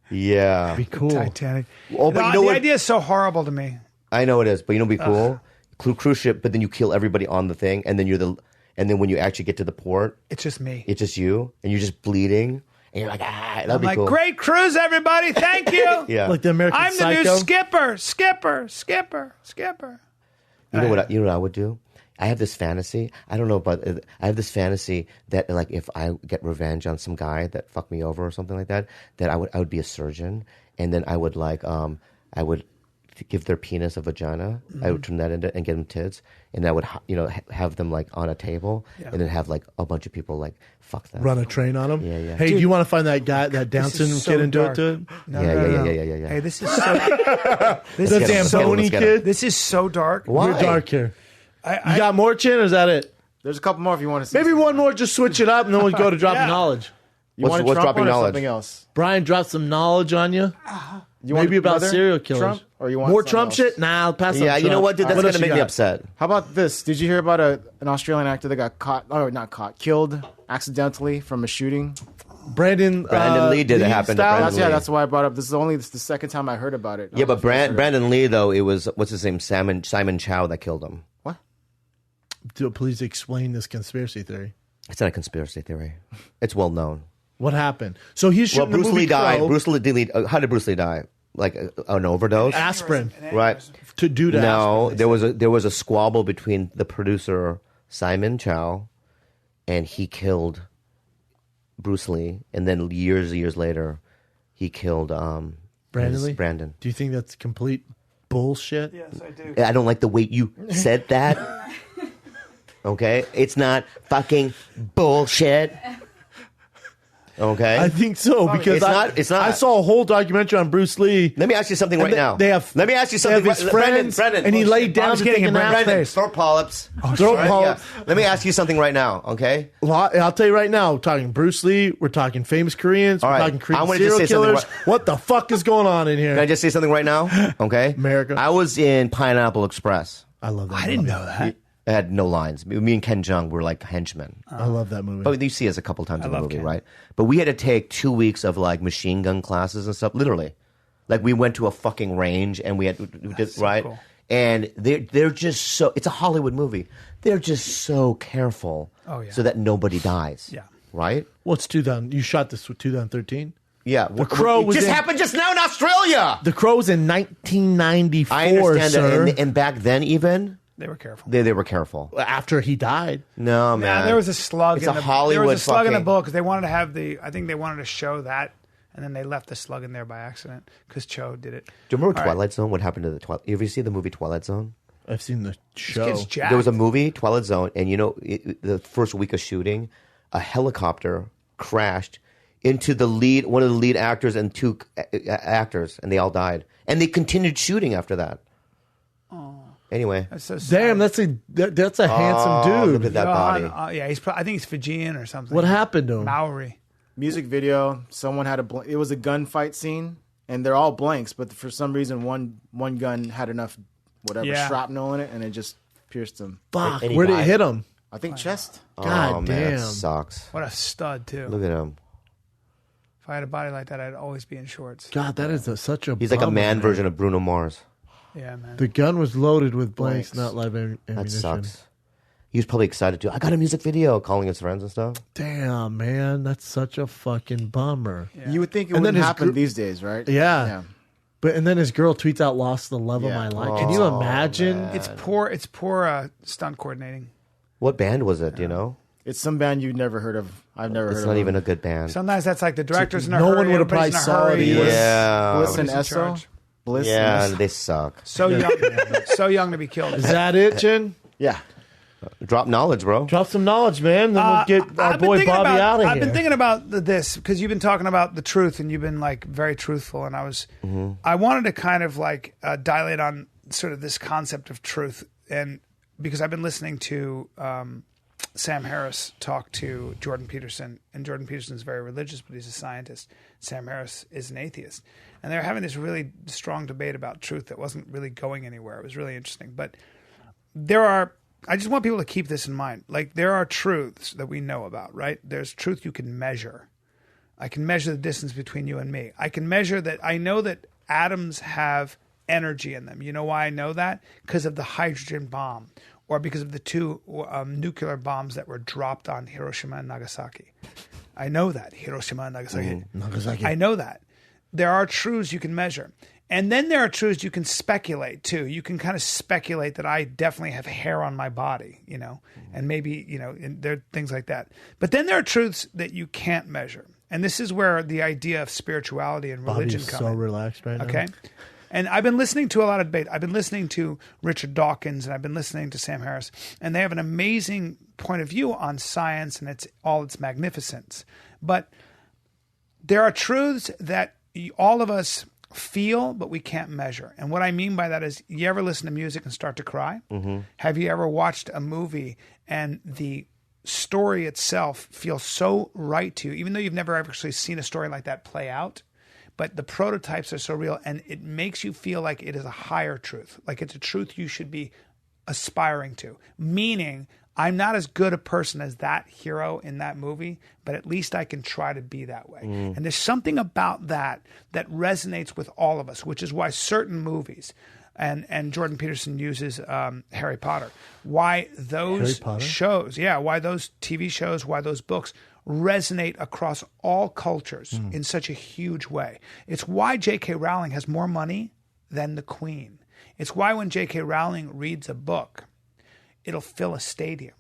Yeah. Be cool. Titanic. Oh, but you know the what? idea is so horrible to me. I know it is, but you know what'd be cool? Cruise ship, but then you kill everybody on the thing, and then when you actually get to the port, It's just me. it's just you, and you're just bleeding, and you're like, that'd I'm be like, cool. great cruise, everybody. Thank you. Yeah. Like the American I'm the Psycho. new skipper. You know what I would do? I have this fantasy. I don't know, but I have this fantasy that like if I get revenge on some guy that fucked me over or something like that, that I would be a surgeon, and then I would give their penis a vagina. I would turn that into and get them tits, and I would have them like on a table, and then have like a bunch of people like fuck them. Run a train on them. Yeah. Hey, do you want to find that guy, that Down This is syndrome so kid, and do it dark. to him? No. Yeah. Hey, this is so. this The is get him, so. Zamboni let's get him. kid. This is so dark. Why? You're dark here. I You got more, Chin, or is that it? There's a couple more if you want to see. Maybe one more. Just switch it up, and then we'll go to dropping Yeah. knowledge. You want what's Trump dropping one or knowledge? something else? Brian dropped some knowledge on you. You want Maybe about another serial killers. Trump, or you want more something Trump else? shit? Nah, I'll pass on Yeah, you know Trump. what, dude? That's What gonna else make you me got? upset. How about this? Did you hear about an Australian actor that got caught? Oh, not caught, killed accidentally from a shooting. Brandon Lee did it happen to style? Brandon Lee. That's why I brought up. This is the second time I heard about it. Yeah, but Brandon Lee though, it was what's his name, Simon Chow that killed him. What? Please explain this conspiracy theory. It's not a conspiracy theory. It's well known. What happened? So he's shooting Bruce the movie Lee died. Crow, Bruce Lee did. How did Bruce Lee die? Like an overdose, aspirin right? to do to No, aspirin. there was a squabble between the producer Simon Chow, and he killed Bruce Lee, and then years later, he killed Brandon Lee? Brandon. Do you think that's complete bullshit? Yes, I do. I don't like the way you said that. Okay, it's not fucking bullshit. Okay, I think so because it's not. I saw a whole documentary on Bruce Lee. Let me ask you something right now. Let me ask you something. They have his friends, Brendan, and he laid down to take a nap. Brendan, throat polyps. Throat polyps. Yeah. Let me ask you something right now, okay? Well, I'll tell you right now. We're talking Bruce Lee. We're talking famous Koreans. All We're right. talking I Korean wanna just serial say something killers. What the fuck is going on in here? Can I just say something right now? Okay, America. I was in Pineapple Express. I love that. I didn't know that. I had no lines. Me and Ken Jeong were like henchmen. I love that movie. But you see us a couple times in the love movie, Ken. right? But we had to take 2 weeks of like machine gun classes and stuff. Literally, like we went to a fucking range and we did so right. cool. And they're just so. It's a Hollywood movie. They're just so careful, so that nobody dies. Yeah. Right. What's 2000? You shot this with 2013. Yeah. The Crow was just in- happened just now in Australia. The Crow was in 1994. I understand sir. that, and back then even They were careful. they were careful. After he died. No man, Yeah, there was a slug. It's in a the, Hollywood There was a slug in the fucking- book because they wanted to have the. I think they wanted to show that, and then they left the slug in there by accident because Cho did it. Do you remember All right. Twilight Zone? What happened to the Twilight? You ever see the movie Twilight Zone? I've seen the show. Kid's jacked. There was a movie, Twilight Zone, and the first week of shooting, a helicopter crashed into one of the lead actors and two actors, and they all died. And they continued shooting after that. Anyway, That's so sad. Damn, that's a handsome dude. look at that body. Yeah, I think he's Fijian or something. What happened to him? Maori. Music video. Someone had it was a gunfight scene, and they're all blanks, but for some reason, one gun had enough Yeah. shrapnel in it, and it just pierced him. Fuck, And he where did it died. hit him? I think chest. God oh, man, damn. that sucks. What a stud too. Look at him. If I had a body like that, I'd always be in shorts. God, that is such a. He's like a bummer, man version of Bruno Mars. Yeah, man. The gun was loaded with blanks, Blanks. not live ammunition. That sucks. He was probably excited too. I got a music video, calling his friends and stuff. Damn, man, that's such a fucking bummer. Yeah. You would think it And then wouldn't his happen gr- these days, right? Yeah. But and then his girl tweets out, "Lost the love of Yeah. my life." Can you imagine? It's poor. It's poor stunt coordinating. What band was it? Do you know? It's some band you've never heard of. I've never heard It's of. not even them. a good band. Sometimes that's like the director's in a No hurry. one would have everybody's probably in a saw it hurry. either. Yeah. Bliss and Nobody's in Esso. charge. bliss. Yeah, they suck. So young, so young to be killed. Is that it, Jen? Yeah. Drop knowledge, bro. Drop some knowledge, man. Then we'll get our boy Bobby out of here. I've been thinking about this because you've been talking about the truth and you've been like very truthful. And I wanted to kind of like dilate on sort of this concept of truth. And because I've been listening to Sam Harris talk to Jordan Peterson, and Jordan Peterson is very religious, but he's a scientist. Sam Harris is an atheist. And they're having this really strong debate about truth that wasn't really going anywhere. It was really interesting. But I just want people to keep this in mind. Like, there are truths that we know about, right? There's truth you can measure. I can measure the distance between you and me. I can measure that. I know that atoms have energy in them. You know why I know that? Because of the hydrogen bomb, or because of the two nuclear bombs that were dropped on Hiroshima and Nagasaki. I know that. Hiroshima and Nagasaki. Nagasaki. I know that. There are truths you can measure. And then there are truths you can speculate too. You can kind of speculate that I definitely have hair on my body, you know, and maybe, you know, and there are things like that. But then there are truths that you can't measure. And this is where the idea of spirituality and religion Bobby's come so in. relaxed right now. Okay. And I've been listening to a lot of debate. I've been listening to Richard Dawkins and I've been listening to Sam Harris, and they have an amazing point of view on science and all its magnificence. But there are truths that all of us feel, but we can't measure. And what I mean by that is, you ever listen to music and start to cry? Mm-hmm. Have you ever watched a movie and the story itself feels so right to you, even though you've never actually seen a story like that play out? But the prototypes are so real, and it makes you feel like it is a higher truth, like it's a truth you should be aspiring to. Meaning, I'm not as good a person as that hero in that movie, but at least I can try to be that way. And there's something about that resonates with all of us, which is why certain movies, and Jordan Peterson uses Harry Potter, why those shows, why those TV shows, why those books resonate across all cultures in such a huge way. It's why J.K. Rowling has more money than the Queen. It's why when J.K. Rowling reads a book, it'll fill a stadium.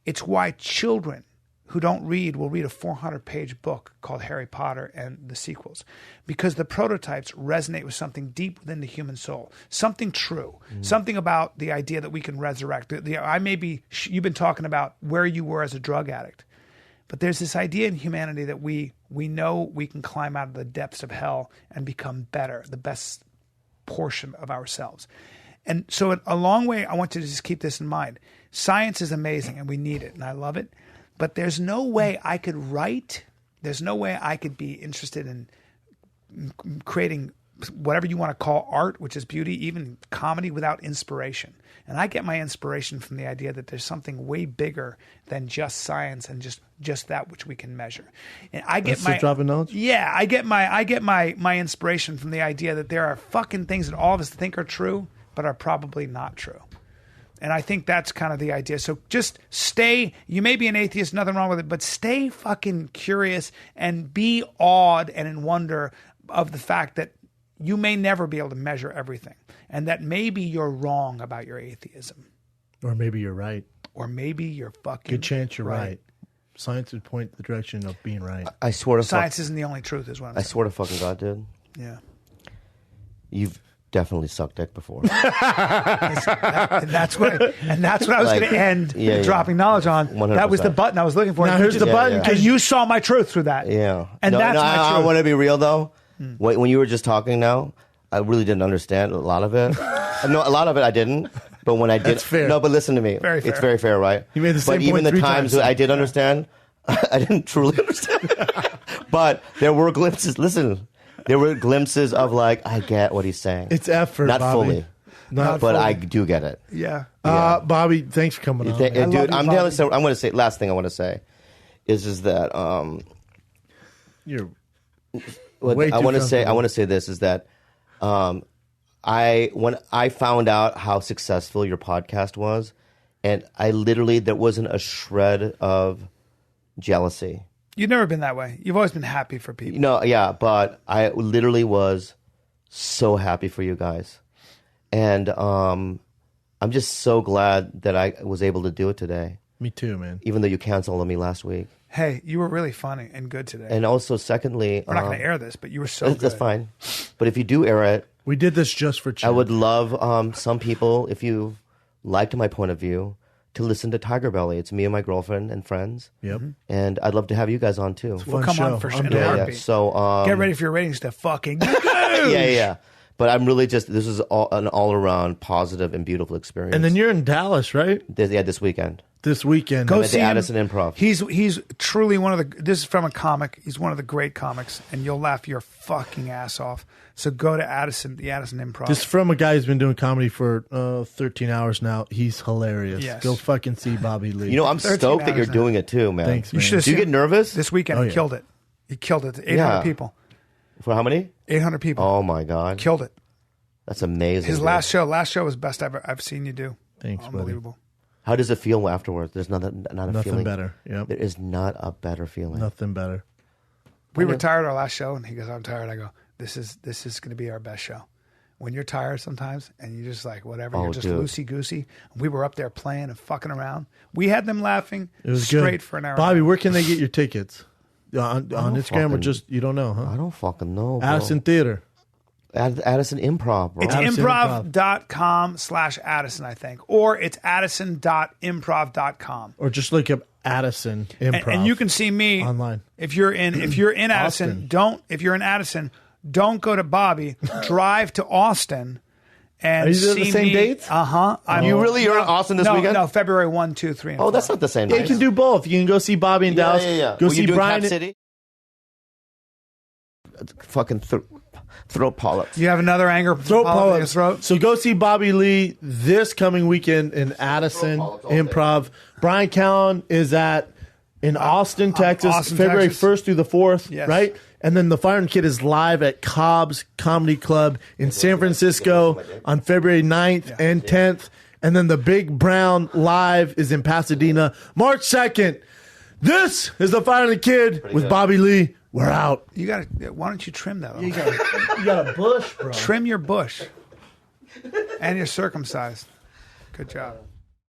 It's why children who don't read will read a 400-page book called Harry Potter and the sequels, because the prototypes resonate with something deep within the human soul, something true, something about the idea that we can resurrect. You've been talking about where you were as a drug addict, but there's this idea in humanity that we know we can climb out of the depths of hell and become better, the best portion of ourselves. And so a long way, I want you to just keep this in mind. Science is amazing and we need it and I love it. But there's no way I could write. There's no way I could be interested in creating whatever you want to call art, which is beauty, even comedy, without inspiration. And I get my inspiration from the idea that there's something way bigger than just science and just that which we can measure. And I get the drop of knowledge? Yeah, I get my inspiration from the idea that there are fucking things that all of us think are true, but are probably not true. And I think that's kind of the idea. So just stay, you may be an atheist, nothing wrong with it, but stay fucking curious and be awed and in wonder of the fact that you may never be able to measure everything. And that maybe you're wrong about your atheism. Or maybe you're right. Or maybe you're fucking Good chance you're right. Science would point the direction of being right. I swear to Science isn't the only truth, is what I'm saying. I swear to fucking God, dude. Yeah. You've definitely sucked dick before. and that's what I was going to end dropping knowledge on. 100%. That was the button I was looking for. Now here's the button. And you saw my truth through that. Yeah. And that's my truth. I want to be real, though. When you were just talking now, I really didn't understand a lot of it. No, a lot of it I didn't. But when I did, That's fair. No, but listen to me. Very fair. It's very fair, right? You made the same But even point the 3 times times. that I did understand, I didn't truly understand. But there were glimpses. Listen, there were glimpses of like, I get what he's saying. It's effort, Not Bobby. fully. Not But fully. I do get it. Yeah. Bobby, thanks for coming on. man. Dude, I'm telling you, I'm going to say, last thing I want to say is that You're what way I too want to say. I comfortable. want to say this is that when I found out how successful your podcast was, and I literally there wasn't a shred of jealousy. You've never been that way. You've always been happy for people. No, yeah, but I literally was so happy for you guys, and I'm just so glad that I was able to do it today. Me too, man. Even though you canceled on me last week. Hey, you were really funny and good today. And also, secondly, We're not going to air this, but you were so good. That's fine. But if you do air it, We did this just for Chad. I would love some people, if you liked my point of view, to listen to Tiger Belly. It's me and my girlfriend and friends. Yep. And I'd love to have you guys on too. We'll Fun come show. on for I'm sure. down. Yeah. So Get ready for your ratings to fucking go. yeah. But I'm really this is an all around positive and beautiful experience. And then you're in Dallas, right? This weekend. This weekend. Go I'm at see the him. Addison Improv. He's truly one of the. This is from a comic. He's one of the great comics, and you'll laugh your fucking ass off. So go to the Addison Improv. This is from a guy who's been doing comedy for 13 hours now. He's hilarious. Yes. Go fucking see Bobby Lee. You know, I'm 13 stoked that you're hours now. doing it too, man. Thanks, You man. should have Do you seen get nervous? this weekend. Oh, He yeah. killed it. He killed it. 800 Yeah. people. For how many? 800 people. Oh my God. Killed it. That's amazing. His dude. last show was best I've seen you do. Thanks, buddy. Unbelievable. How does it feel afterwards? There's not a Nothing feeling. better. Yep. There is not a better feeling. Nothing better. We were tired our last show, and he goes, "I'm tired." I go, "This is going to be our best show." When you're tired sometimes, and you're just like whatever, Oh, you're just dude. loosey goosey. We were up there playing and fucking around. We had them laughing It was straight good. for an hour. Bobby, where can they get your tickets? On don't Instagram or fucking- just, you don't know, huh? I don't fucking know, bro. Addison Theater. Addison Improv, bro. It's Addison improv.com/Addison, I think, or it's addison.improv.com. Or just look up Addison Improv. And you can see me online. If you're in Addison, if you're in Addison, don't go to Bobby. Drive to Austin and Are you there see the same me. dates? You really are in Austin this weekend? No, February 1, 2, 3, and Oh, 4. that's not the same. Yeah, you can do both. You can go see Bobby in Dallas. Yeah. Go Will you see do Brian. Cap City? Fucking throat polyps. You have another anger Throat polyp in your polyps. throat. So go see Bobby Lee this coming weekend in Addison Improv. Brian Callen is in Austin, Texas, Austin, February Texas. 1st through the 4th, Yes. right? And then the Fireman Kid is live at Cobb's Comedy Club in San Francisco on February 9th and 10th. And then the Big Brown Live is in Pasadena March 2nd. This is the Fireman Kid with Bobby Lee. We're out. You got to. Why don't you trim that? You got a bush, bro. Trim your bush, and you're circumcised. Good job.